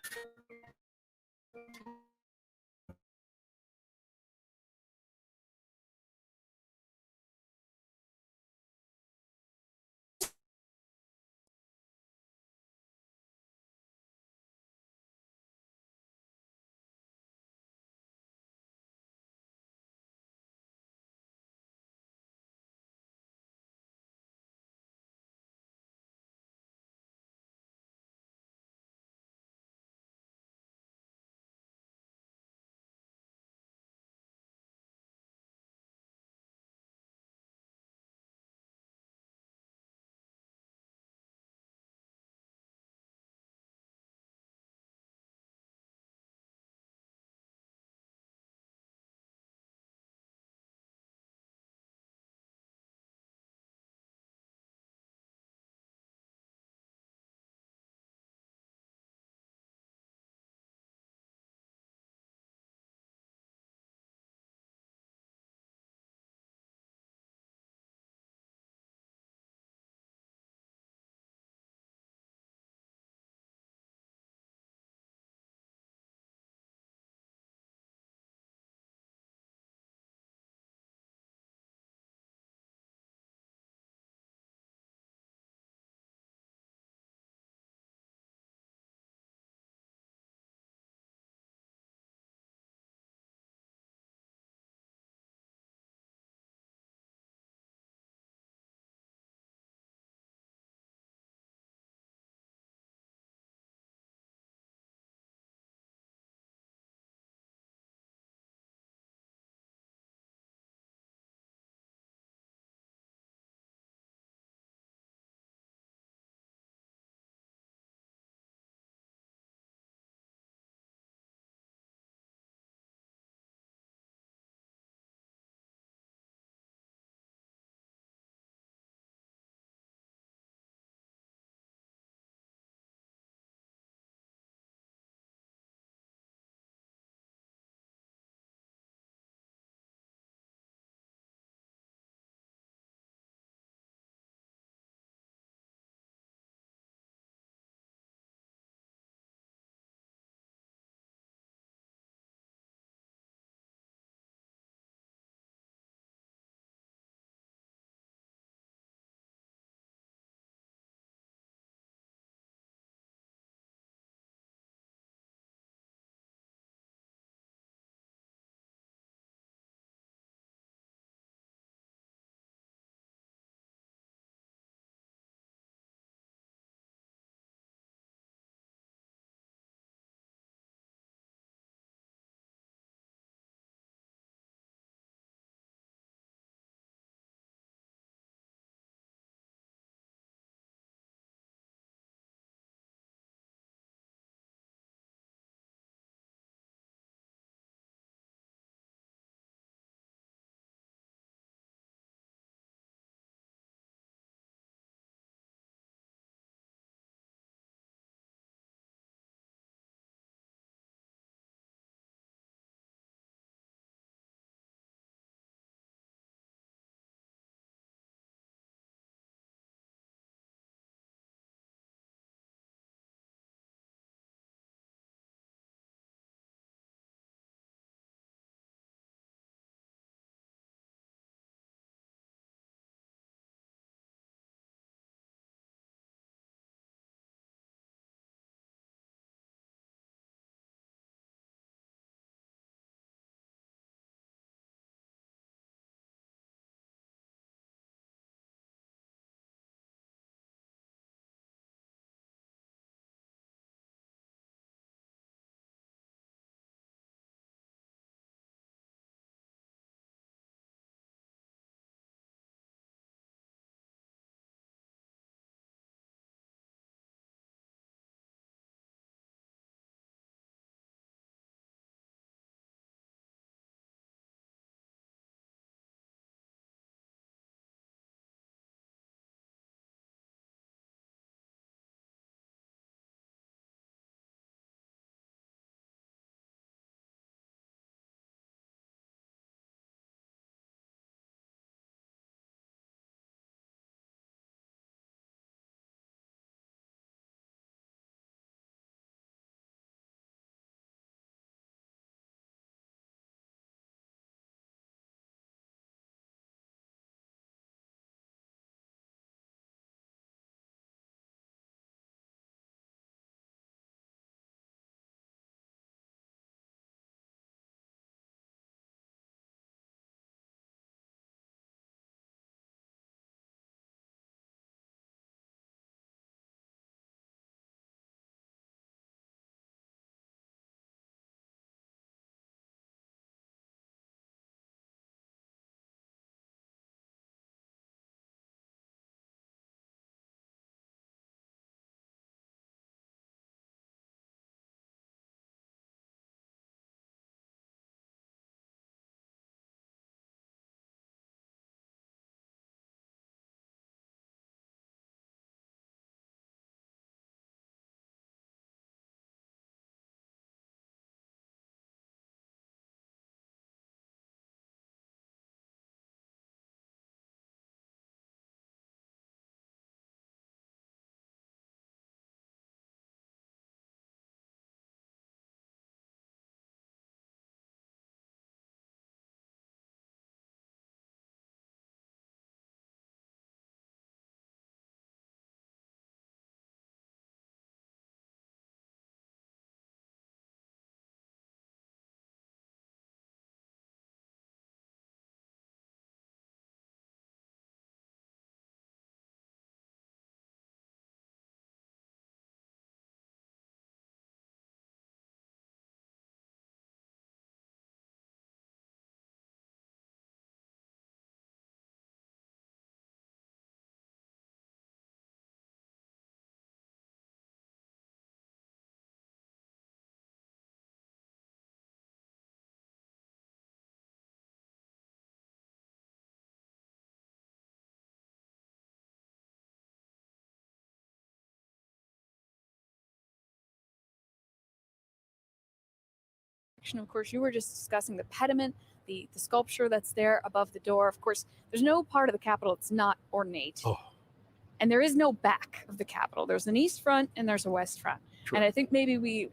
section. Of course, you were just discussing the pediment, the sculpture that's there above the door. Of course, there's no part of the Capitol that's not ornate. Oh. And there is no back of the Capitol. There's an east front and there's a west front. True. And I think maybe we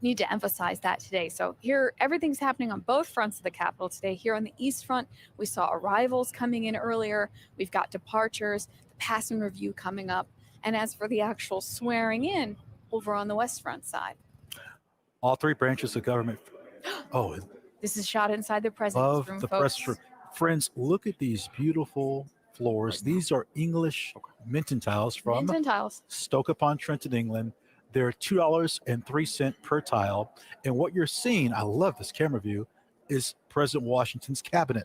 need to emphasize that today. So here, everything's happening on both fronts of the Capitol today. Here on the east front, we saw arrivals coming in earlier. We've got departures, the pass and review coming up. And as for the actual swearing in, over on the west front side. All three branches of government. Oh, This is shot inside the president's love room, the folks. press room. Friends, look at these beautiful floors. These are English Minton tiles from Minton tiles. Stoke-upon-Trent in England. They're $2.03 per tile. And what you're seeing, I love this camera view, is President Washington's cabinet.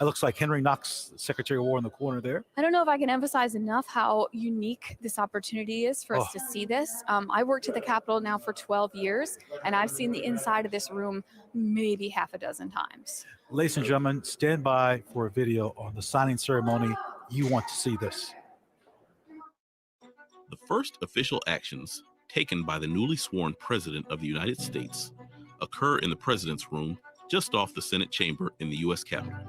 It looks like Henry Knox, Secretary of War, in the corner there. I don't know if I can emphasize enough how unique this opportunity is for us to see this. I worked at the Capitol now for 12 years, and I've seen the inside of this room maybe half a dozen times. Ladies and gentlemen, stand by for a video on the signing ceremony. You want to see this. The first official actions taken by the newly sworn President of the United States occur in the President's room just off the Senate chamber in the U.S. Capitol.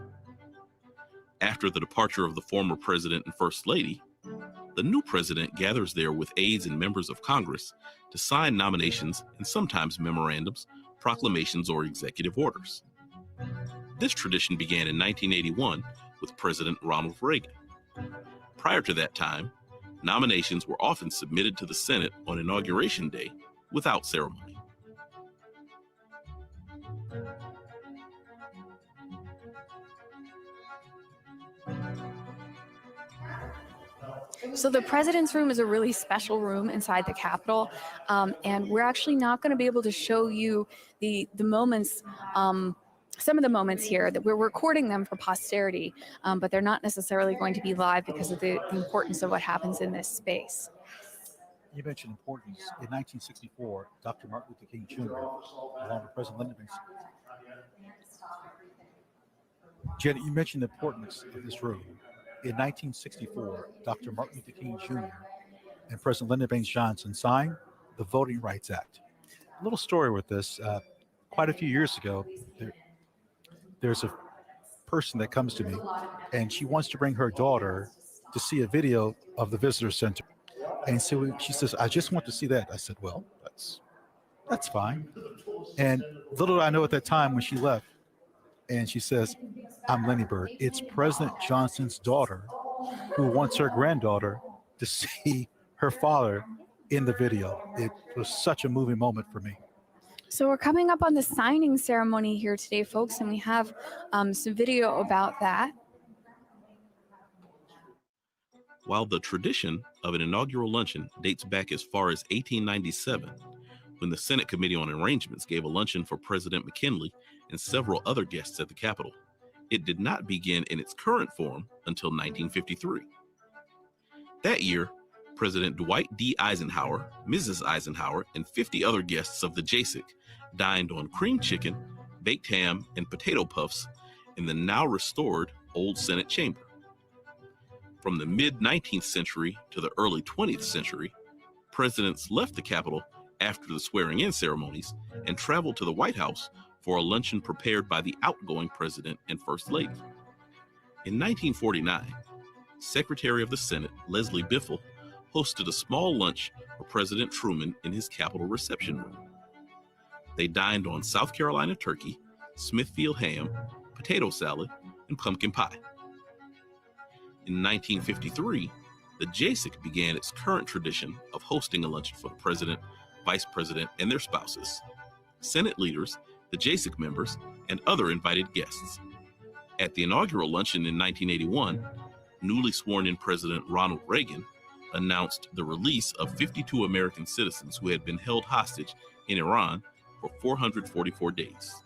After the departure of the former President and First Lady, the new President gathers there with aides and members of Congress to sign nominations and sometimes memorandums, proclamations, or executive orders. This tradition began in 1981 with President Ronald Reagan. Prior to that time, nominations were often submitted to the Senate on Inauguration Day without ceremony. So the president's room is a really special room inside the Capitol, and we're actually not going to be able to show you the moments, some of the moments here that we're recording them for posterity, but they're not necessarily going to be live because of the importance of what happens in this space. You mentioned importance. In 1964, Dr. Martin Luther King Jr., along with President Lyndon Baines. Janet, you mentioned the importance of this room. In 1964, Dr. Martin Luther King Jr. and President Lyndon Baines Johnson signed the Voting Rights Act. A little story with this. Quite a few years ago, there's a person that comes to me, and she wants to bring her daughter to see a video of the visitor center. And so she says, I just want to see that. I said, well, that's fine. And little did I know at that time when she left, and she says, I'm Lenny Bird. It's President Johnson's daughter who wants her granddaughter to see her father in the video. It was such a moving moment for me. So we're coming up on the signing ceremony here today, folks, and we have some video about that. While the tradition of an inaugural luncheon dates back as far as 1897, when the Senate Committee on Arrangements gave a luncheon for President McKinley and several other guests at the Capitol, it did not begin in its current form until 1953. That year, President Dwight D. Eisenhower, Mrs. Eisenhower, and 50 other guests of the JASIC dined on cream chicken, baked ham, and potato puffs in the now restored Old Senate Chamber. From the mid-19th century to the early 20th century, presidents left the Capitol after the swearing-in ceremonies and traveled to the White House for a luncheon prepared by the outgoing president and First Lady. In 1949, Secretary of the Senate Leslie Biffle hosted a small lunch for President Truman in his Capitol reception room. They dined on South Carolina turkey, Smithfield ham, potato salad, and pumpkin pie. In 1953, the JASIC began its current tradition of hosting a luncheon for the president, vice president, and their spouses, Senate leaders, the JASIC members, and other invited guests. At the inaugural luncheon in 1981, newly sworn-in President Ronald Reagan announced the release of 52 American citizens who had been held hostage in Iran for 444 days.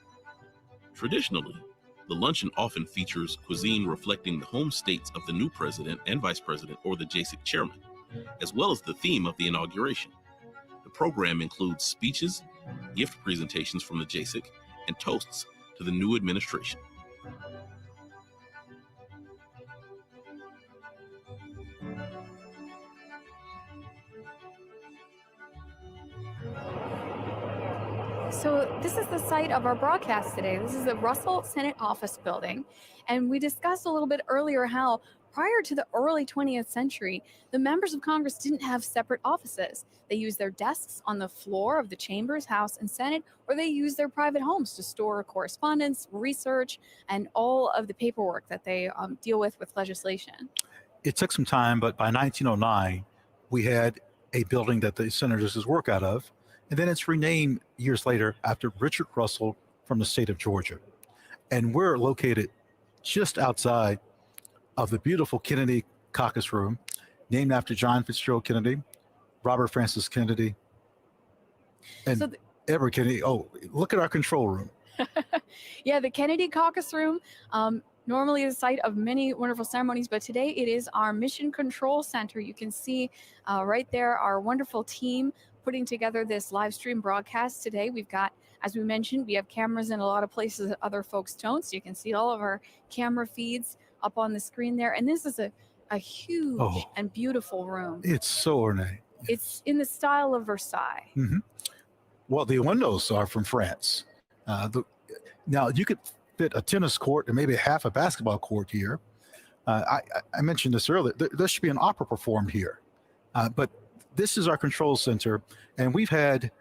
Traditionally, the luncheon often features cuisine reflecting the home states of the new president and vice president or the JASIC chairman, as well as the theme of the inauguration. The program includes speeches, gift presentations from the JASIC, and toasts to the new administration. So this is the site of our broadcast today. This is the Russell Senate Office Building. And we discussed a little bit earlier how prior to the early 20th century, the members of Congress didn't have separate offices. They used their desks on the floor of the chambers, House, and Senate, or they used their private homes to store correspondence, research, and all of the paperwork that they deal with legislation. It took some time, but by 1909, we had a building that the senators work out of. And then it's renamed years later after Richard Russell from the state of Georgia. And we're located just outside of the beautiful Kennedy Caucus Room, named after John Fitzgerald Kennedy, Robert Francis Kennedy, and Edward Kennedy. Oh, look at our control room. Yeah, the Kennedy Caucus Room, normally the site of many wonderful ceremonies, but today it is our Mission Control Center. You can see right there our wonderful team putting together this live stream broadcast today. We've got, as we mentioned, we have cameras in a lot of places that other folks don't, so you can see all of our camera feeds up on the screen there. And this is a huge and beautiful room. It's so ornate. It's in the style of Versailles. Mm-hmm. Well, the windows are from France. Now, you could fit a tennis court and maybe half a basketball court here. I mentioned this earlier. There should be an opera performed here. But this is our control center, and we've had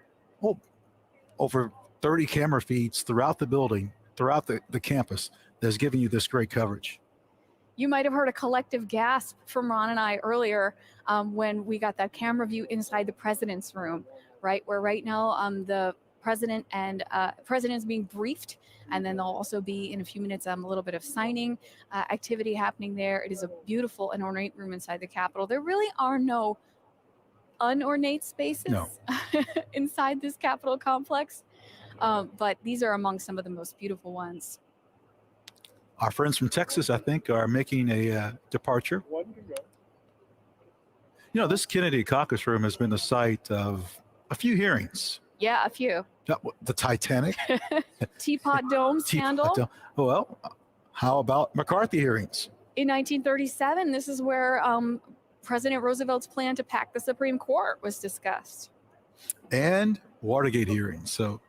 over 30 camera feeds throughout the building, throughout the campus, that's giving you this great coverage. You might have heard a collective gasp from Ron and I earlier when we got that camera view inside the president's room, right? Where right now the president and president is being briefed, and then there'll also be in a few minutes a little bit of signing activity happening there. It is a beautiful and ornate room inside the Capitol. There really are no unornate spaces inside this Capitol complex, but these are among some of the most beautiful ones. Our friends from Texas, I think, are making a departure. You know, this Kennedy Caucus Room has been the site of a few hearings. Yeah, a few. The Titanic. Teapot Dome scandal. Well, how about McCarthy hearings? In 1937, this is where President Roosevelt's plan to pack the Supreme Court was discussed. And Watergate hearings. So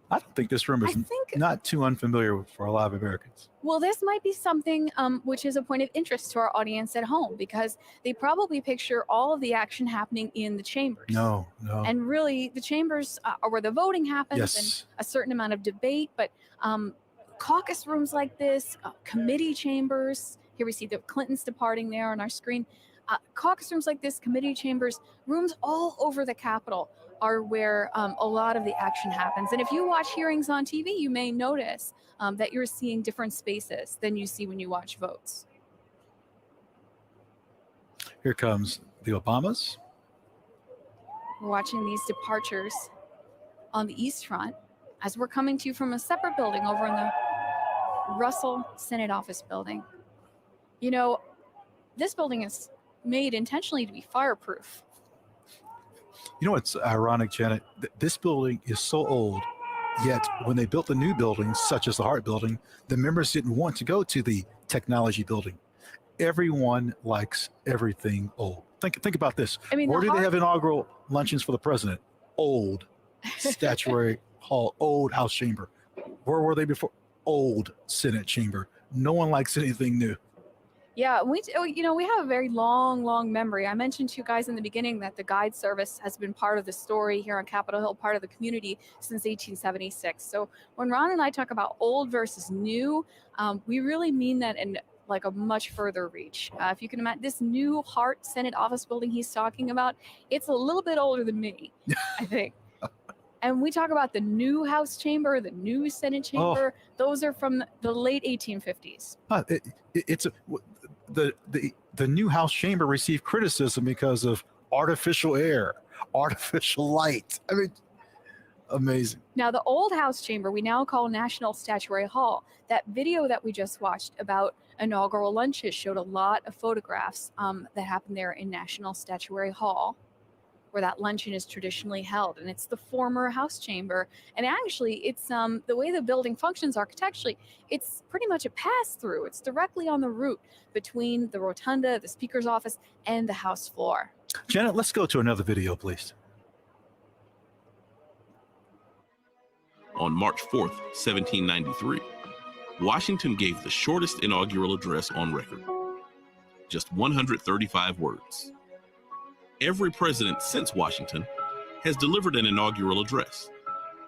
I don't think this room is not too unfamiliar for a lot of Americans. Well, this might be something which is a point of interest to our audience at home, because they probably picture all of the action happening in the chambers. No. And really, the chambers are where the voting happens and a certain amount of debate. But caucus rooms like this, committee chambers, here we see the Clintons departing there on our screen. Caucus rooms like this, committee chambers, rooms all over the Capitol are where a lot of the action happens. And if you watch hearings on TV, you may notice that you're seeing different spaces than you see when you watch votes. Here comes the Obamas. We're watching these departures on the East Front as we're coming to you from a separate building over in the Russell Senate Office Building. You know, this building is made intentionally to be fireproof. You know what's ironic, Janet? This building is so old, yet when they built the new buildings, such as the Hart Building, the members didn't want to go to the technology building. Everyone likes everything old. Think about this. I mean, where do they have inaugural luncheons for the president? Old statuary hall, old House chamber. Where were they before? Old Senate chamber. No one likes anything new. Yeah, we have a very long memory. I mentioned to you guys in the beginning that the guide service has been part of the story here on Capitol Hill, part of the community since 1876. So when Ron and I talk about old versus new, we really mean that in like a much further reach. If you can imagine this new Hart Senate Office Building he's talking about, it's a little bit older than me, I think. And we talk about the new House chamber, the new Senate chamber. Those are from the late 1850s. The new House chamber received criticism because of artificial air, artificial light. I mean, amazing. Now, the old House chamber we now call National Statuary Hall. That video that we just watched about inaugural lunches showed a lot of photographs that happened there in National Statuary Hall, where that luncheon is traditionally held. And it's the former House chamber. And actually, it's the way the building functions architecturally, it's pretty much a pass-through. It's directly on the route between the rotunda, the Speaker's office, and the House floor. Janet, let's go to another video, please. on March 4th, 1793, Washington gave the shortest inaugural address on record, just 135 words. Every president since Washington has delivered an inaugural address.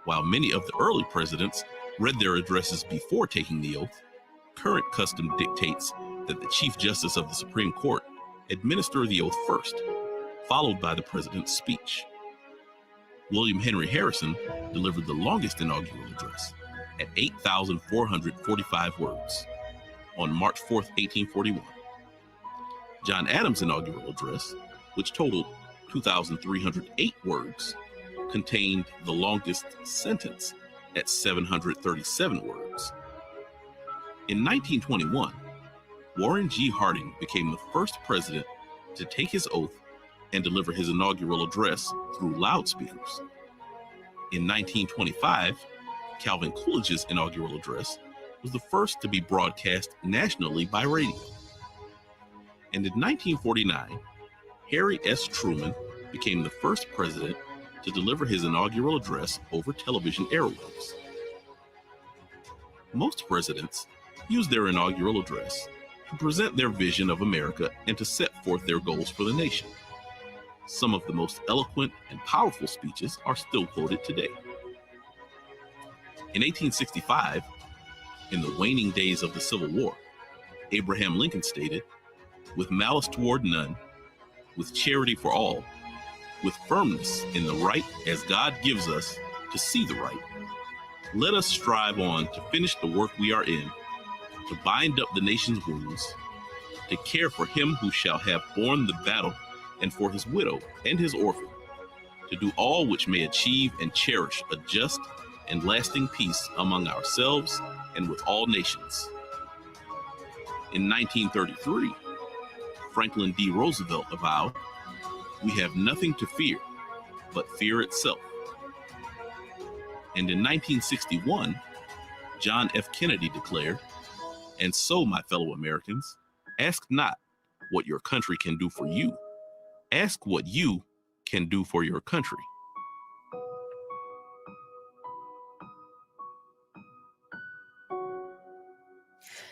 While many of the early presidents read their addresses before taking the oath, current custom dictates that the Chief Justice of the Supreme Court administer the oath first, followed by the president's speech. William Henry Harrison delivered the longest inaugural address at 8,445 words on March 4th, 1841. John Adams' inaugural address, which totaled 2,308 words, contained the longest sentence at 737 words. In 1921, Warren G. Harding became the first president to take his oath and deliver his inaugural address through loudspeakers. In 1925, Calvin Coolidge's inaugural address was the first to be broadcast nationally by radio. And in 1949, Harry S. Truman became the first president to deliver his inaugural address over television airwaves. Most presidents use their inaugural address to present their vision of America and to set forth their goals for the nation. Some of the most eloquent and powerful speeches are still quoted today. In 1865, in the waning days of the Civil War, Abraham Lincoln stated, "With malice toward none, with charity for all, with firmness in the right as God gives us to see the right, let us strive on to finish the work we are in, to bind up the nation's wounds, to care for him who shall have borne the battle and for his widow and his orphan, to do all which may achieve and cherish a just and lasting peace among ourselves and with all nations." In 1933, Franklin D. Roosevelt avowed, "We have nothing to fear but fear itself." And in 1961, John F. Kennedy declared, "And so, my fellow Americans, ask not what your country can do for you. Ask what you can do for your country."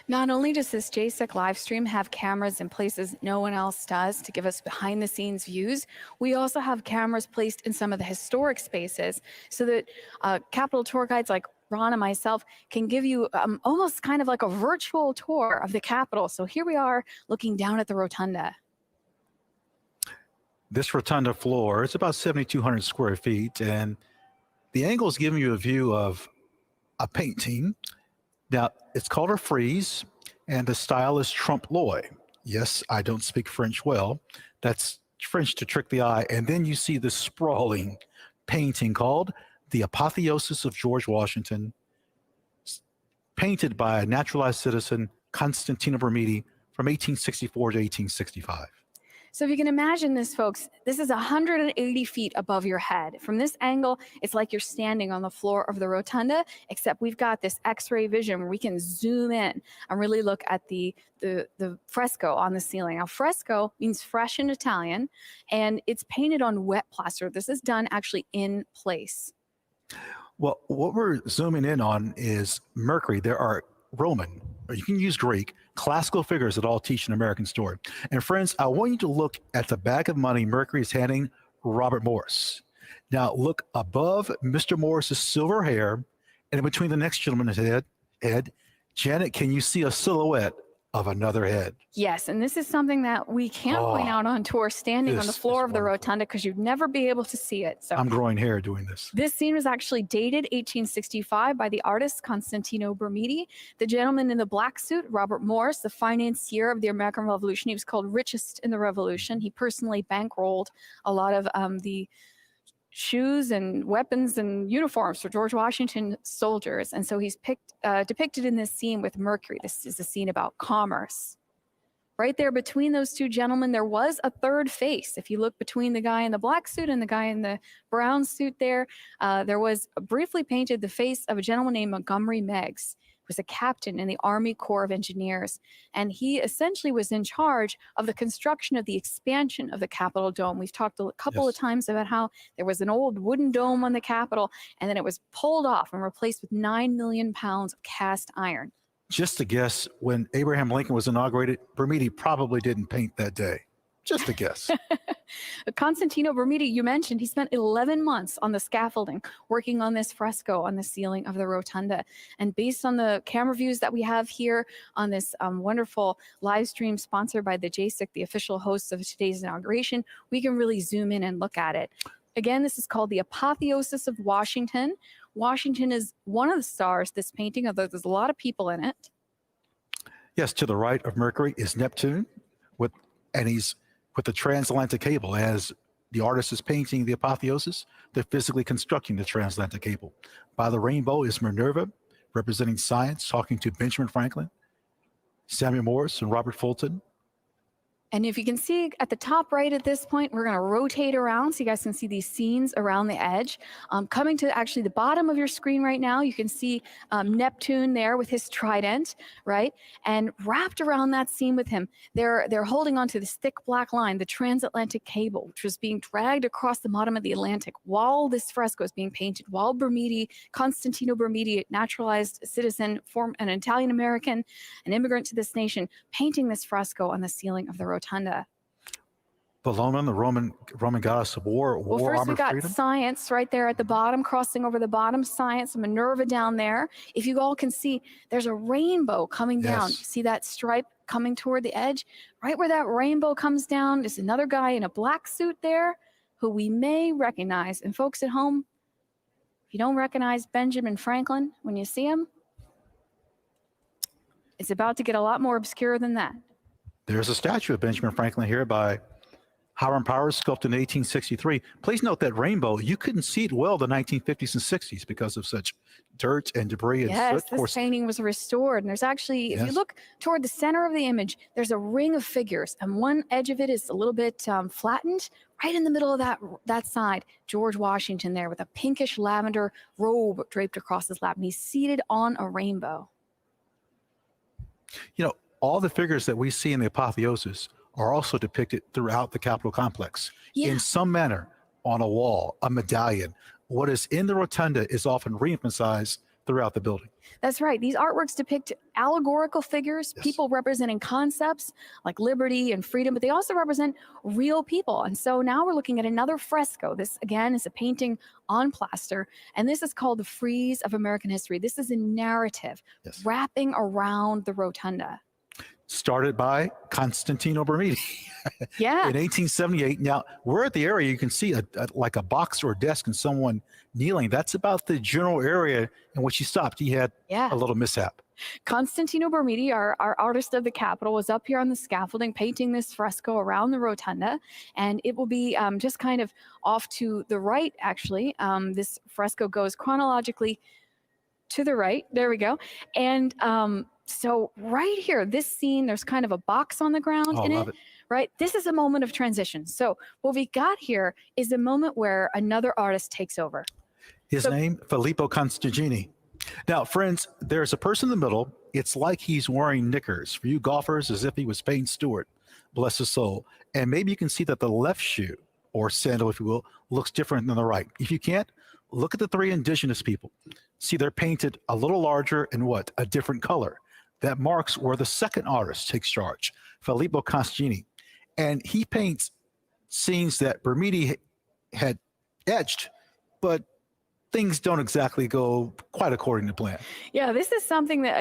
Not only does this JSEC live stream have cameras in places no one else does to give us behind the scenes views, we also have cameras placed in some of the historic spaces so that Capitol tour guides like Ron and myself can give you almost kind of like a virtual tour of the Capitol. So here we are looking down at the rotunda. This rotunda floor is about 7,200 square feet, and the angle is giving you a view of a painting. Now, it's called a frieze, and the style is trompe l'oeil. Yes, I don't speak French well. That's French to trick the eye. And then you see this sprawling painting called The Apotheosis of George Washington, painted by a naturalized citizen, Constantino Bermidi, from 1864 to 1865. So if you can imagine this, folks, this is 180 feet above your head. From this angle, it's like you're standing on the floor of the rotunda, except we've got this X-ray vision where we can zoom in and really look at the fresco on the ceiling. Now, fresco means fresh in Italian, and it's painted on wet plaster. This is done actually in place. Well, what we're zooming in on is Mercury. There are Roman, or you can use Greek, classical figures that all teach an American story. And friends, I want you to look at the bag of money Mercury is handing Robert Morris. Now look above Mr. Morris's silver hair, and in between the next gentleman's head, Ed, Janet, can you see a silhouette of another head? Yes, and this is something that we can't point out on tour standing on the floor of the rotunda because you'd never be able to see it. So I'm growing hair doing this. This scene was actually dated 1865 by the artist Constantino Bermidi. The gentleman in the black suit, Robert Morris, the financier of the American Revolution. He was called richest in the Revolution. He personally bankrolled a lot of the shoes and weapons and uniforms for George Washington soldiers. And so he's depicted in this scene with Mercury. This is a scene about commerce. Right there between those two gentlemen, there was a third face. If you look between the guy in the black suit and the guy in the brown suit there was briefly painted the face of a gentleman named Montgomery Meigs, was a captain in the Army Corps of Engineers, and he essentially was in charge of the construction of the expansion of the Capitol dome. We've talked a couple of times about how there was an old wooden dome on the Capitol, and then it was pulled off and replaced with 9 million pounds of cast iron. Just a guess, when Abraham Lincoln was inaugurated, Bermidi probably didn't paint that day. Just a guess. Constantino Bermidi, you mentioned, he spent 11 months on the scaffolding working on this fresco on the ceiling of the rotunda. And based on the camera views that we have here on this wonderful live stream sponsored by the JSIC, the official hosts of today's inauguration, we can really zoom in and look at it. Again, this is called the Apotheosis of Washington. Washington is one of the stars, this painting, although there's a lot of people in it. Yes, to the right of Mercury is Neptune, and he's with the transatlantic cable. As the artist is painting the apotheosis, they're physically constructing the transatlantic cable. By the rainbow is Minerva, representing science, talking to Benjamin Franklin, Samuel Morse, and Robert Fulton. And if you can see at the top right at this point, we're going to rotate around so you guys can see these scenes around the edge. Coming to actually the bottom of your screen right now, you can see Neptune there with his trident, right? And wrapped around that scene with him, they're holding onto this thick black line, the transatlantic cable, which was being dragged across the bottom of the Atlantic while this fresco is being painted, while Bermidi, Constantino Bermidi, naturalized citizen, an Italian-American, an immigrant to this nation, painting this fresco on the ceiling of the rotunda. Bellona, the Roman goddess of war, Well, first armor, we got freedom. science right there at the bottom, crossing over the bottom, science, Minerva down there. If you all can see, there's a rainbow coming down. See that stripe coming toward the edge? Right where that rainbow comes down is another guy in a black suit there who we may recognize. And folks at home, if you don't recognize Benjamin Franklin when you see him, it's about to get a lot more obscure than that. There's a statue of Benjamin Franklin here by Hiram Powers, sculpted in 1863. Please note that rainbow, you couldn't see it well in the 1950s and 60s because of such dirt and debris. And yes, soot. this painting was restored. And there's actually, if you look toward the center of the image, there's a ring of figures. And one edge of it is a little bit flattened. Right in the middle of that side, George Washington there with a pinkish lavender robe draped across his lap. And he's seated on a rainbow. You know, all the figures that we see in the apotheosis are also depicted throughout the Capitol complex in some manner, on a wall, a medallion. What is in the rotunda is often re-emphasized throughout the building. That's right. These artworks depict allegorical figures, people representing concepts like liberty and freedom, but they also represent real people. And so now we're looking at another fresco. This, again, is a painting on plaster, and this is called The Frieze of American History. This is a narrative wrapping around the rotunda. Started by Constantino Bermidi in 1878. Now, we're at the area, you can see like a box or a desk and someone kneeling. That's about the general area in which he stopped. He had a little mishap. Constantino Bermidi, our artist of the Capitol, was up here on the scaffolding painting this fresco around the rotunda, and it will be just kind of off to the right, actually. This fresco goes chronologically to the right. There we go. And so right here, this scene, there's kind of a box on the ground in it, right? This is a moment of transition. So what we got here is a moment where another artist takes over. His name, Filippo Constantini. Now, friends, there's a person in the middle. It's like he's wearing knickers. For you golfers, as if he was Payne Stewart, bless his soul. And maybe you can see that the left shoe, or sandal, if you will, looks different than the right. If you can't, look at the three indigenous people. See, they're painted a little larger and what? A different color. That marks where the second artist takes charge, Filippo Constantini. And he paints scenes that Bermidi had etched, but things don't exactly go quite according to plan. Yeah, this is something that,